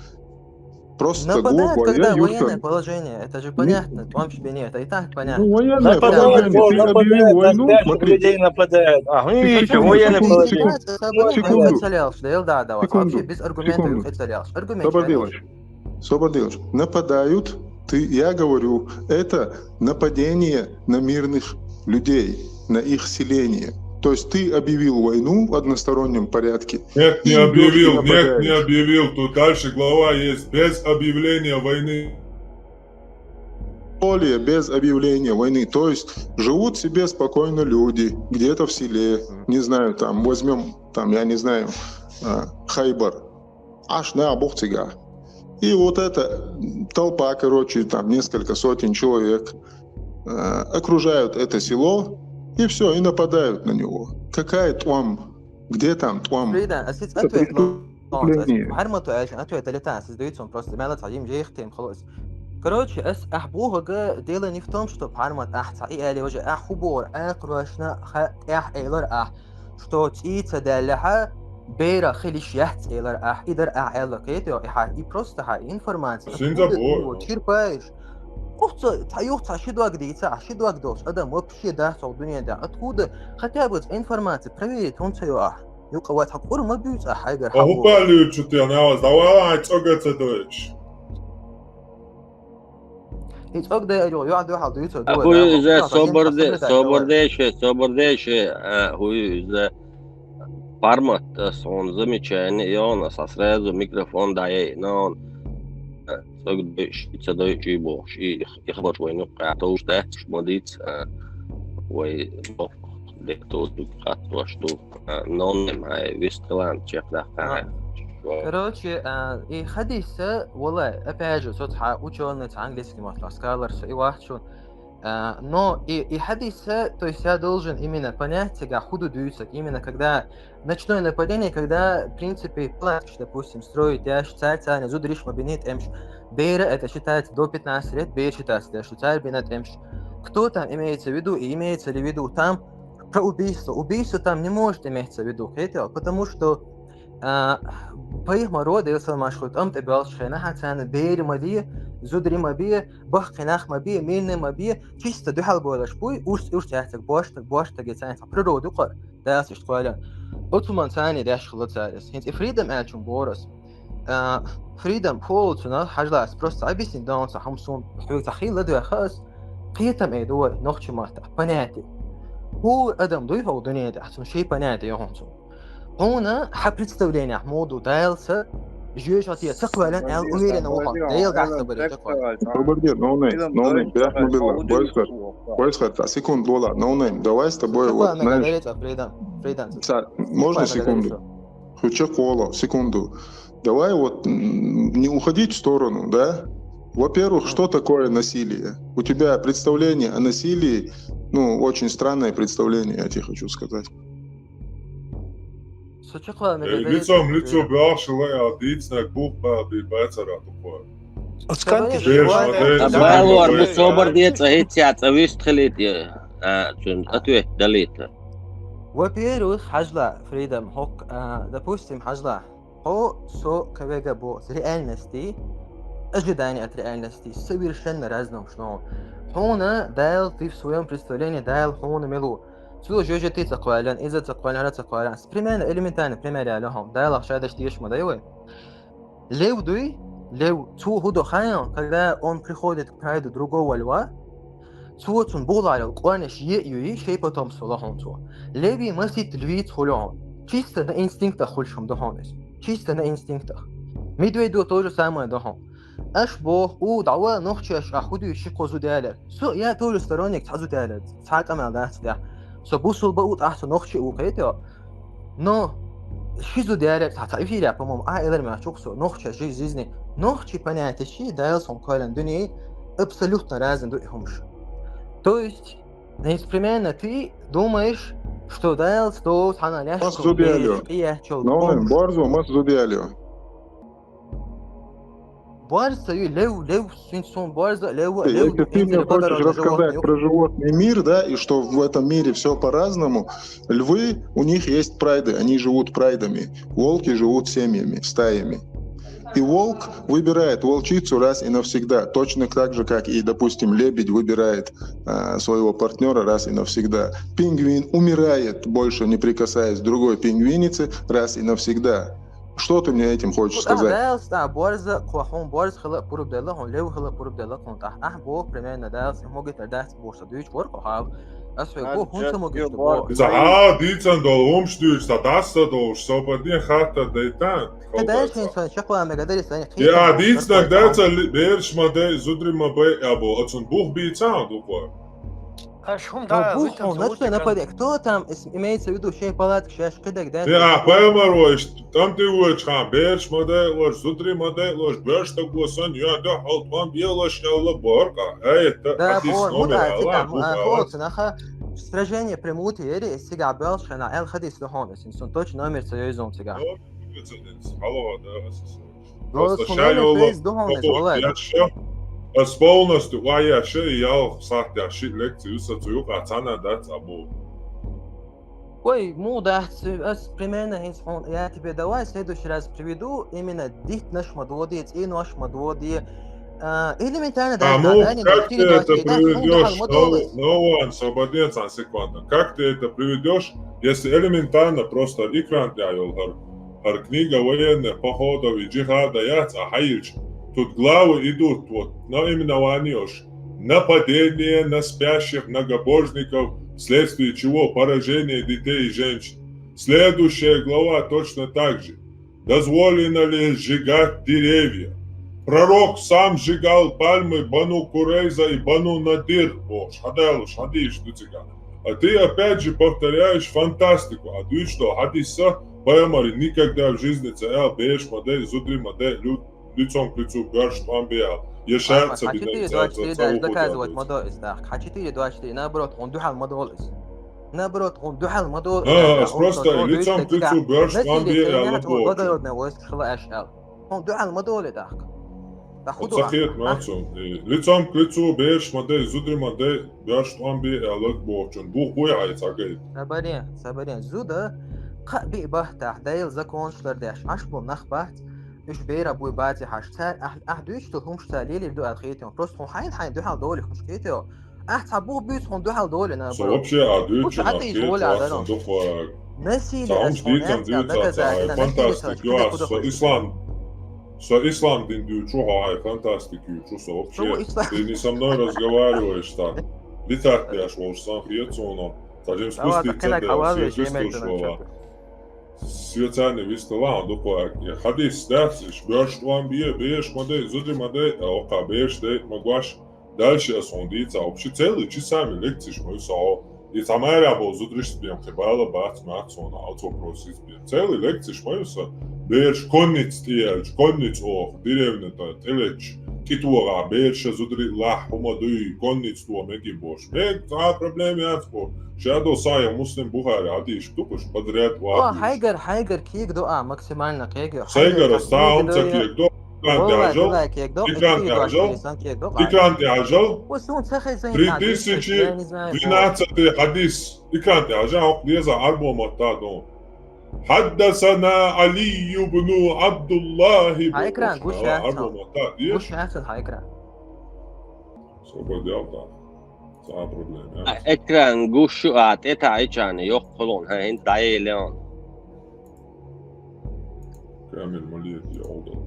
Просто Нападают, глупо. когда Я военное Юрка. положение, это же понятно, вам себе нет, это и так понятно. Ну, военное Нападают, положение. Ты объявил нападают, на войну, спящих смотри. людей нападают. А, ну видите, Секунду, военное секунду, положение. секунду, Вообще без аргументов аргумент. Слободилович, нападают, я говорю, это нападение на мирных людей, на их селение. То есть ты объявил войну в одностороннем порядке. Нет, не и объявил, идешь и нет, не нападаешь. объявил. Тут дальше глава есть. Без объявления войны. Более без объявления войны. То есть живут себе спокойно люди где-то в селе, не знаю, там возьмем, там, я не знаю, Хайбар, аж на Бухтига. И вот эта толпа, короче, там несколько сотен человек окружают это село, и все, и нападают на него. Какая твам? Где там твам? Короче, أحبوها ديلا نفتهم что пармат أحسن إيه وجه أحبور أقرشنا أح إيلر أح что تيتا دلها بيرا خليش يحت إيلر أح إدر أح إيلر كيتو إح просто ها информация. Чирпаешь. Охта таёхта шидуак дейца, шидуак дос. Адам вообще да, в дуне да. Откуда хотя бы информация проверить он цеё. Юкават хакур мабют ахайгар. А упали что ты анализ, давай цогаться дочь. هو إذا صبرديش هو إذا пармат сон замечание и он сразу микрофон дает, но согдыш цадой бог и их вот войну то что смотрит вой дето то что но не май вестланд чехда. Короче, и хадиса, والله, опять же, сотха ученый английский матлас, скалерс и вахчун. Но и хадиса, то есть я должен именно понять, когда худу дуются, именно когда ночное нападение, когда, в принципе, плачешь, допустим, строить, я считаю, царь, зудриш мабинит эмш. Бейра, это считается до 15 лет, бейра считается, что царь бинат эмш. Кто там имеется в виду, и имеется ли в виду там про убийство? Убийство там не может иметься в виду, потому что по их роду, если машут, табел шейнаха цаны бейри мабия, зудри мабия, бахкинах мабия, мирный мабия, чисто духал болаш буй, уж тяхтак боштак гецанца природу кор, да сишь твалян. Отуман цаны дашхло царис. Хинт и фридом элчун борос. Фридом полцуна хажлас просто объяснить даунса хамсун хуй тахил ладу хас. قيتم اي دو نوخش مارتا понятие. هو ادم دوي فو دنيا ده احسن شيء понятие يهونسو. هنا представление моду дайлса жюжатия цаквалан ал уверенно ухан дейл гахта бери цаквал. Роберт, ноунейм, бяхна била, бойсхат, секунд лола, ноунейм, давай с тобой вот, знаешь, можно секунду? Хочу коло, секунду. Давай вот не уходить в сторону, да? Во-первых, что такое насилие? У тебя представление о насилии, ну, очень странное представление, я тебе хочу сказать. лицо башило, а дицнак бухба би бацара тупо. بالور مصور ديت هيت ساعة ويست خليت أتوه دليت. Во-первых, хажла Фридом хок, допустим, хажла по со кавега бо с реальности, ожидания от реальности совершенно разным, что هنا دايل ты в своем представлении дайл هنا мелу. Сюда же ты цаквален, из-за цаквалена цаквален. Примерно элементарно, примерно лехом. Дайл ахшада штиешь модайвы. Лев дуй, лев цу худо хаян, когда он приходит к прайду другого льва, цу цун буларил, кланеш е шей потом солохон цу. Леви мыслит львиц хулон. Чисто на инстинктах хульшим дохонес. Чисто на инстинктах. Медведю то же самое дохон. Аш бог у дава нохчаш ахуду шикозу дялер. Со я тоже сторонник цазу дялер. Цакамал дастя. Со бусул баут ахсу нохчи укайтё. Но шизу дялер цаифиля, по-моему, элер мячуксу нохча жизни. Нохчи понятие ши дайлсон кален дуней абсолютно разные дуихумш. То есть, примерно ты думаешь, что дайлс то хана ляш. Мас зудиалио. Ну, борзо мас зудиалио. Барса и лев синсон барса лев. Если ты мне хочешь рассказать про животный мир, да, и что в этом мире все по-разному, львы, у них есть прайды, они живут прайдами, волки живут семьями, стаями. И волк выбирает волчицу раз и навсегда, точно так же, как и, допустим, лебедь выбирает своего партнера раз и навсегда. Пингвин умирает, больше не прикасаясь к другой пингвинице раз и навсегда. Что ты мне этим хочешь сказать? Dīcam dol umšķīrs, tad asadoši, sopadien hata deitan. Jā, dīcnak dēca bēršma dei, zudrima bei, abo, atsun buh bīcām, dupā. Кто там имеется в виду шей палатки, шеш кедек, да? Jā, pēmarojuši, tam tīvoši kā bēršma dei, loši, zudrima dei, loši, bēršta gosan, jā, da, halt man bielaši jau laborka. Ej, atīs nomirā, lā, Сражение прямут иери, сега белша на эл хадис лохонес, инсон точно номер союзом сега. Просто šajā es полностью vajāšu jau sāktā šī lekcija uzsacu kā canādāts abu. Ой, да, примерно, я тебе давай в следующий раз приведу именно дит наш модводец и наш модводец. Элементарно, да, как ты это приведешь, Нован, Свободенцан, секунду, как ты это приведешь, если элементарно просто экран дяёл, книга военных походов и джихада яц, а хаильч, тут главы идут вот наименование нападение на спящих многобожников, вследствие чего поражение детей и женщин. Следующая глава точно так же. Дозволено ли сжигать деревья? Пророк сам сжигал пальмы Бану Курейза и Бану Надир. А ты опять же повторяешь фантастику. А ты что, хадиса поймали никогда в жизни царя беш модель, зудри модель, лицом к лицу горш амбиал. Ешаться доказывать модолис, да. Хачетыре 24, наоборот, он духал модолис. Наоборот, он духал модолис. Просто лицом к лицу горш амбиал. Он духал модолис, да. Sakiet mācom, лицом к лицу бērš madei, zudri madei, bērš tuam bija ēlak bočun, buh bujāja cagait. Sabarien, zuda, قبي بحتاح دايل زكون شلرداش عشبو نخبحت إيش بيرا بوي باتي حاشتار أحدوش تلهمش تاليلي بدو أدخيتهم بروست هم حين دوحال دولي خشكيتهم أحتابوه بيوت هم دوحال دولي أنا برو وش حتى يجولي عدنهم نسيلي أسفونات لكذا فانتاستيك يوعس Ислам din чуха фантастики, чувство вообще. Ты не со мной разговариваешь так. Летать я шел, сам хиецоно. Зачем спуститься до святого? Святане вистала, дупа. Хадис дальше, бёрш вам беш модей, зудри модей, ока беш дей, могваш. Дальше осондиться, вообще целый часами лекции мою сао. И самая был зудриш спием, хебала бац мацона, аутопросит спием. Целый лекции мою сао. Бērš konnic tieļš, konnic direvne tā teleč, kituorā bērša zudri lahuma dui, konnic to megiboš. Meg tā problēma jāatko. Šādo sājam muslim Buhāri attīši tupuši padarēt vārdu. Хайгар кик дуа максимально кик. Хайгар стаунца кик дуа. Ikranti ažal. 3012 hadis. Ikranti ažal, lieza albumot tādu. حدثنا علي بن عبد الله بن هايكران وش أحسن هايكران ekran gushu at eta içane yok kolon ha hin daye leon كامل مليت يا عوضة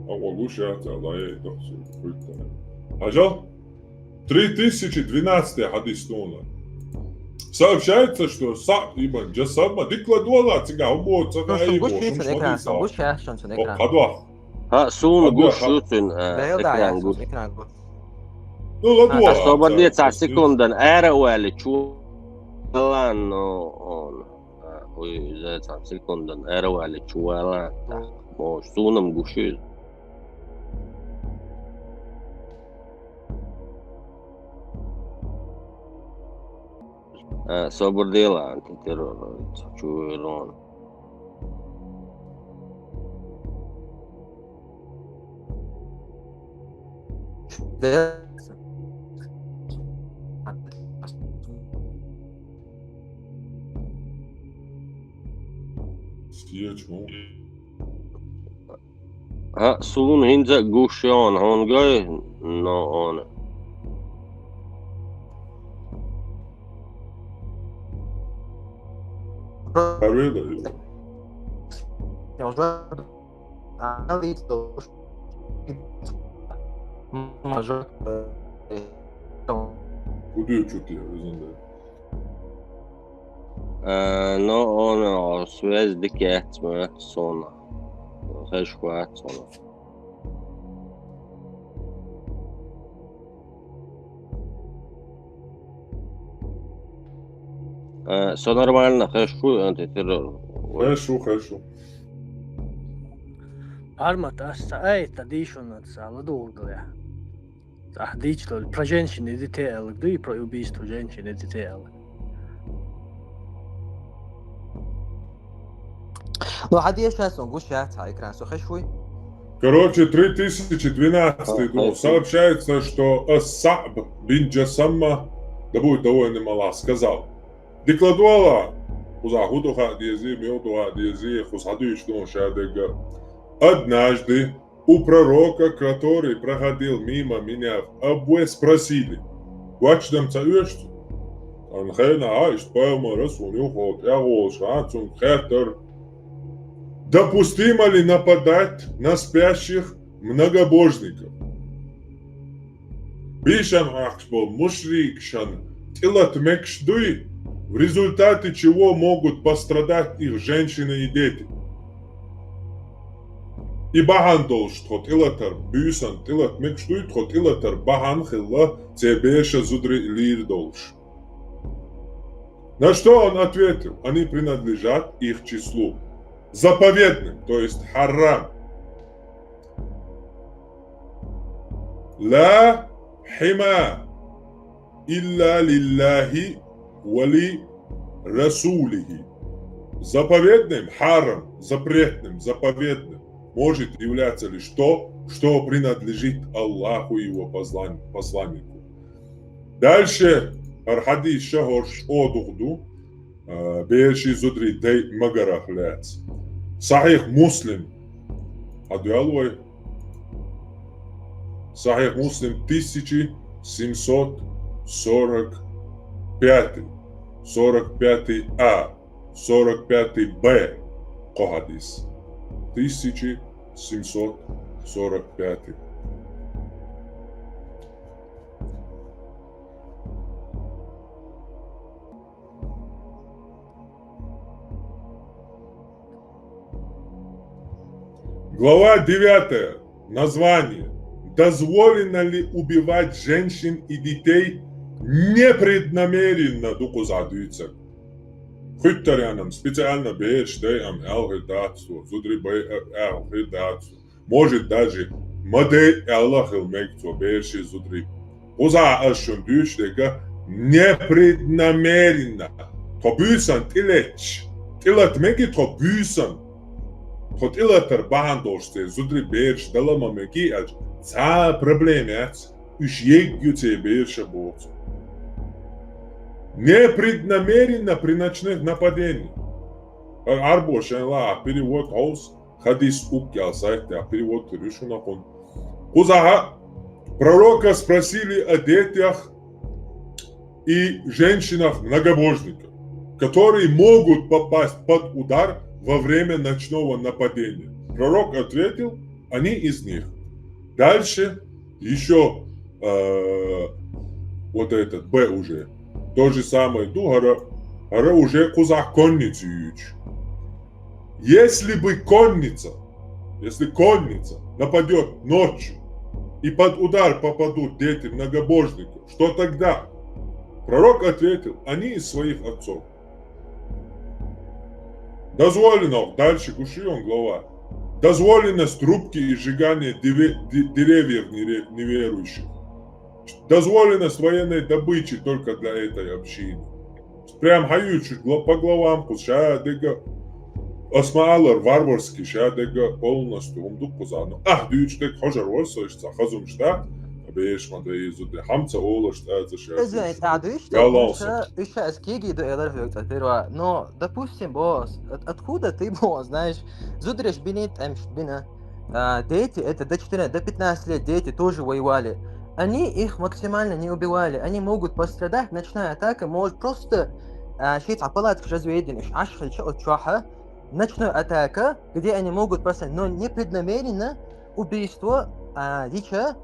أول гушат daye doksu kuyta Ажал 3012 hadis tona Сообщается, что Ибн Джасадма декладуала цыга умоца его. Сун гушутин экран гуш. Ну ладно. Освободиться секундан эра уэли чуэлан он. Ой, за секундан эра уэли чуэлан. Мож сунам гушит. Sobordela antiterror čuvelon. Soon hinza Gushon Hongoy no on. Really? Куда чути, özünde? No on связь дикет мы сона. Хэшкват сона. Все нормально, хэшу антитеррор. Хэшу. Армат это дишонат сала долгая. Дичло про женщин и детей, да и про убийство женщин и детей. Ну, عادي ايش هسه نقول شات هاي كان سو خشوي. Короче, 3012 год. Сообщается, что Ас-Саб бин Джасамма, да будет довольно мало, сказал. Декладуала, Хузахудуха Диези, Меудуха Диези, Хусадуичну Шадега. Однажды у пророка, который проходил мимо меня в Абуэ, спросили, «Вачдам цаюшт?» Он хэна айшт, пойма расуню ход, я голша, цун хэтер. Допустимо ли нападать на спящих многобожников? Бишан ахшбол мушрикшан тилат мекшдуй, в результате чего могут пострадать их женщины и дети. И бахан должен ход илатар бюсан тилат мекшдуй ход илатар бахан хилла цебеша зудри лир должен. На что он ответил? Они принадлежат их числу. Заповедным, то есть харам. Ла хима илля лиллахи вали расулихи. Заповедным, харам, запретным, заповедным может являться лишь то, что принадлежит Аллаху и его посланнику. Дальше архадис шахорш одухду беши зудри дей магарах ляц. Сахих Муслим, адуалвой, Сахих Муслим 1745, 45А, 45Б, Кохадис, 1745. Глава 9. Название. Дозволено ли убивать женщин и детей непреднамеренно? Дуку задуется. Хыттарянам специально бешдеям элхидатсу, зудрибай элхидатсу. Может даже модель Аллахил мекцу беши зудри. Уза ашун дюшдега непреднамеренно. Тобюсан тилеч. Тилат меги тобюсан. Ход илатар бахан доште, зудри берш, далама меги ач, ца проблемец, уж еггюте берша бот. Непреднамеренно при ночных нападениях. Арбошенла, перевод хаус, хадис укял сайты, а перевод решунакон. Кузаха, пророка спросили о детях и женщинах-многобожниках, которые могут попасть под удар во время ночного нападения. Пророк ответил, они из них. Дальше еще вот этот Б уже. То же самое Дугара, уже кузах конницу. Если конница нападет ночью и под удар попадут дети многобожников, что тогда? Пророк ответил, они из своих отцов. Дозволено, дальше Гушион глава, дозволенность рубки и сжигания деревьев неверующих. Дозволенность военной добычи только для этой общины. Прям хаютши по главам, шадега, осмаалар варварский, шадега полностью умдук кузану. Дючтек хожар ворсоишца, хазумшта, бешмада изуде, хамца олашта, Извините, еще скиги до эларфюкта, но, допустим, босс, откуда ты, босс, знаешь, зудреш бинит эмшбина, дети, это до 14, до 15 лет дети тоже воевали. Они их максимально не убивали. Они могут пострадать, ночная атака может просто شيء عطلات разведенных, ночная атака, где они могут просто, но непреднамеренно убийство дича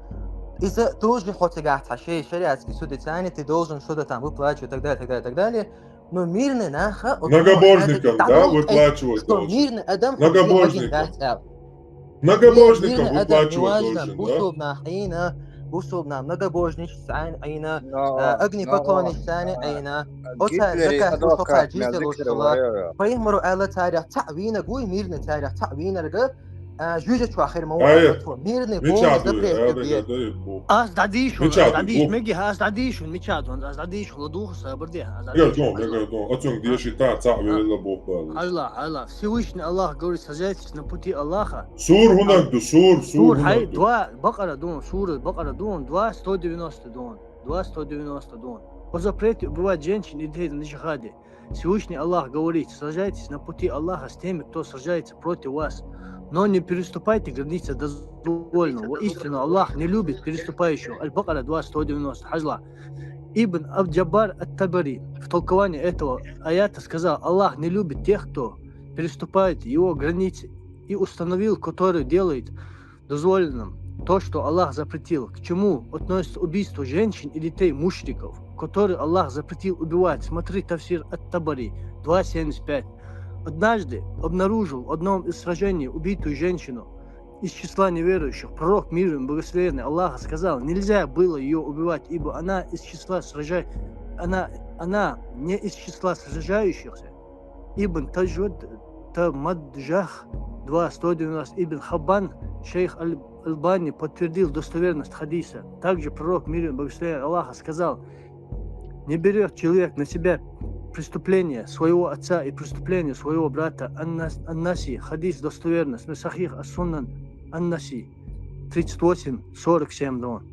из-за тоже хотегата, шариатский суд, ты должен что-то там выплачивать и так далее, так далее, так далее. Но мирный наха... Многобожникам, да, выплачивать должен. Мирный адам... Многобожникам выплачивать должен, да? بوصلنا многобожнич ثاني عينا أغني بطلوني ثاني عينا أوتا زكاة وصفا جيزة وصلا فيهمروا آلة تاريخ تعوينة قوي ميرنا تاريخ تعوينة رقا جوجة شو آخر مواد ميرنا بوم زبريت أزداديشون ميجي أزداديشون ميشادون أزداديشون لدوخ سابرديها Гардон, отцом деши та تعويل لبوخ بالش. Allah, Всевышний Аллах говорит, сажайтесь на пути Аллаха. Сур هناك сур هاي два Бакара дон, сура Бакара дон, 290 дон. По запрете убивать женщин и детей на джихаде. Всевышний Аллах говорит, сражайтесь на пути Аллаха с теми, кто сражается против вас. Но не переступайте границы дозволенного. Воистину Аллах не любит переступающего. Аль-Бакара 290. Хажла. Ибн Абджабар ат-Табари в толковании этого аята сказал: Аллах не любит тех, кто переступает его границы, и установил, который делает дозволенным то, что Аллах запретил. К чему относится убийство женщин и детей мушриков, которые Аллах запретил убивать. Смотри Тафсир ат-Табари 2.75. Однажды обнаружил в одном из сражений убитую женщину из числа неверующих. Пророк, мир им благословенный Аллаха, сказал: нельзя было ее убивать, ибо она из числа она не из числа сражающихся. Ибн Тамаджах 2.190. Ибн Хаббан, шейх Аль-Бани, подтвердил достоверность хадиса. Также пророк, мир им благословенный Аллаха, сказал: не берет человек на себя преступление своего отца и преступление своего брата. Ан-Наси, хадис достоверность, Сахих ас-Суннан Ан-Наси 38-47 дон.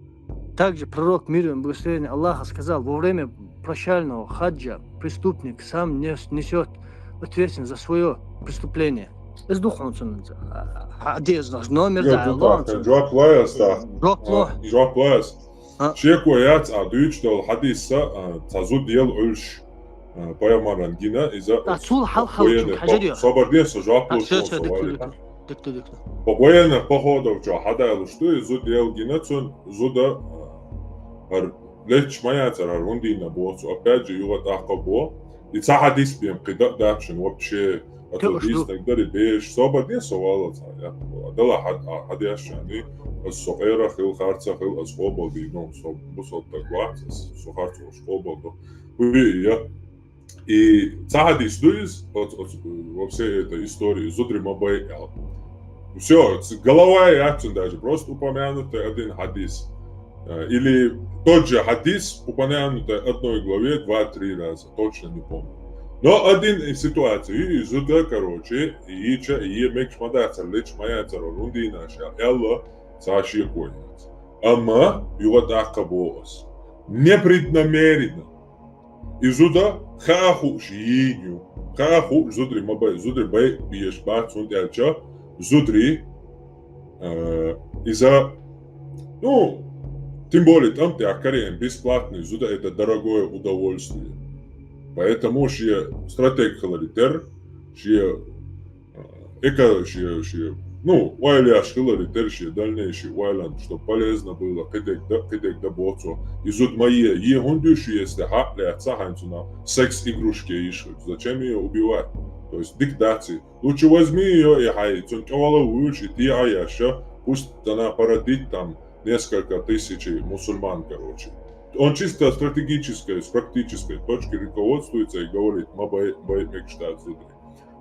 Также пророк, мир им благословенный Аллаха, сказал: во время прощального хаджа преступник сам несет ответственность за свое преступление. Из духа он ценится. Одежда, номер, да, Drop players. Чеко яц адуичтол хадиса тазудел ульш паямаран гина иза собарден сожапло воена походов жа хадал что изудел гина цон зуда леч маяцара рундина бос опять же югат ахкабо и ца хадис бим қида дапшин вообще атодис тагдari беш собарден совало я дала хадяшани الصغيرة خيل خارجة خيل أصحابه بينهم صوب بصوت تقوى صخارته أصحابه ويا и цади историс вообще эта история зудри мабай все голова яцен даже просто упомянутый один хадис или тот же хадис упомянутый одной главе 2-3 раза точно не помню. Но один из ситуаций зуда короче и мекш мадацар леч маяцар рундина ша элла Саши понял. Ама югат ахкабоас. Непреднамеренно. Изуда хаху шииню. Хаху зудри мабай. Зудри бай биешбат сунтялча. Зудри из-за... Ну, тем более там ты акарием бесплатный. Зуда это дорогое удовольствие. Поэтому шия стратег халаритер. Шия эко шия ну, вайля шхилари терши дальнейший вайланд, что полезно было, кедек да боцо. Изут мои егундюши, если хапли отца ханцуна, секс-игрушки ищут. Зачем ее убивать? То есть диктации. Лучше возьми ее и хай, цункевала выучи, ты аяша, пусть она породит там несколько тысяч мусульман, короче. Он чисто стратегической, с практической точки руководствуется и говорит, мабай мекштат зудри.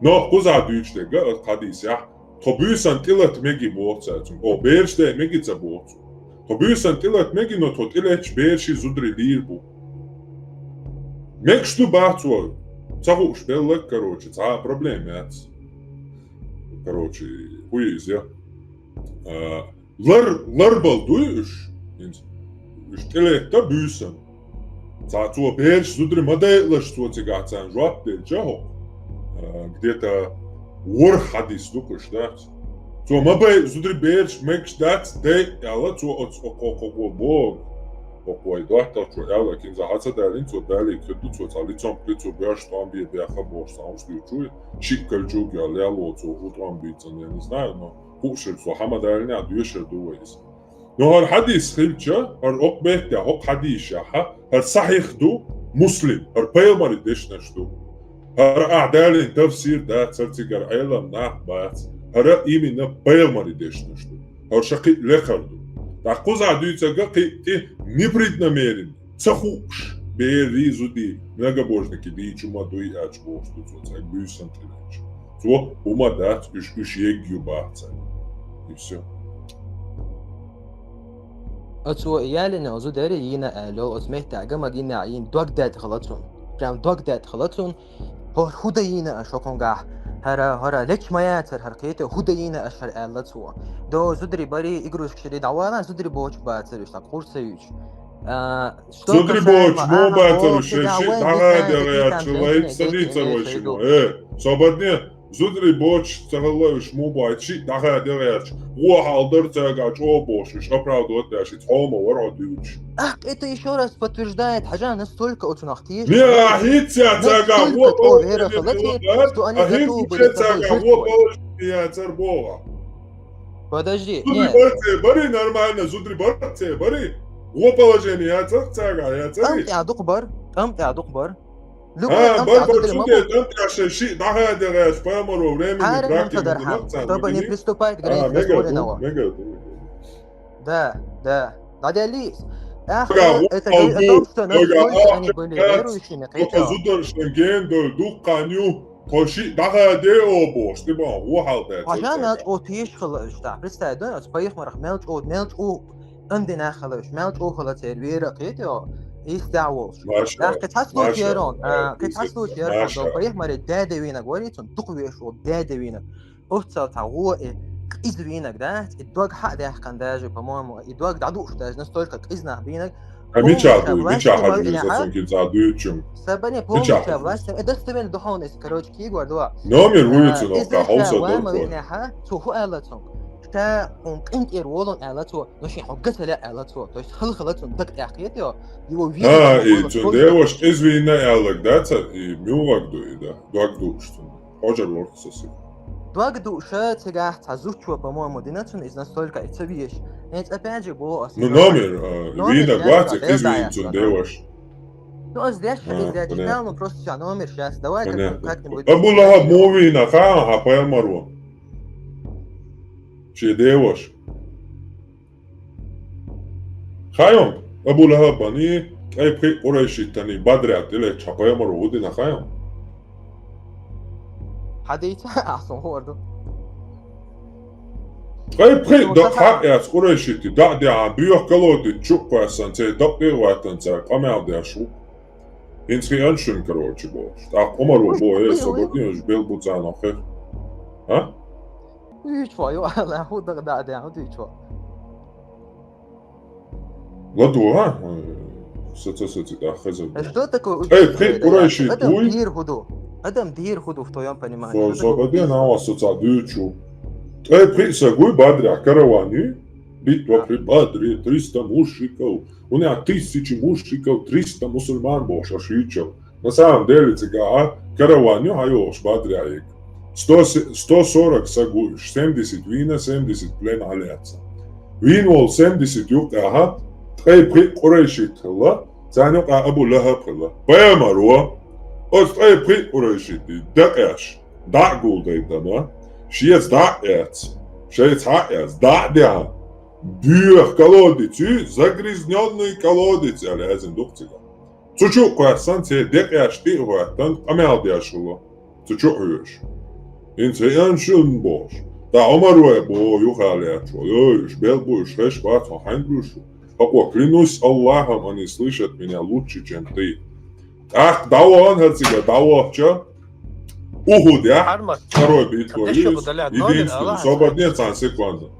Но куза дючте, хадися, Тобюсан тилат меги боцацум. О берште меги цабоцу. Тобюсан тилат меги но тот илеч берши зудри лирбу. Мекшту бацу. Цаху шпеллек, короче, ца проблем яц. Короче, хуиз, я. Ларбал дуиш. Штеле тобюсан. Ца цу берш зудри маделаш цу цигацан жуап делчахо. Где-то Вор хадис дукуш, да? So ma bei zudri beers meks dat de ela so o bog. O doata so ela kin za hatsa dalin so dali kudu so talitsom kudu beers tam bi de khabor sausli chu shikkel jugi alelo so utram bitsen я не знаю но хушел so hamadalni adüsher duwes. No har hadis khilcha har oqbet ya oq hadis ya har sahih du muslim har paymar deshnaşdu. Har a'dalin tafsir da tsertigar aylam nah bat har imina paymar deshnaşdu. Har shaqi lekhardu. Такуза дюйцага ти непреднамерен. Цахуш бери зуди многобожники ди чума дуй ачбо что цак бюсан трич. So ума дат үш егю баца. И всё. أتو يالنا أزو داري ينا لو أسمعت عجمة جينا عين دوك دات خلاصون جام دوك دات خلاصون هو هودا ينا أشوفهم جاه هرا ليش ما ياتر هرقيته هودا ينا أشهر آلتوا دو زدري بري إجروش كشري دعوانا زدري بوش باتر إيش تقول سيج زدري بوش مو باتر إيش تعال يا شوي صديق سوي شنو صبرني زدري بوش تغلوش مو بايتشي تعال يا هو حاضر تاجا جوبوش إيش أبراودوت ده شيء هما ورا ديوش это еще раз подтверждает حاجة настолько очень ахтишь. Не ахитя тага вот что они готовы были жертвовать. Подожди, нет. Бери нормально, зудри барте, бери. Во положение тага, я цари. أنت يا دقبر. شيء ده هذا غاش فامرو ريمي طب не приступает к разговору. Да. Надеюсь. Это говорит о том, что насколько они были верующими. عشان أوتيش خلاص تعرف ده أصبح مرخ ملج أو عندنا خلاص ملج أو خلاص الويرة كده يستعوش. كتحسوا كيرون كتحسوا كيرون صبح مرة دادة وينك وريتون تقوي شو دادة وينك أوتصل تعوق إذا وينك ده الدواج حق ده كان داجي بمهم الدواج دعوش ده نستولك إذا بينك ميشا سبني بومش власть это стебен духовность короче кигвардуа номер улицы но кахауса да то хуэлатсон та он кинтер волон элатсо но ши хоггата ла элатсо то есть хылхылатсон так яхието его видео и то девош извина элак дата и мювагду да дуагду что хожар ворксоси дуагду ша тегах тазучва по-моему динатсон из настолько это вещь это опять же было ну номер видно гватик извин то девош ну здесь я читал ну просто номер сейчас давай как-нибудь Абуллах мувина ха паямару شي ديوش خايم ابو لهب بني اي بخي قريشي تاني بدري عتلي شقايا مرودين خايم حديث احسن هو ده اي بخي دق حق يا قريشي تي دق دي عبيو كلودي تشوكو اسانتي دقي واتنتا قمع دي شو انتي انشن كروتشي بوش تا عمرو بو اي صبرتي جبل بوتان اخر ها يشوى لا هو ده ده يشوى لا دوها ستة داخل что такое эй при курайши дуй адам дир худу в твоем понимании собади на вас соцадючу эй при сагуй бадря каравани битва при бадре 300 мушиков у меня 1000 мушиков 300 мусульман боша шичев на самом деле цыга караваню хайош бадря 140 сагуш 70 вина 70 плен алиаца вин вол 70 юк аха эй при курайши тла زانوق أبو لهب خلا بيا مروة أي بري ورشيتي دقيش دع قول ديتنا شيء دعيت شيء تعيت دع ديها دير كلودي تي زغريزنيوني كلودي على هذا الدكتور تشوف كويسان تي دقيش تي هو تن أمال دياشلو تشوف هيش إنت ينشون باش دا عمر وابو يخالي شو يش بيلبوش خش بات هاندروش Папа, клянусь Аллахом, они слышат меня лучше, чем ты. Ах, дава он, Херцега, дава, что? Ухуд, я? Второй битва, единственный. Свободнец, секунду.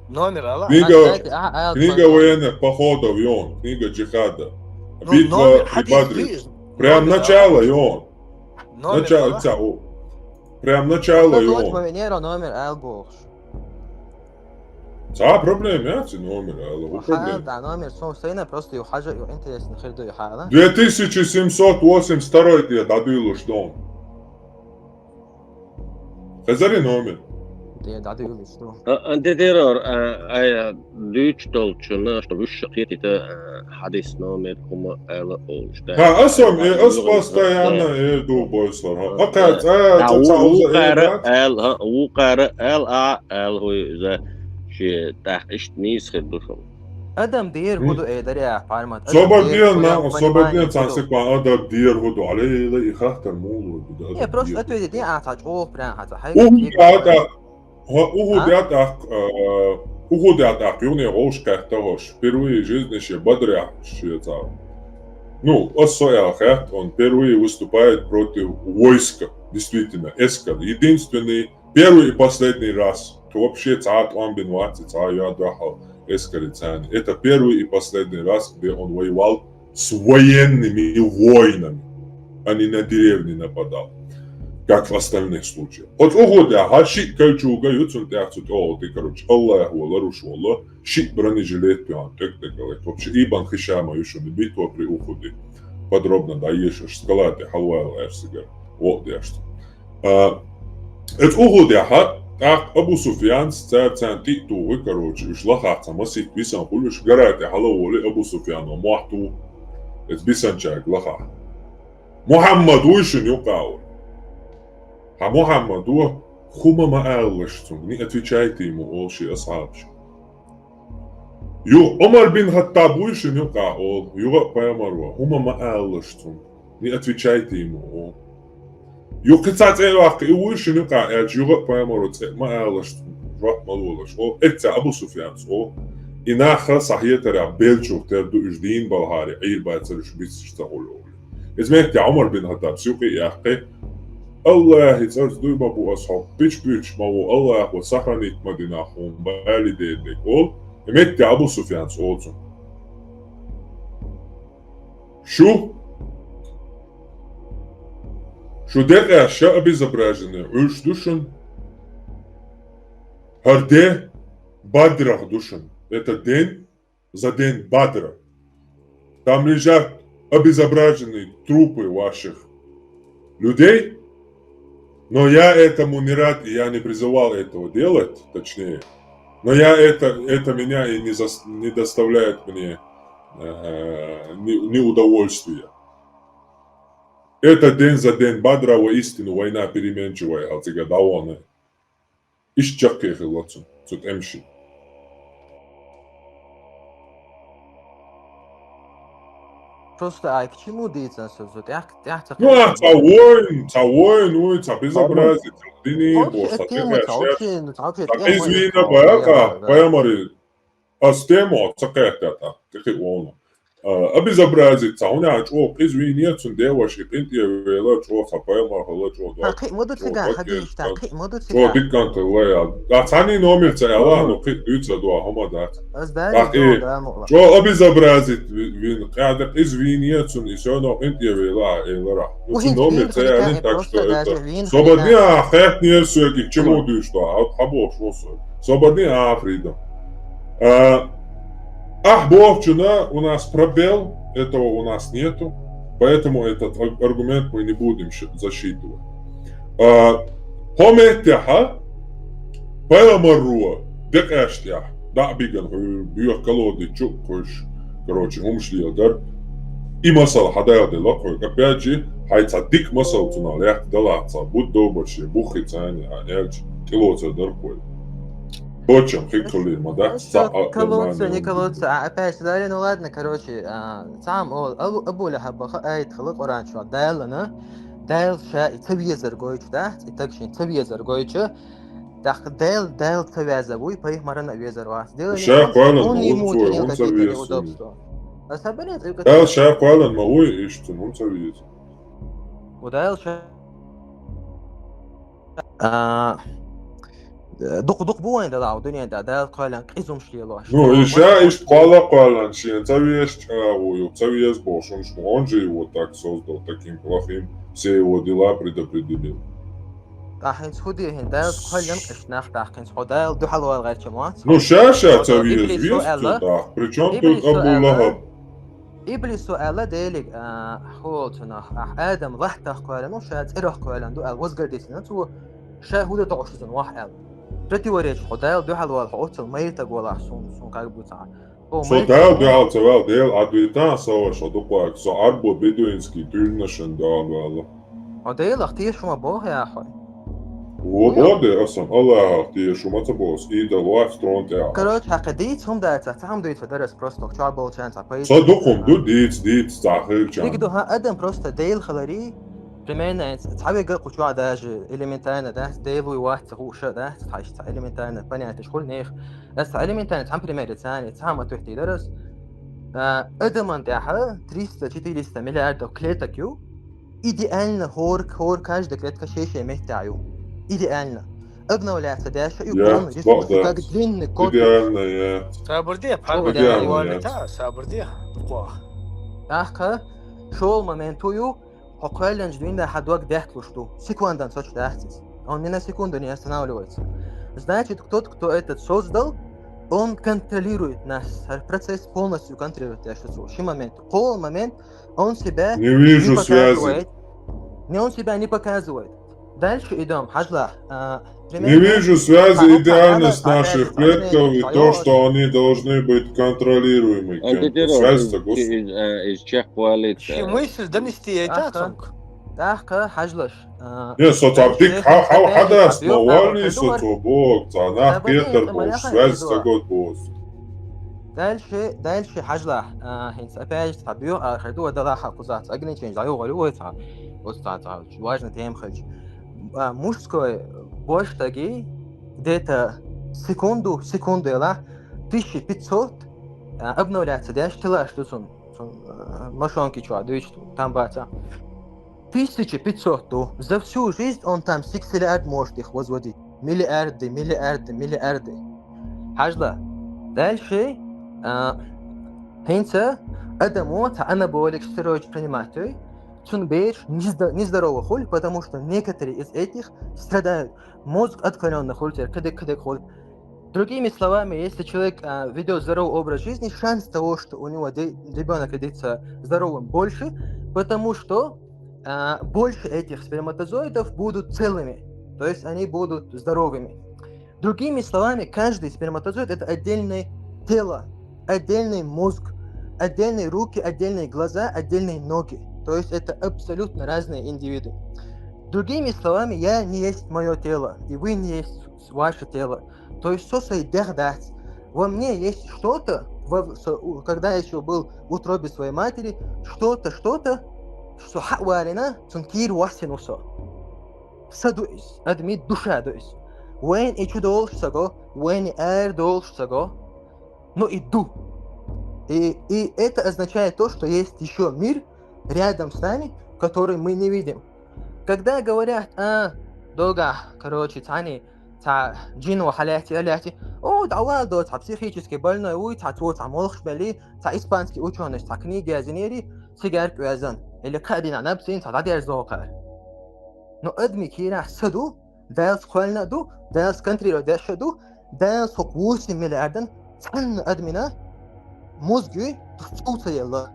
Книга военных походов, он. Книга джихада. Битва при Бадре. Прям начало, он. Начало, прям начало, он. проблема яци номер, алло, проблема. Да, номер собственно просто حاجة интересно خير حاجة. 2782 тебе дадуйлу что? Хазари номер. Да, дадуйлу что? Антитеррор, Deutsch Dolchuna, что выше это حديث номер هم oluştu. Asam постоянно иду бойслар. Акат وقارئ هو إذا شيء تحقيش نيس خدوشهم. Adam diğer hudu eder ya parmat. Сободнен цансик ба адам диер худу алей ихахтар мул. Я просто ответить не атач о прям хата. Угодят юный ошках того, впервые в жизни ще бодря считал. Ну, Осояхат, он впервые выступает против войска, действительно, Эскад. Единственный, первый и последний раз, кто вообще царь Ламбин Вати, царь Ядахал, Эскарицани. Это первый и последний раз, где он воевал с военными войнами, а не на деревни нападал, как в остальных случаях. От угодя, хашик кальчуга, юцун тяхцут, ты, короче, Аллах вала, руш вала, шик бронежилет пиан, так, вообще, Ибн Хишама еще не битва при уходе. Подробно, да, ешешь, скалаты, халвайла, эрсигар, вот я что. Это угодя, так, Абу Суфьян царь титулы, короче, шлахаться, масит, бисан хулиш, гарайте, халаволи, Абу Суфьяну, махту, это бисан чайк, лаха. Мухаммаду еще не укаул. А Мухаммаду хума мааллаштум, не отвечайте ему, олши асхабши. Умар бин Хаттаб еще не укаул, юга паямарва, хума мааллаштум, не отвечайте ему, Юкцат элах и выше нюка, юга паяморот, маалаштум, жвак малолаш, это Абу Суфьян, и наха сахьетера белчух терду иждин Балгари, ир байцариш бисишта ололи. Измехте Умар бин Хаттаб, сюки яхки, Аллах изарз дуйба бу асхаб, бич мау Аллах ва сахранит мадинахум, бали дейдек ол, имехте Абу Суфьян, олцун. Что деря ша обезображены, уж душен, харде бадрах душен. Это день за день бадра. Там лежат обезображенные трупы ваших людей, но я этому не рад, и я не призывал этого делать, точнее. Но это меня и не доставляет мне неудовольствия. Это день за день бадра воистину война переменчивая, а тебя давно. Исчакай хилацу, тут эмши. Просто к чему деться все? Ну, цавой, безобразие, дни, извини, паямари, а с тему, цакахта, как и он. Обезобразиться, у меня чувак, извините, девушки, принтивела, чувак, хапаема, хала, чувак. Какие моду цыган, ходишь, какие моду цыган. Чувак, диканты, лая. А цани номер цаяла, ну, кидаются дуа, хамадат. Чувак, обезобразить, вин, когда извините, и все равно принтивела, элара. Ну, номер цаяли, так что это. Свободня, хэт не все, к чему ты что, хабо, что все. Свободня, Африда. Бовчина, у нас пробел, этого у нас нету, поэтому этот аргумент мы не будем засчитывать. Хометяха, паямаруа, декаштях, да биган, бьёх колоды, чуккош, короче, умшлиадар, и масал хадаяды лакой, опять же, хайца дик масал тунал, ях далаца, будь добрче, бухицани, а эльч, килоца даркой. Почем, хикулима, да? Колодца, не колодца, опять же, ну ладно, короче, сам Абу Лахаб айт хлык оранчу, дайлана, дайл ша тавьезер гойчу, да? И так же тавьезер гойчу, так дайл тавьезавуй, по их марана везер вас. Ша квалан, он тавьезер. Дайл ша квалан, мауй, и что, он тавьезер. Удайл ша... دق بوين ده الدنيا ده قالن قيزم شيلوش ну еще ist قالن شيء تسويش وتسويش бошон что он же его так создал таким плохим все его дела предопределил Ахинц худи хин дал коллен кшнах дахинц ходал ду халвал гачмат. Ну шаша цавиз висту, причем тут Абу Лахаб. إبليس سؤال ديلك حولتنا آدم رحت قال نو شات إره قال دو الوزجر ديسنا تو شاهودة تعشزن واحد ترتي وريش حدال دو حلوة الحوت الميت تقول سون كاربوتا Sodal dēl tev dēl atvietā savaša dupāk so arbo beduinski tūrnašana dāl vēla. وديل اختيش ما بوه يا أخوي. وبعد أصلا الله اختيش وما تبوس إيدا الوايف سترون تاعه. كروت حقديت هم داتا تعم دويت فدرس بروستوك شعبول شانس عبايد. صدقهم دو ديت تعخير شان. ديك دو ها أدم بروستا ديل خلاري برمينا تعبي قلقوا شو عداج إليمنتانا ده ديلوي واحد تغو شو ده تعيش تع إليمنتانا بني تشغل نيخ بس إليمنتانا تعم برمينا ثاني تعم توحتي درس أدم من تاعها 300 مليار كليتا كيو إيديالنا هور كاش دكليت كشيشة مهتاعيو إيديالنا ابنا ولا سداشة يكون جسم كاقدرين كود إيديالنا يا سابردية بحال والمتا سابردية قوة أخا شو المومنتو حقوقاً جدوين ده حد وقت دهت لشتو سيكوندان سوش دهتس он не на секунду не останавливается. Значит, тот, кто этот создал, он контролирует нас. Процесс полностью контролирует. Я что в момент. Whole момент он себя не вижу не показывает. Связи. Он себя не показывает. Дальше идем. Хажла. Не вижу связи идеальность наших предков и то, что они должны быть контролируемы кем-то. Связь-то из Чех коалиции. мысль донести это أخا حجلش. Не, соцаптик, how حدا основальный соцобок, цана Петр был, связь год был. دالش حجلة هنس أباج تبيو آخردو دلاحة قزات أجني تين زايو غلو يتها وستاتا واجن تيم خج مشكوي باش تجي ديتا سكوندو يلا 1500 обновляться дальше тела что сон машинки чё дышит там бата 1500 за всю жизнь он там 6 миллиард может их возводить миллиарды حجلة дальше هينسا Адаму анаболик стероид принимателей Цунбейдж нездорово холь, потому что некоторые из этих страдают. Мозг отклонен находится, кадек холь. Другими словами, если человек ведет здоровый образ жизни, шанс того, что у него ребенок родится здоровым, больше, потому что больше этих сперматозоидов будут целыми, то есть они будут здоровыми. Другими словами, каждый сперматозоид это отдельное тело, отдельный мозг, отдельные руки, отдельные глаза, отдельные ноги. То есть это абсолютно разные индивиды. Другими словами, я не есть мое тело, и вы не есть ваше тело. То есть во мне есть что-то, когда я еще был в утробе своей матери, что-то, что хаварина, цункир васинуса. Садуис, адмит душа дуис. Вен и чудолшсаго, вен и эрдолшсаго, но иду. И это означает то, что есть еще мир рядом с нами, который мы не видим. Когда говорят, долго, тани, джину халяти, давладо, психически больной, молхшбели, испанский ученый, книги азинери, сигарку язан, или кадина набсин, дадер зокар. Но адми кира саду, дал схвальнаду, дал сконтриру дешаду, дал 8 миллиардов, цан админа, мозги вцуцаело.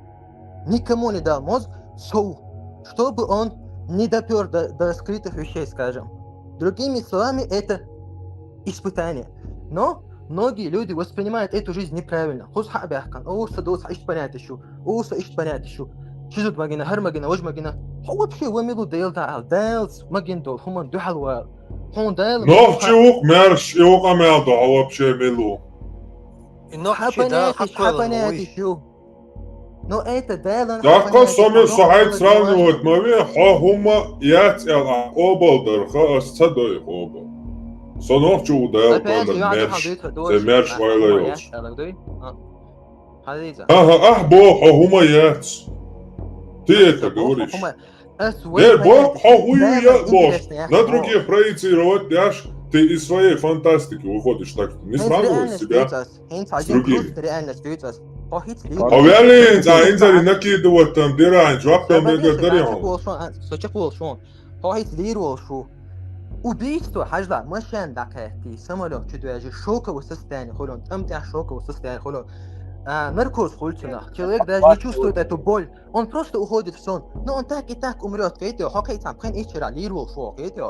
Никому не дал мозг, чтобы он не допер до скрытых вещей, скажем. Другими словами, это испытание. Но многие люди воспринимают эту жизнь неправильно. Чизут магина, хар магина, вож магина. Вообще вамилу дейл дайлс магин дол, хуман духалуал. Хун дайл. Но чук мерш, его камелдо, вообще милу. Но это дайлан. Так сами сахайт сравнивать маме, хума яц обалдер, садой обал. Сонов чу дайл мерш, це мерш вайлайос. Бо хума яц. Ты это говоришь. Бог хуя ложь. На других проецировать дашь, ты из своей фантастики выходишь, так что не сравнивай себя с другими. Авиалинс, инзари накидывать там дырань, жвак там мегадарем. убийство хажла машин дакати самолет чудовище шоковое состояние холон амтя шоковое состояние холон наркоз хульчина человек даже не чувствует эту боль он просто уходит в сон но он так и так умрет кайте хокей там хэн ичра лирвол шо кайте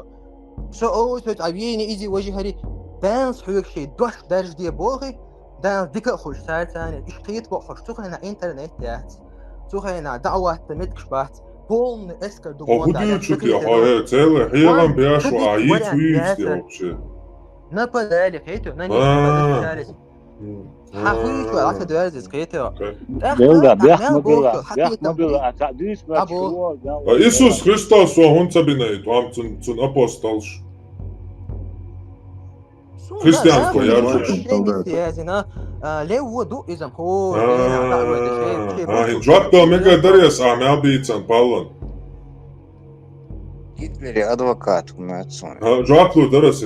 шо о шо авиени изи вожи хари бэнс хуйши дош даже де боги да дика хуш саатани ишкит бо хуш сухна интернет яц сухна дعوات миткшбат полный эскер дугон да я целый херам бяшу аит уйти вообще нападали кайте на них нападали حقيقي وعارفه دلوقتي سكيتها Иисус Христос он sabinает вам цун апостол христианство я لو دو اذا هو جواب то мега дарес амел бицан палан Гитлере адвокат умеется. جواب то дарес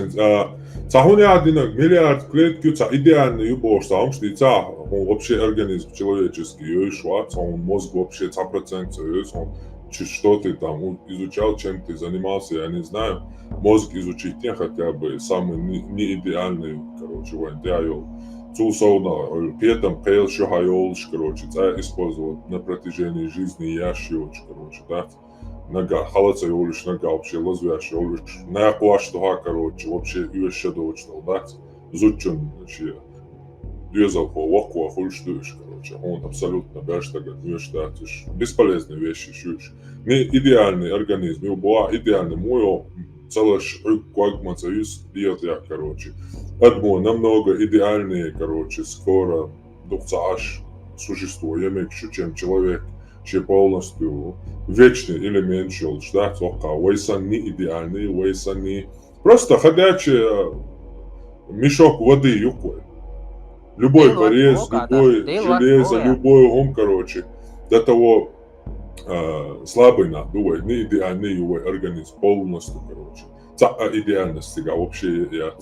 Цахуни один миллиард клетки, ца идеальный юбош, сам что ца он вообще организм человеческий, юшвац, он мозг вообще 100%, он что ты там изучал, чем ты занимался, я не знаю, мозг изучить не хотя бы самый не идеальный, короче, вариант, я его цусовно, петом пел шухайолш, короче, ца использовал на протяжении жизни яшиоч, короче, да. Нога, халаца юлиш, нога вообще лазвяш юлиш, на куаштуха, короче, вообще юэшедовочтал, да, зучун, значит, юзал по ваку, хульштуешь, короче, он абсолютно бэштага, юэштатиш, бесполезные вещи, шуешь, не идеальный организм, его была идеальный мой, целый квагмаца юз бьет я, короче, одно намного идеальнее, короче, скоро духцааш существо, я меньше, чем человек. Че полностью вечный элемент шел, да, только вейсан не идеальный, вейсан не просто ходячий мешок воды юкой. Любой порез, любой железо, любой ум, короче, до того слабый надувай, не идеальный его организм полностью, короче. Идеальность сега вообще я.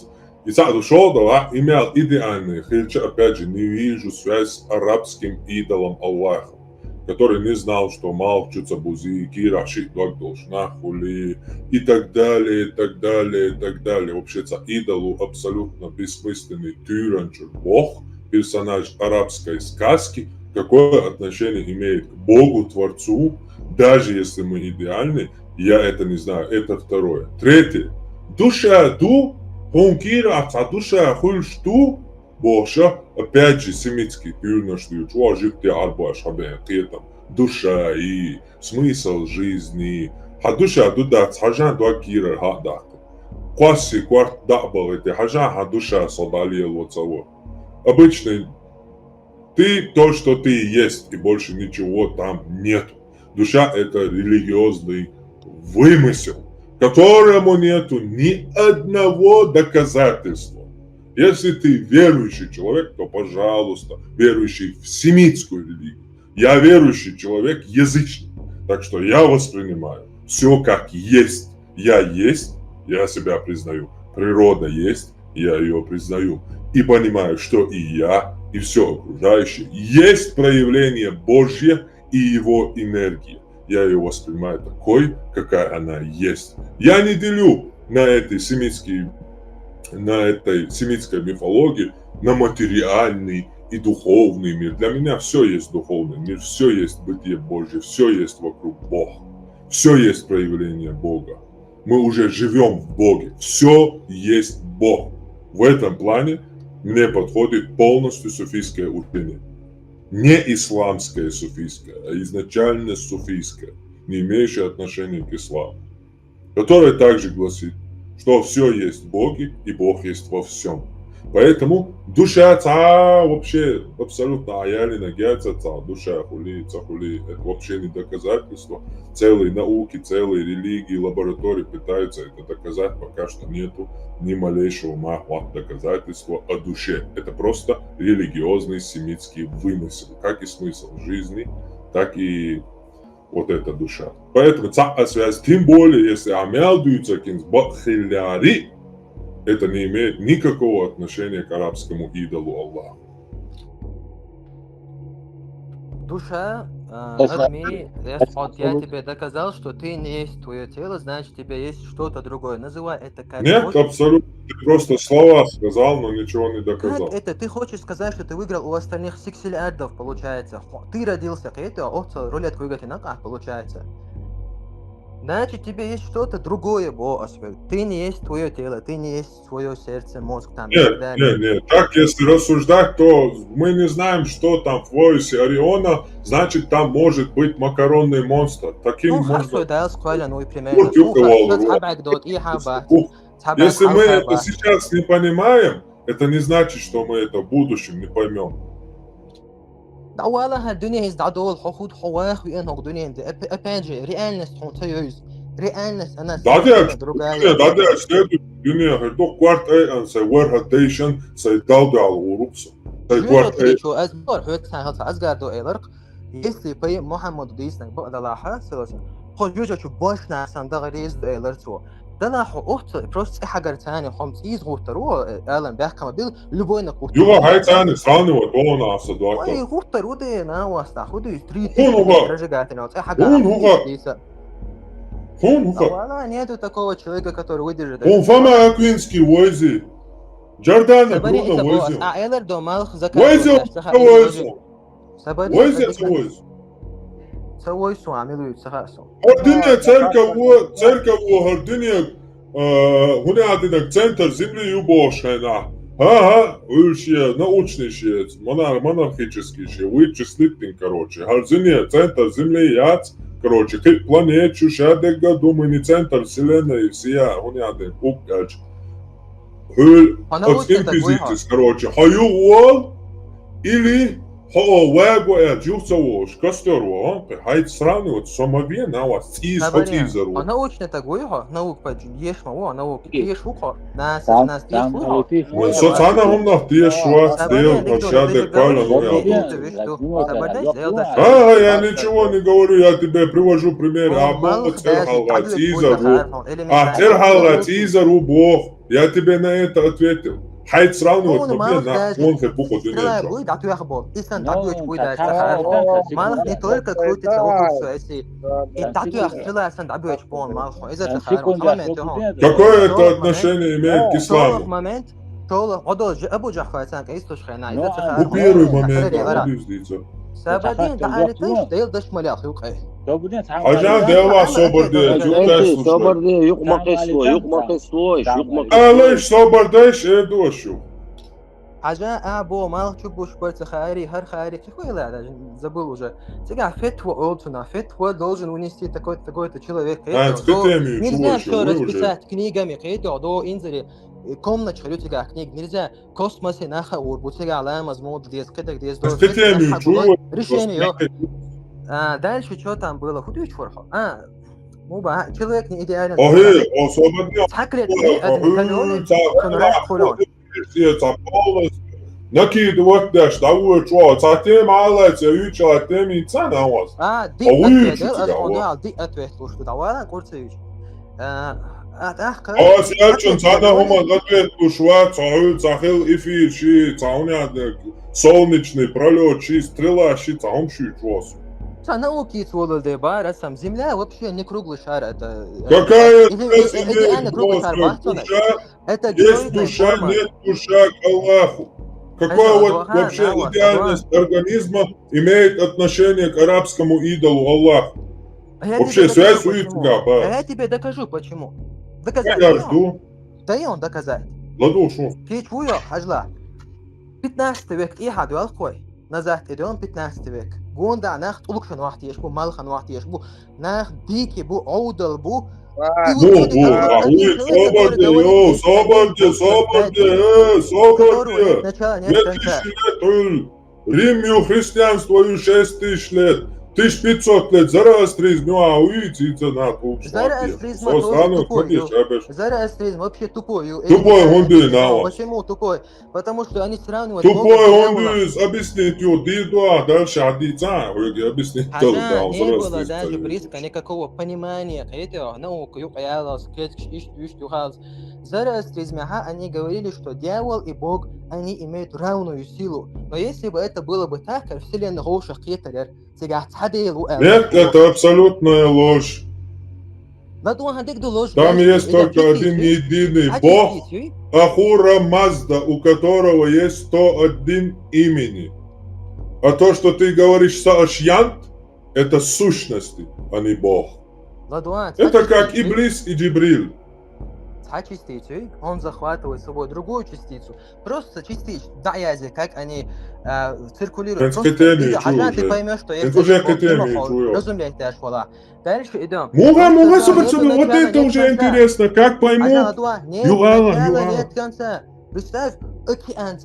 И сам дошел, да, имел идеальный, хотя опять же не вижу связь с арабским идолом Аллахом, который не знал, что малчуца бузи, кираши, должна хули, и так далее, и так далее, и так далее. Вообще, идолу абсолютно бессмысленный тиранчур бог, персонаж арабской сказки, какое отношение имеет к Богу, Творцу, даже если мы идеальны, я это не знаю, это второе. Третье, душа ду, хонкира, душа хульшту, Боша, опять же, семитский пюрношный, чего жить арбаш, хабен, душа и смысл жизни. А душа дудат, хажан дуакира хадат. Кваси кварт дабал эти хажан, а душа содалил вот того. Обычный, ты то, что ты есть, и больше ничего там нет. Душа это религиозный вымысел, которому нету ни одного доказательства. Если ты верующий человек, то, пожалуйста, верующий в семитскую религию. Я верующий человек, язычник. Так что я воспринимаю все как есть. Я себя признаю. Природа есть, я ее признаю. И понимаю, что и я, и все окружающее есть проявление Божье и его энергии. Я ее воспринимаю такой, какая она есть. Я не делю на этой семитской мифологии, на материальный и духовный мир. Для меня все есть духовный мир, все есть бытие Божье, все есть вокруг Бога, все есть проявление Бога. Мы уже живем в Боге, все есть Бог. В этом плане мне подходит полностью суфийское учение. Не исламское суфийское, а изначально суфийское, не имеющее отношения к исламу, которое также гласит, что все есть в Боге, и Бог есть во всем. Поэтому душа вообще абсолютно аялина гяца душа хули, это вообще не доказательство. Целые науки, целые религии, лаборатории пытаются это доказать, пока что нету ни малейшего доказательства о душе. Это просто религиозный семитский вымысел, как и смысл жизни, так и вот эта душа. Поэтому связь, тем более, если амялдуются кинсбахиляри, это не имеет никакого отношения к арабскому идолу Аллаха. Душа Адми, я тебе доказал, что ты не есть твое тело, значит, у тебя есть что-то другое. Называй это как Нет, хочешь. абсолютно. Ты просто слова сказал, но ничего не доказал. Как это? Ты хочешь сказать, что ты выиграл у остальных 6 миллиардов, получается? Ты родился, это рулетку играть на как получается? Значит, тебе есть что-то другое, ты не есть твое тело, ты не есть свое сердце, мозг там и так далее. Нет. Так, если рассуждать, то мы не знаем, что там в поясе Ориона, значит, там может быть макаронный монстр. Таким можно... Если мы это сейчас не понимаем, это не значит, что мы это в будущем не поймем. أولها الدنيا يزدادوا الحقود حواخ وإنه الدنيا أبانج реальность он союз реальность она другая следует dünya herdok quart an se warhatation se daldal urupsa se quart شو أزمر هيك سهل أزقردو إيلرق если по محمد ديسنا بقدر لاحظ سلسلة خجوجة شو باش ناسان دغريز إيلرتو دلاحو أخت просто حاجة ثانية خمس يزغوترو ألم بيحكم بيل любой на кухне. Юга хайцаны сравнивают он аса дуата. Ой, гуттару де на вас та ходу 3 прожигательного. Это حاجة. Вала нету такого человека, который выдержит. Он фама аквинский войзи. Джордана Бруно войзи. А Элер домал войзи. Войзи. سويسو عملوا سخاسو. الدنيا церковь الدنيا هنا عندنا центр земли юбош هنا. ها высшие научные монархические вычислительные, короче. الدنيا центр земли яц, короче, планету шадега думаю центр вселенной всея هنا عندنا упгач. Инквизитис, короче, хаювол или вэгуэ джуцавош костеро, хайт сравнивать самове на вас из хотизеру. А научно такое, наук по ешмаво, наук ешуко, нас ешуко. Социально он на ешуа сделал, вообще правильно, я ничего не говорю, я тебе привожу пример, а Бог терхал тизеру, а терхал тизеру Бог, я тебе на это ответил. حيث سراوني وتنبيه نون في بوكو دنيا بوي دعتو يخبط إسان دعتو يخبوي دا اشتخار مالخ نيتولك كروتي تسوكو سواسي دعتو يخشلا إسان دعتو يشبون مالخو إذا اشتخار Какое это отношение имеет к исламу? момент طول عضو أبو جحفة إسان كيستوش خينا إذا اشتخار В первый момент объясните. سابدين تعالي تيش ديل دش ملياخ يوقعي عشان ديلا صبر دي صبر دي يقمق سويش ليش صبر ديش ايدو شو عشان ابو ما تشوفوا شبرت خيري هر خيري كيف لا забыл уже сега фетва олдна фетва должен унести такой-то человек нельзя все расписать книгами до инзери комнат шарютига книг нельзя космосе наха урбутига алама змод дес кедек дес до решение дальше что там было худой чворхо муба человек не идеален накидывать дашь того что затем алать юча теми цена у вас ди ответ что давала курсович سيأتشن цена هم ответ ушва цаул цахил эфир ши цауня солнечный пролет ши стрела ши цаум ши чвос науки сводил деба расам земля вообще не круглый шар это какая это есть душа нет душа к Аллаху какая вот вообще идеальность организма имеет отношение к арабскому идолу Аллаху вообще связь у тебя я тебе докажу почему доказать я жду дай он доказать ладу шо كيتشويا حجلا 15 век и حد والخوي назад идем 15 век гонда нах улукшан вахти ешбу малхан вахти ешбу нах дики бу аудал бу Рим христианству 6000 лет 1500 лет Зороастризм, а увидите на Зороастризм вообще тупой. Тупой он был, почему тупой? Потому что они сравнивают... Тупой он был, объяснить его, дальше одица, объяснить тоже. Не было даже близко никакого понимания этого, наука, Зороастризм, они говорили, что дьявол и Бог, они имеют равную силу. Но если бы это было бы так, как вселенная Рошах Кеталер, сега حديل Нет, это абсолютная ложь. Там есть только один единый Бог, Ахура Мазда, у которого есть 101 имени. А то, что ты говоришь Саашьянт, это сущности, а не Бог. Это как Иблис и Джибриль. Частицу, он захватывает с собой другую частицу. Просто частично, да, язык, как они циркулируют. Просто ты поймешь, что есть разумеете, школа. Дальше идем. Муга, собственно, вот это уже интересно. Как пойму? Нет конца. Представь, океан,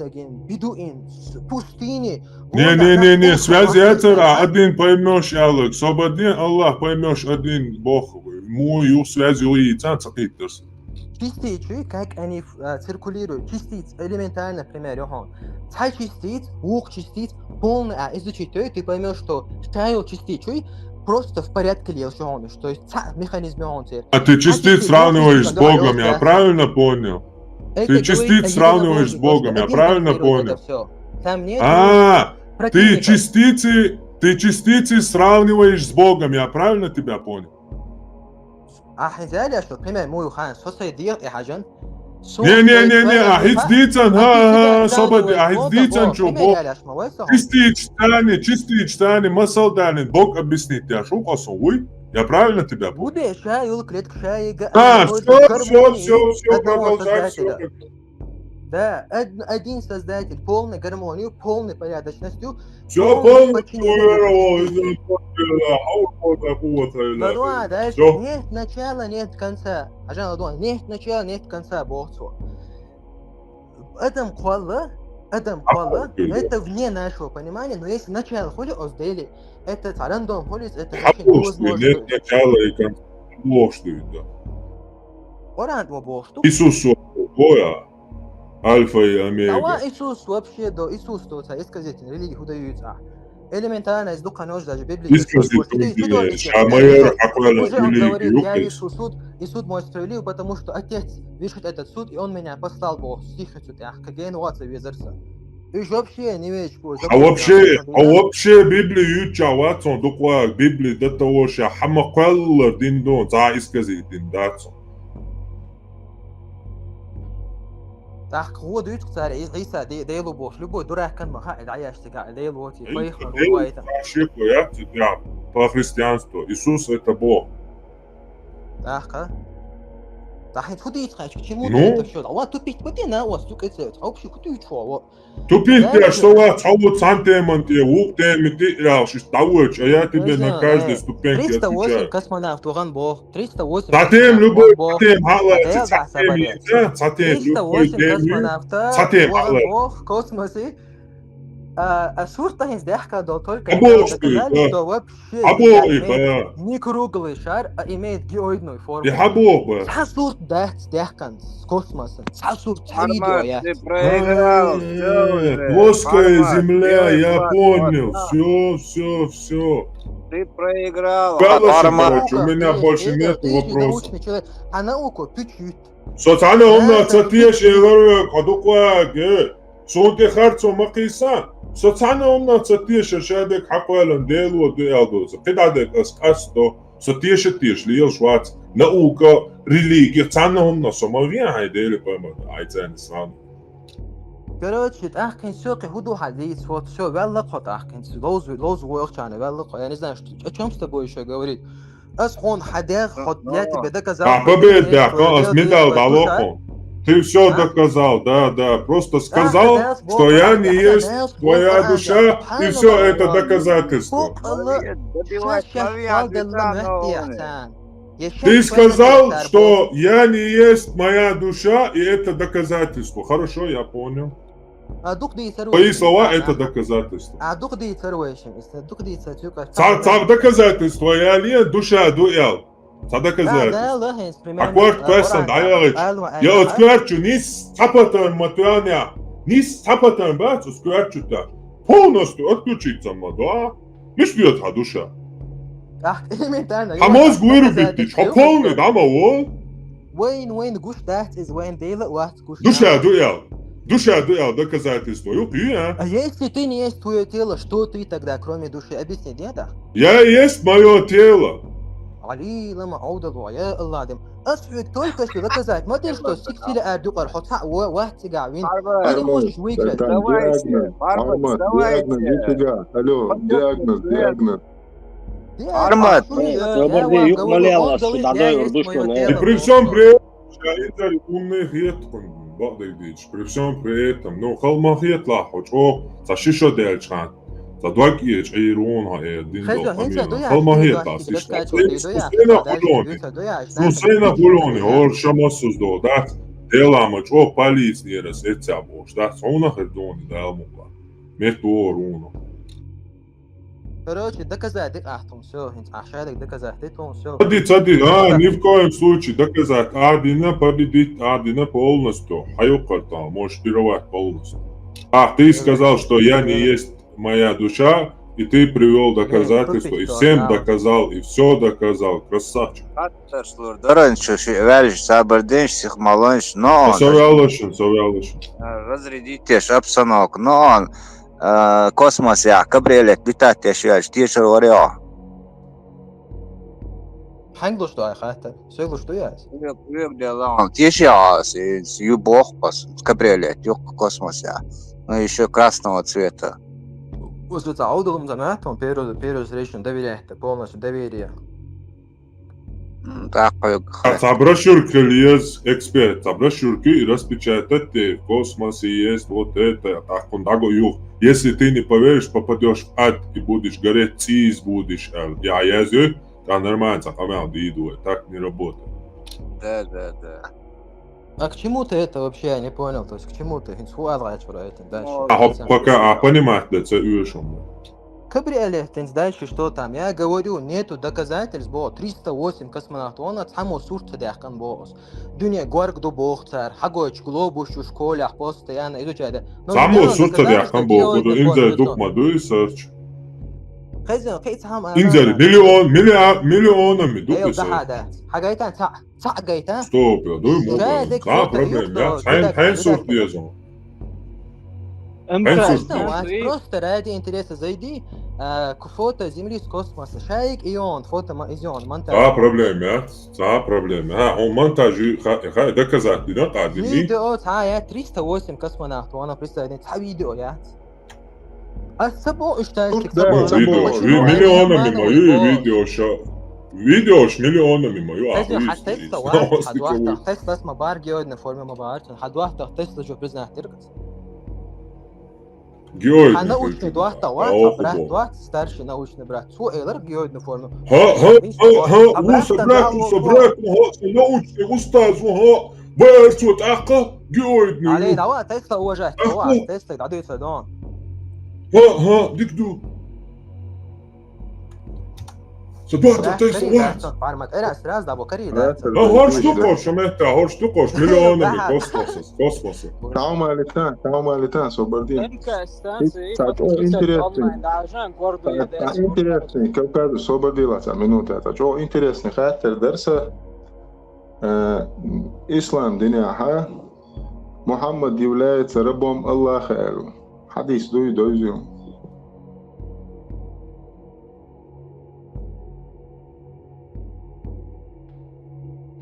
бедуин, пустыни. Не, связи это один поймешь, Алекс. Один Аллах поймешь, один Бог. Мою связь уйдет, цакиттерс. Частицы, как они циркулируют, частиц, элементарно, например, Йохан. Цай частиц, двух частиц, полный, изучить то, ты поймешь, что стайл частицей просто в порядке лежит, то есть механизм он теперь. А ты частиц сравниваешь с Богом, я правильно понял? Ты частиц сравниваешь с Богом, я правильно понял? Ты частицы сравниваешь с Богом, я правильно тебя понял? أحزالي أشوف كلمة مو يخان صوصي دير إحاجن Не, أحزديتن صبدي أحزديتن شو بوك частичтане, масалдане, Бог объяснит тебя, что косовый, я правильно тебя понял? Буде шаю, клетка шаи, все, продолжай, все. Да, один создатель, полной гармонию, полной порядочностью. Все полностью. Дальше нет начала, нет конца. Нет начала, нет конца, Бог. Адам Куалла, это вне нашего понимания, но если начало холи оздели, это рандом холи, это невозможно. Нет начала и конца, Бог что это? Иисус, Бога. Альфа и Омега. А Иисус вообще до Иисус то исказить религии худаются. Элементарно из духа нож даже Библии. Уже он говорит, я вижу суд, и суд мой справедлив, потому что Отец вешает этот суд, и он меня послал Бог. Стихи тут, как я инновация везерся. И вообще не вещь. А вообще Библию учат, он докладывает Библии до того, что хамакалла диндон, за исказить диндацо. Так هو يتقطع عيسى ديلو بوش любой дурак كان مخاعد عياشتي قاعد ديلو وتي فيخر روايته по христианству Иисус это Бог. Так Так худи يتقاش почему это всё а вот тупить потена у вас тут это вообще худи что тупить я что вот вот сантимент уктемити я что ставишь а я тебе на каждой ступеньке 308 космонавт уган Бог 308 затем любой затем хала затем 308 космонавта Бог в космосе Сурта издяхка до только доказали, что вообще не круглый шар, а имеет геоидную форму. Сурт издяхкан с космоса. Сурт видео я. Ты проиграл. Плоская земля, я понял. Все. Ты проиграл. Короче, у меня больше нет вопросов. А науку чуть-чуть. Социально умно, цатьешь, я говорю, кадукваге. Сонте харцо макисан. Социально умно цатьешь, шадек хаквалан делу дуэлдоза. Кидадек аскасто, сотьешь лил швац. Наука, религия, цанно умно, самовия хайдели поймат, айцан ислам. Короче, ахкин сёки худу хадис, вот всё, веллахот ахкин, лоз уёрчаны, веллахот. Я не знаю, о чем с тобой еще говорить. Он хадер, ход я тебе доказал. Победа, медал далоко. Ты все доказал, да. Просто сказал, что я не есть твоя душа, и все это доказательство. Ты сказал, что я не есть моя душа, и это доказательство. Хорошо, я понял. Твои слова это доказательство. Доказательство, я не душа дуэл. доказательство. Акварт question даягач. Я открываю низ цапатан матуаня. Низ цапатан бац открываю. Полностью отключиться да? Лишь бьет душа. А мозг вырубить, а полный, да, мало? وين قوش تحت is وين ديلا واحد قوش душа дуэл. Душа доказательство. А если ты не есть твое тело, что ты тогда, кроме души? Объясни, деда. Я есть мое тело. علي لما عود الله يا الله دم أسفك только что доказать. Смотри, что сиксили أدوار حتى واحد تقعين. Ты не можешь выиграть. Алло, диагноз. Армат. И при всем при этом, я умных еткун, при всем при этом, ну, холмах етлаху, что, сашишо дельчан. صدوقي عيرونها Susena Huloni, or Shamasus do that. Delama, čo palīdz nieras ecāboš, that's ona herdoni dēlmukā. Metu oruno. Короче, доказать, все, ашадик доказать, все. Цади, ни в коем случае доказать, Адина победить, Адина полностью, Хаюкарта, можешь пировать полностью. Ты сказал, что я не есть моя душа, и ты привел доказательства, и всем доказал, и все доказал. Красавчик. Разрядите обстановку, но он космос, я кабрелек, летать еще, тише варио. Ханглу что я хата, все что я. Тише, юбох пас, кабрелек, юг космоса, но еще красного цвета. وصلت عودهم زمانتهم بيروز ريشن доверяет, полностью доверие. Брошюрки есть эксперт, брошюрки и распечатать в космосе есть вот это, если ты не поверишь, попадешь в ад и будешь гореть, цис будешь, я езжу, то нормально, так не работает. Да. А к чему ты это вообще, я не понял, то есть к чему ты? Пока, понимаешь, да, это уешом. Кабриолет, дальше что там? Я говорю, нету доказательств, 308 космонавтов, он отсаму сурта дяхан бос. Дуня горг до бохцар, хагоч глобус в школах постоянно изучает. Саму сурта дяхан бос, инзер дукма дуй сарч. Инзер миллионами дукма сарч. حاجايتها صح جايتها ستوب يا دوي مو проблем я хайн сурт дезон просто ради интереса зайди фото земли с космоса шайк и он фото из он монтаж проблем он монтажи доказать не надо видео 308 космонавтов она представляет видео я миллионами мои видео миллионами мою حتى واحد تسلا اسمه بارجيود نفورمه ما بعرفش حد واحد تسلا جو بريزنا ترقص جيود научный واحد старший научный брат су элер جيود نفورمه собрать научный устаз بيرتوت اقا جيود عليه دوا تسلا وجه تسلا عدو يتصدون ديك صباح تيسا واحد هور штукош миллионами космоса. Таума летан, Соболдин. Интересный, как кажется, Соболдила, минута, это что интересный характер дерса. Ислам диняха, Мухаммад является рабом Аллаха. Хадис дуй.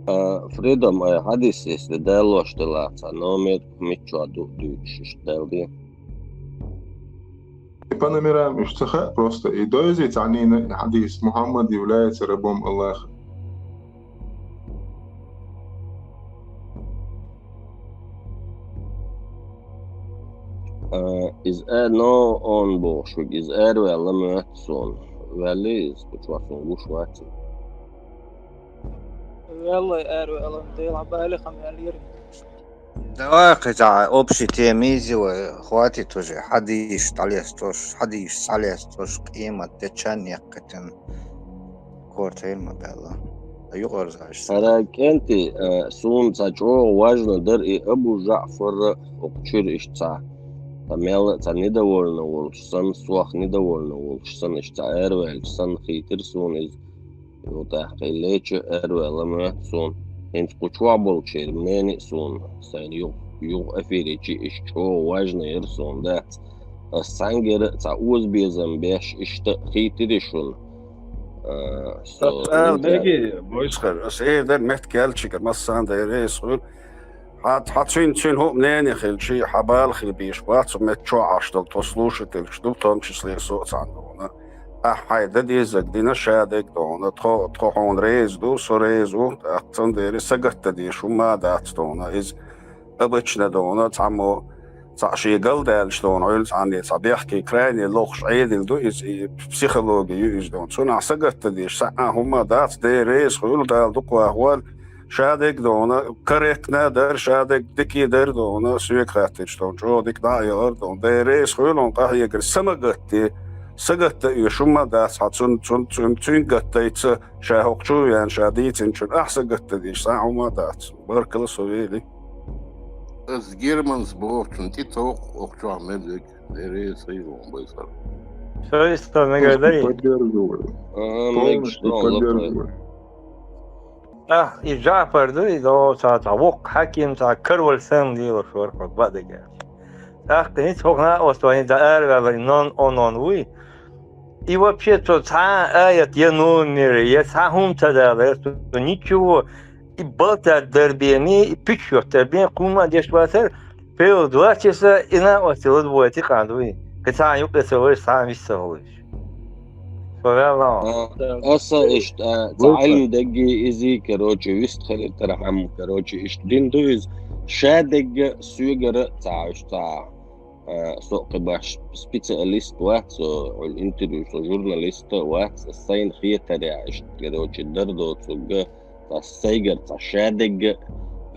Freedom hadis, если дало что лаца, но мечо дучиш делди. По номерам اشتخاء просто и дози تعنين حديث محمد является рабом Аллаха. Iz no on boşuk, iz vela mötson, veli iz kuçvason gušvaci. والله والله يلعب بالي 5 ليرة. دواقع общей темы хватит уже حديث عليه توش قيمة تشانيق كتن كورتين ما بالله يغور زاش راك انت سون ساچو важно дар и Абу Джафар окчир ишца тамел та недовольно волшсан суах недовольно волшсан ишца эрвелсан хитер сун из вот ахилече эрвела мэтсон انت قچوا بولچير منين سون ساينيو يو أفيريتشي إشتو واجنا يرسون دات السانجر تعوز بيزن بيش خيتريشون نيجي بويسخر بس إيه ده محتكالشي مثلا ده ريسول حاتين هو منين يخل شيء حبال خل بيشوات ومتشو عشتل توصلوش تلشدو تنشس لي صوت عندنا حيدا ديزك دينا شادك دونا تخون ريز دو سوريزو أقصن ديري سقط دي شو ما دات دونا إز أبتشنا دونا تعمو تعشي قل دالش دون عيلت عني تعبيحكي كراني لوخش عيدل دو إز بسيخولوجي يوز دون سونا سقط ديش ساعة هما دات دي ريز خيول دال دقوا أهوال شادك دونا كريكنا در شادك دكي در دونا سويك خاتش دون جو ديك داير دون دي ريز خيولون قاهي يقر سمقتي سقط يشوما داس حتون تون قطيت شاهوقشو يعني شاديتين شون أحسن قط ديش ساعة وما دات بارك الله سويلي از جيرمانز بوف انتي توق اوقشو عملك ديري سيغون بيصر Što ne gledaj? I Ja'far'dı, o tavuk hakim ta kırvıl sen diyor şu orkot badege. Tahtini çok na ostani da erveli non onon uy. И вообще то аят я номер, я сахум тадалер, то ничего. И болта дербени, и пичет дербени, кума дешватер, пел 2 часа, и на осталось двое тикандуй. Кца юк это сам висовыш. أصلا إشت تعلم دقي إزي كروجي ويستخل ترحم كروجي إشت دين دوز شادق سويجر تعاش تاع سوق باش سبيشاليست واحد سو الانتريو سو جورناليست واحد الصين خيه تريع إشت كروجي دردو تسوق تاع سيجر تاع شادق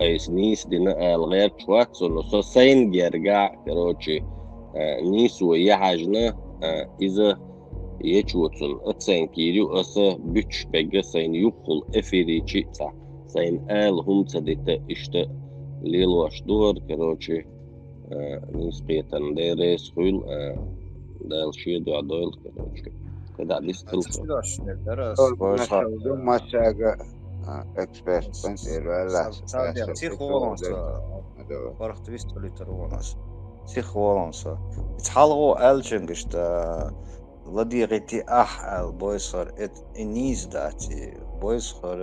أيس نيس دينا الغير واحد سو نص صين يرجع كروجي نيس ويحاجنا إذا يجوتون أتسين كيريو أسا بيتش بيجا سين يقول أفيريتشي تا سين هم تديتا إشتا ليلواش دور كروتشي نسقيتن ديريس خيل دال شيدو عدويل كروتشي كدا ديستلسو ماشاقا эксперт пенсируэллас психологонсо барахтвистолитеруонас психологонсо итхалго элчингишта ладиغتي البويسر النيز داتي بويسر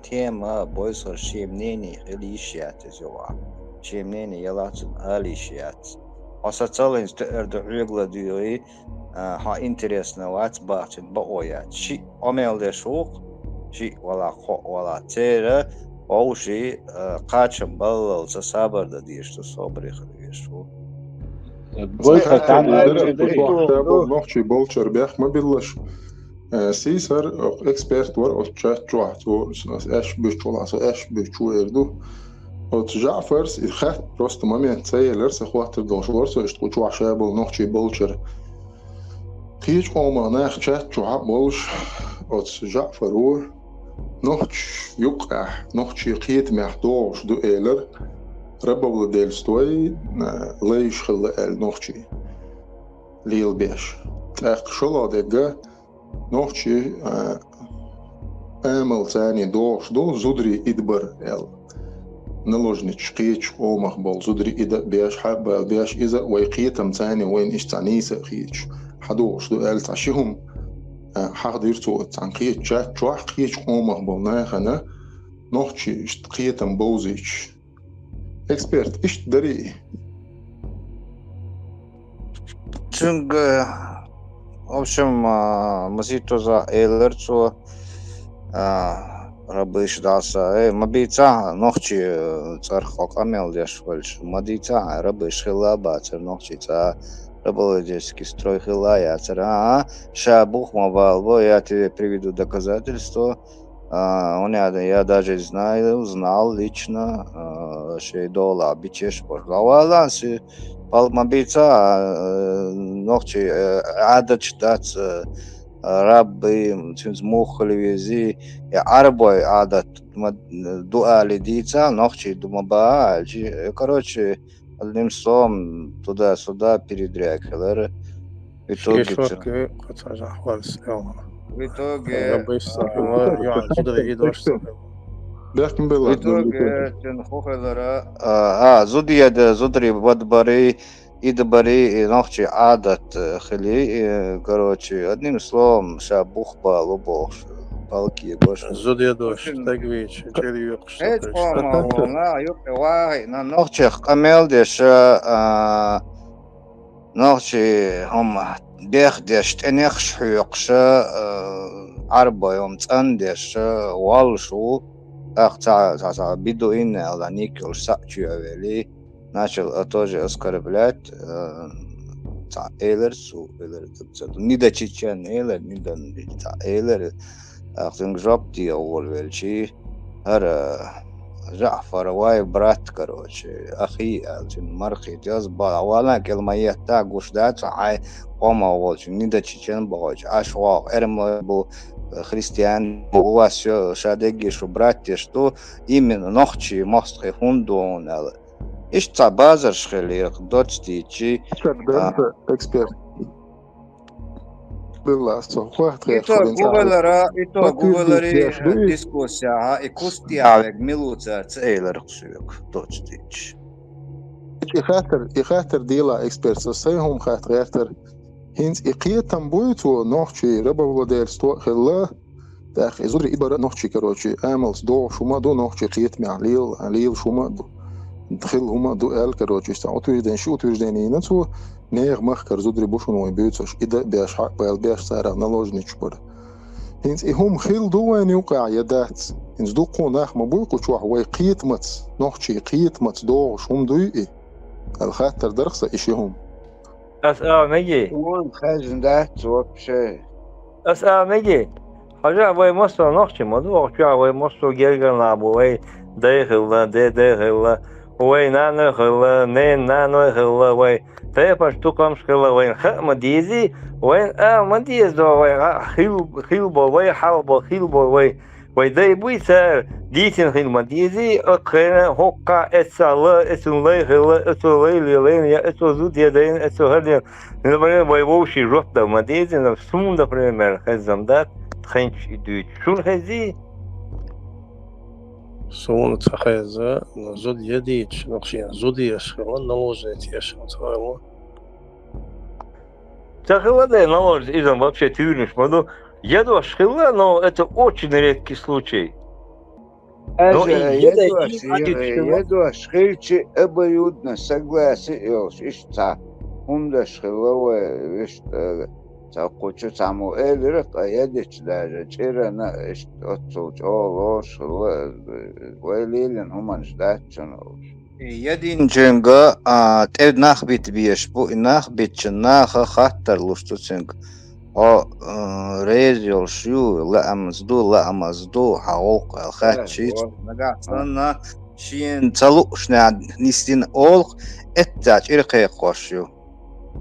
تيما بويسر شيمنيني خليشيات زوا شيمنيني يلاتن алишيات осацалинс эрдүгла диои ха интересно ват бачен боят ши омелде шук ши вала хо вала тера оуши качам балл за сабарда дишту собри хлешу نوخشي بولشر بيخ ما بيلش سيسر اكسبيرت ور او تشات جواتو اش بيشولا اش بيشو يردو او جعفرس الخات بروست مامي تسيلر سخوات الدوشورس اشتو جو شابل نوخشي بولشر كيش قوما ناخ تشات جو بولش او جعفر هو نوخش يقع نوخشي قيت محدوش دو ايلر ربوا ديل ستوي ليش خل النوخشي ليل بيش تاق شلا دقة نوخشي امل ثاني دوش دو زودري ادبر ال نلوجنيش قيش او مخبل زودري ادا بيش حب بيش اذا ويقيتم ثاني وين ايش تعنيسه قيش حدوش دو ال تعشيهم حاضرتو تنقيت جات جوح قيش او مخبل ناخنا نوخشي قيتم بوزيش эксперт إيش تدري؟ چونگ в общем مسيتو за эйлерцо ربيش داسا مبيتا نوخشي цархок амел дешвольш мадита рабиш хилаба цер нохчи ца рабологический строй хилая цера шабух мавалбо я тебе приведу доказательства. Я даже знал лично, что дола бичеш поргаваланси палмабица ночи адачтац рабби смухливизи арбой адат дуали дица ночи думаба короче одним словом туда-сюда передряхали. В итоге بيحكم بالله تن خوخلرا زودي ده زودري بدبري إدبري نوخشي عادة خلي короче одним словом шабух балубох балки гош زودي دوش تقويش جري يقش هيك ما يوك واي نوخشي قمل دش نوخشي هم بيخ دش تنخش حيقش عربة يوم تندش والشو أخ بدوين على نيكل ساتشو أولي начал тоже оскорблять Эйлер, не до чечен Эйлер, не до Эйлер, ахтингжоп диавол велчи, Жафар вай брат, короче, ахи, мархи, тяз балавала, келмаята гушдат, ай, кома волчи, не до чечен боч, ашва, эрмо был христиан, у вас все шадеги, что братья, что именно ночи мостхи хундон, إيش تعبازر شخلي دوتش تيجي эксперт بالله صحوحت إتو جوجلري ديسكوسيا إكوستي على ميلوتا تايلر خشيك دوتش تيجي يخاطر ديلا эксперт سيهم خاطر هينز إقيتم بويتو نوحشي ربا ولدير ستو خلا داخل إزوري إبرا نوحشي كروشي آملس دو شوما دو نوحشي قيت مع عليل شوما دو دخل هما دو короче استعطوا شو утверждение нацу нех махкар зудри бушуно бьются ида бяш хак бал бяш сара наложнич бар инс ихум хил дуан юqa يدات инс ду qonах мабуй qучух وي قيتمت نوخشي قيتمت دو شوم دوي الخاطر درخصه اشيهم ميجي وان خازن دات وبشي ميجي حاجه وي مصر نوخشي مدو وي مصر جيرغن لابو وي داخل وين أنا خلا نين أنا خلا وين تيبش تقام خلا وين خم ديزي وين ما ديز وين خيل بو وين حال بو خيل بو وين ده بيسار ديسن خيل ما ديزي أكرنا هوكا إسلا إسلا خلا إسلا لين يا إسلا زود يدين إسلا هذين نبغى ويوشي رفض ما ديزي نفسهم ده بريمير خزم ده خنش يدوي شو هذي سون تخيزة زود يديش نقشين زود يشخلون نلوجنت يشخلون تخيل ده نلوج إذا вообще тюрниш, но еду шхила, но это очень редкий случай. еду шхильчи обоюдно согласились, ишта умда шхила вишь تاقوچو تامو إلرق أيدش داجة جيرنا إشت أتصوج أولوش ويليلن هما نشداتشنوش يدين جنگا تيد ناخ بيت بيش بو ناخ بيتش ناخ خاطر لوشتو تنگ ريز يولشيو لا أمزدو حاولق الخاتشيش نقاطنا شين تلوشنا نستين أولق اتاج إرقي قوشيو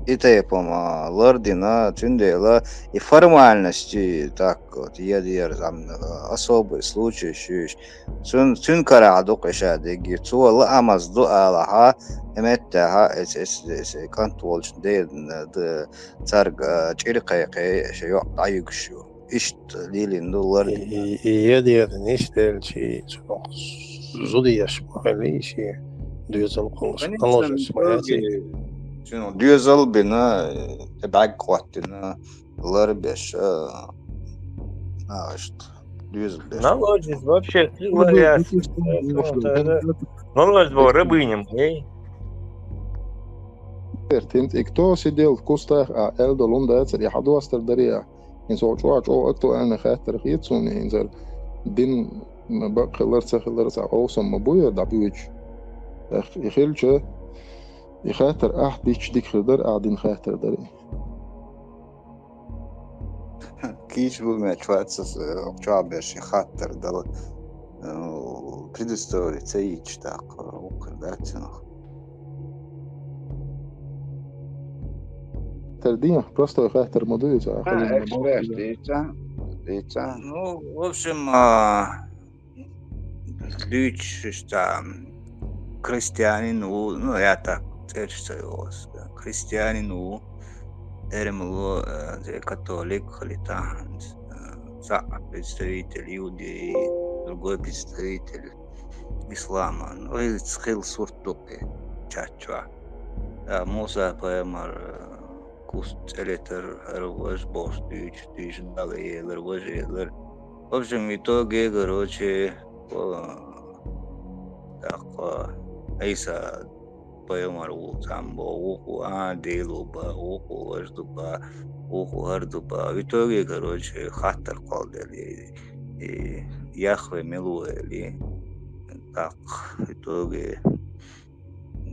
Это я помню, лордина, тюндела и формальности, так вот, едер там особый случай, тюн караду кашадеги, цула амазду алаха, эметтаха, эс контроль, де царг чиркайкай, шеё айгшу, ишт лилинду лордина. Едер нештельчи, зудияш махалиши, дюзал конш, наложен свояти. شنو ديزل بنا تبعك قوتنا لربش ناشط ديزل بش Наложить вообще наложить был рабыням, Тинт и кто сидел в кустах, а Элдо Лундацер и Хаду Астердария. إن سوتشواتش أو أكتو أنا خاطر خيتسون إنزل دين بق خلرت أوسم مبويا دعبيوش يخيلش يخاطر أحديش ديك خدر قاعدين خاطر دري كيش بول ما تشواتس أبشابش يخاطر دل предыстория цеич так укрдатина تردين просто خاطر مدوي ну в общем ключ что крестьянин ну я так терсаюсь крестьянин эрмло католик халитан за представитель иудеи другой представитель ислама. Ну, и схил суртуки чачва. Муса поймар куст элитер рвоз бош тыч далее рвозелер. В общем, в итоге, короче, так, Айса поймар там уху делуба, уху аждуба, уху ардуба. В итоге, короче, хаттер колдели и Яхве милуэли. Так, в итоге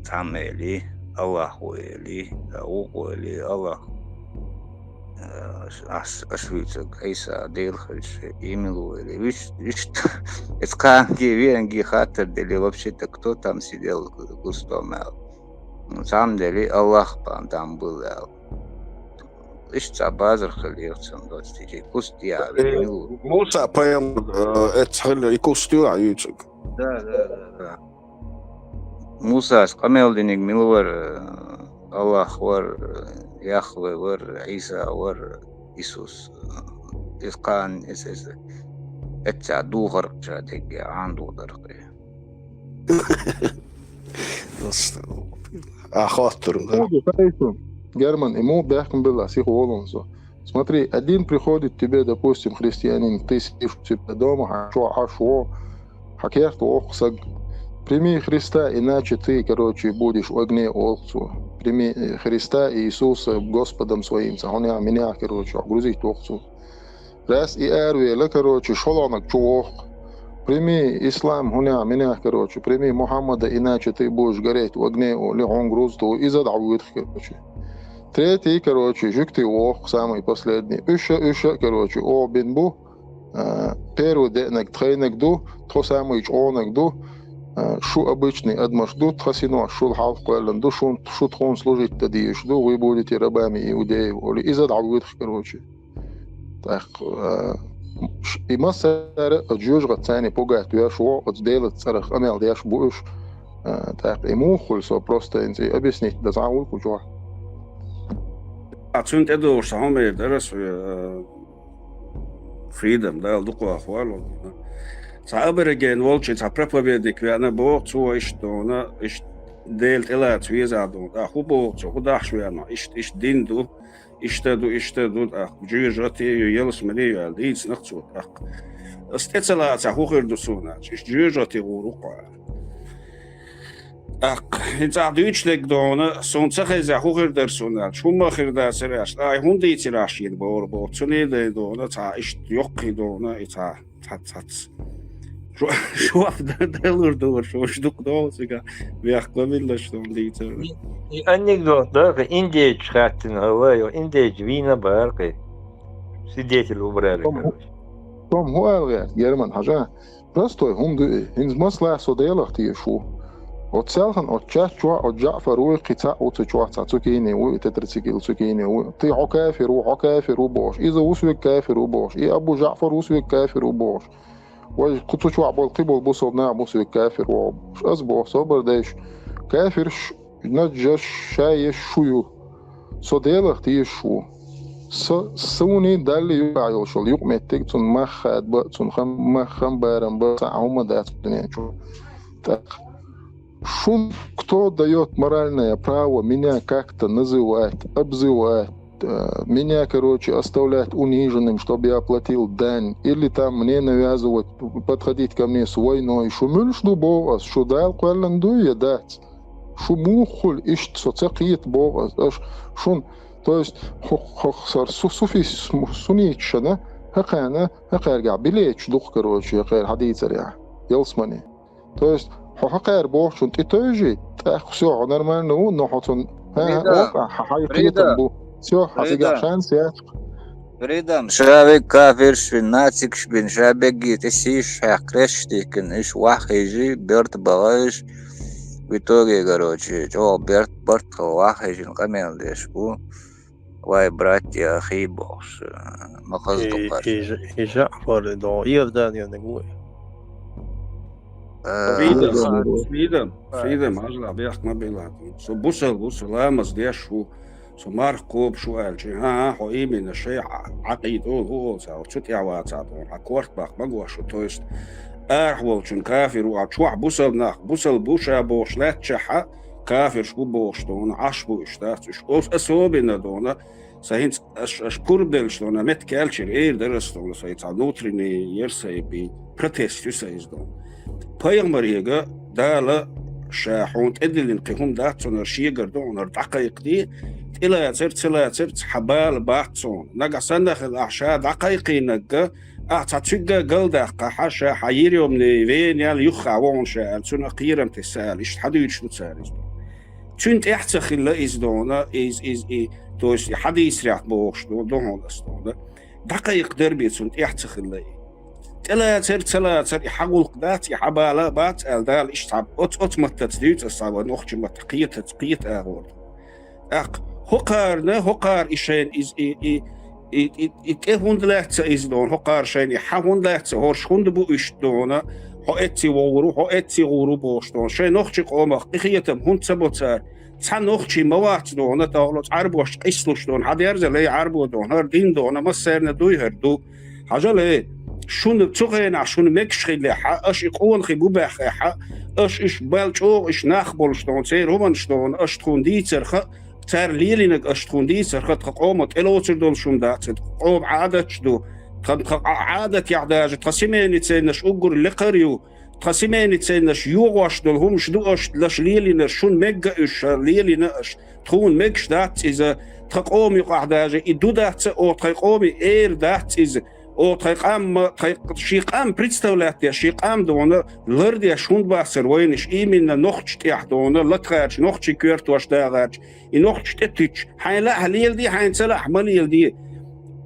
там эли Аллаху эли, уху эли Аллах. Ашвицак Айса Дейлхальш имелуэли. Видишь, это какие венги хаттер дели вообще-то кто там сидел густом. На самом деле Аллах там был. Ишь, базар халевцем 20 куст я имелу. Муса пойм это и кустюа ючек. Да. Муса скамелдинг милвар Аллах вар Яхве вар Иса вар Иисус. Искан это духар чадеги андудыргы. Ахаттер, да. Герман, ему бяхком было, сих волонсо. Смотри, один приходит тебе, допустим, христианин, ты сидишь у себя дома, хакерт охсаг. Прими Христа, иначе ты, короче, будешь в огне охцу. Прими Христа и Иисуса Господом своим, сахоня меня, короче, грузить охцу. Раз и эрве, короче, шолонок чуох. Прими ислам, хуня меня, короче, прими Мухаммада, иначе ты будешь гореть в огне, или он грузит, и задавит, короче. Третий, короче, жук ты ох, самый последний. Уша, короче, о бинбу, первый денег, тренег ду, то самый чонег ду, шу обычный адмаш ду, трасино, шул халф квален ду, шу тхон служить тадиеш ду, вы будете рабами иудеев, или задавит, короче. Так, и масса джужга цани пугает, я шо, от сделать царах, амел, я ж будешь, так, ему хульсо просто объяснить, да заул кучу. Цунт эдор саме дерес freedom да лдуко ахвал. Саберген волчи са проповедник вяна бог цу иштона иш делт эла цвизадон. А хубо цу худах швяна иш динду иштаду а жужати елс мали алдиц нахцу. Стецела са хухерду суна. Иш жужати уруqa. Het is duidelijk dat zo'n zeggen ze hoger personeel, Schumacher dat ze rest. Hij hond iets rastje bijvoorbeeld. Zo niet dat het is jokkie dat het. Zo af de door zo stuk dat ze weer komen dat ze niet. Die anekdote dat Indië gaat in Hawaii, Indië winnen bij свидетель убрали. Том Хуэлвер, Герман, хажа. Просто هم هنز مصلح صديلة تيشو. وتسالهن وتشاتشوا وتجعفر وقطع وتشوا تسوكيني وتترسكيل سوكيني وطيعوا كافر وكافر وبوش إذا وسوي كافر وبوش إيه أبو جعفر وسوي كافر وبوش وكتشوا عبال قبل بوصلنا وسوي كافر وبوش أصبح صبر دايش كافر نجش شايش شويو صديلة تيشو سوني دالي يوعيو شو يقمتك تون مخاد بأتون خم بارن بسعهم دات الدنيا Шум, кто дает моральное право меня как-то называть, обзывать, меня, короче, оставлять униженным, чтобы я платил дань, или там мне навязывать, подходить ко мне с войной, шумюль шду бовас, шудал кваланду я дать, шумухуль ищ соцакит бовас, шун, то есть, хохсар суфи сунича, да, хакарга билеч дух, короче, хакар хадицаря, елсмани, то есть, حقير بوش انت تيجي تاخذ نورمال نو حطن ها حقيقه بو سو حقيقه شانس يا فريدم شابك كافر شناتك شبن شابك تسيش حقرشتك ايش واحد يجي بيرت باش بيتوغي короче جو بيرت واحد يجي كمان ليش بو واي براتي اخي بوش ما قصدك جعفر دو يردان ينقول Freedom, ажла бяхт мабила. So busel ламас дяшу, so маркоп шуалчи, хо именно шей عقيد هو شو تيعوات عطون عكورت باخ مقوشو то есть أحوالشون كافر وعشوع بوصل ناخ بوصل بوشا بوش لا تشحا كافر شو بوش دون عش بوش تاش أصوبنا دونا سهينت أش كوردلش دونا مت كالشر إير درس دونا سهينت نوتريني يرسي بي بروتست يسايز دون بايغمر يجا دالا شاحون تدلين قيهم داتون شيغر دون دقائق دي إلى ترت حبال باحتون نجا سندخ الأحشاء دقائقي نجا أعتقد قلدا قحاشا حيريوم نيفين يال يخا وونشا تون قيرم تسال إيش حد يشتو تسال تونت احتخ إلا إز دونا إز توش حد يسرع بوش دون هذا دقائق دربي تونت احتخ إلا ثلاثة يحاول قدات يحبالا بات الدال إشتعب أت متتديت الصعب نخش متقيت أغور هقار إشين إز هوند لحت إز دون هقار شين يحاول لحت هورش هوند بو إش دونا هو إتي غورو بوش دون شين نخش قومخ إخيتم هوند سبوتار تحن نخش موات دونا تغلط عربوش إسلوش دون حد يرزل عربو دون هردين دونا ما سيرنا دوي هردو حاجة ليه شون تغينا شون مكشخي لحا اش يقول خي بوباخا اش بالچو اش ناخبولش دون سير رومانش دون اش تخون دي ترخ تار ليلينك اش تخون دي ترخ تقومت الوتر دول شون دات قوم عادتش دو عادت يعداج تقسمين تسنش اوغر لقريو تقسمين تسنش يوغوش دول همش دو اش لاش ليلين شون ميغا اش ليلين اش تخون مكش دات اذا تقوم يقعداج يدو دات او تقوم اير دات اذا او تقام شيقام представлять شيقام دون لردي شوند باسر وينش именно نوخش تيح دون لتخارج نوخش كيرت واش داغارج نوخش تتش حيلا حليل دي حينسلا حمليل دي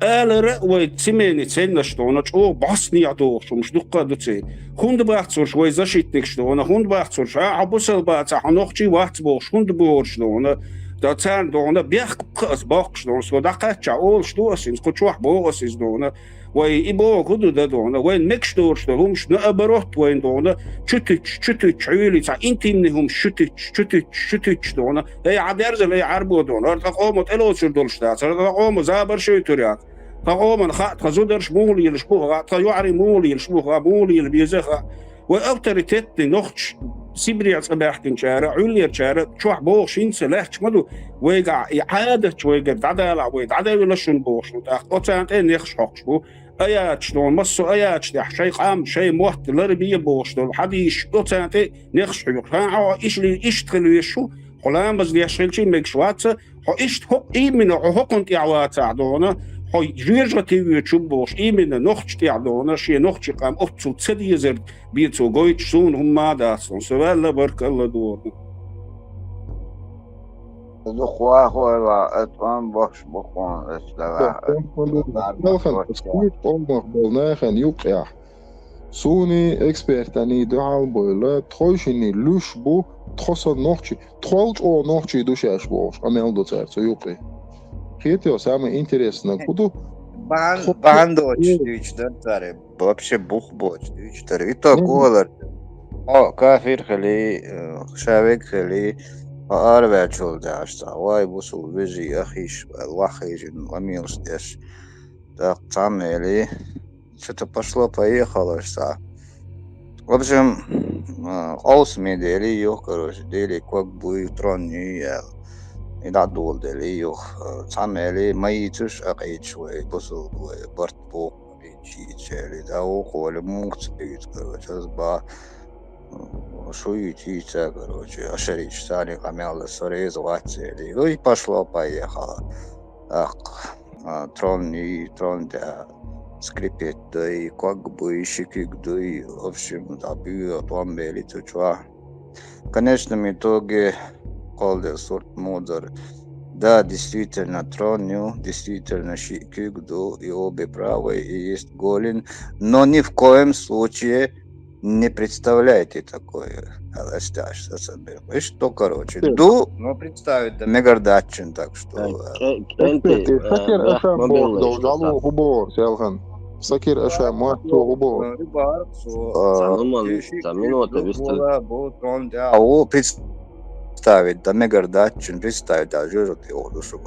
ال رأوي تسميني تسنش دون او باسني عدو مش دقه دتي خوند باخصور شوي زاشيتنك دون خوند باخصور شا ابوسل باتا نوخشي واحد بوش خوند بورش دون دا تان دون بيخ قص باخش دون سو دقه اول شتوس نقطوح بوغس دون وي إبوه كده ده دونا وين مكشتورش ده همش نقبروت وين دونا شتتش عيلي تا انتي منهم شتتش دونا ده عدرز اللي عربو دونا تقوموا تلوشر دولش ده تقوموا زابر شويتوريات تقوموا تزودرش مولي الشبوغ تيعري مولي الشبوغ مولي البيزخ وأوتوريتيت نوخش سيبريع صباحتين شارع عليا شارع شوح بوش ينسى لحش مدو ويقع إعادة ويقع دعدالع ويدعدا يلشن بوش وتاقوتان تين يخشوش بو أيات شلون مصو أيات شدح شيء قام شيء موحد لربية بوش دول حديش وتاقوتان تين يخشو يقرانعو إيش تخلو يشو قلان بز ليشغلشين ميكشواتسا هو إيش هو إيمن هو كنت يعواتع دونا هو جيرجتي يتشبوش إيمن نوخش تعدونا شيء نوخش قام أفتو تسدي زرد بيتو قويتش سون هم ما داسون سوالا برك الله دور دخوا خوا اتوان باش بخوان نلخن اسكيت قومخ بولناخن يوقع سوني اكسبرتاني دعال بولا تخوشني لوش بو تخصد نوخشي تخولج او نوخشي دوشاش بوش امل دو تارتو يوقع Хотел самое интересное, куда Бандоч, дюйчтар, вообще бухбоч, дюйчтар, и то колор. О, кафир хали, шавек хали, арвячул дашта, вай бусул вижи, ахиш, лахижин, ламилштеш. Так, там или что-то пошло-поехало, что. В общем, осми дели, короче, дели, как бы трон не ел. إذا دول دلي يخ تعملي ما يتش أقيد شوي بصل برت بوق بيجي تشالي داو قول ممكن بيت كروش أصبح شوي تي تكروش أشريش ثاني قميل سريز واتسلي وي باشلو بايخا трон да скрипет да и как бы шикик да и в общем да бью там бели тучва в конечном итоге Колдер сорт модер. Да, действительно троню, действительно шикигду, и обе правы, и есть голен, но ни в коем случае не представляйте такое. И что, короче, ду, ну, представить, да, мегардачин, так что... Сакир Аша, Муату Губо. Представить, да мегардачин, представить, да жирот его душу.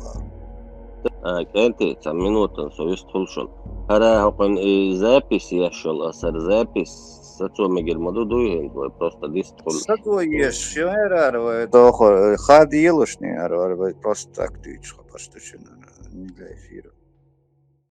كانت минуту союстхулшун. Хара хокон запись яшел, асар запись сацомигер моду дуйен, просто дистхул. Сатуешь, vai to, хад елушни, vai просто так тычка, просто не для эфира.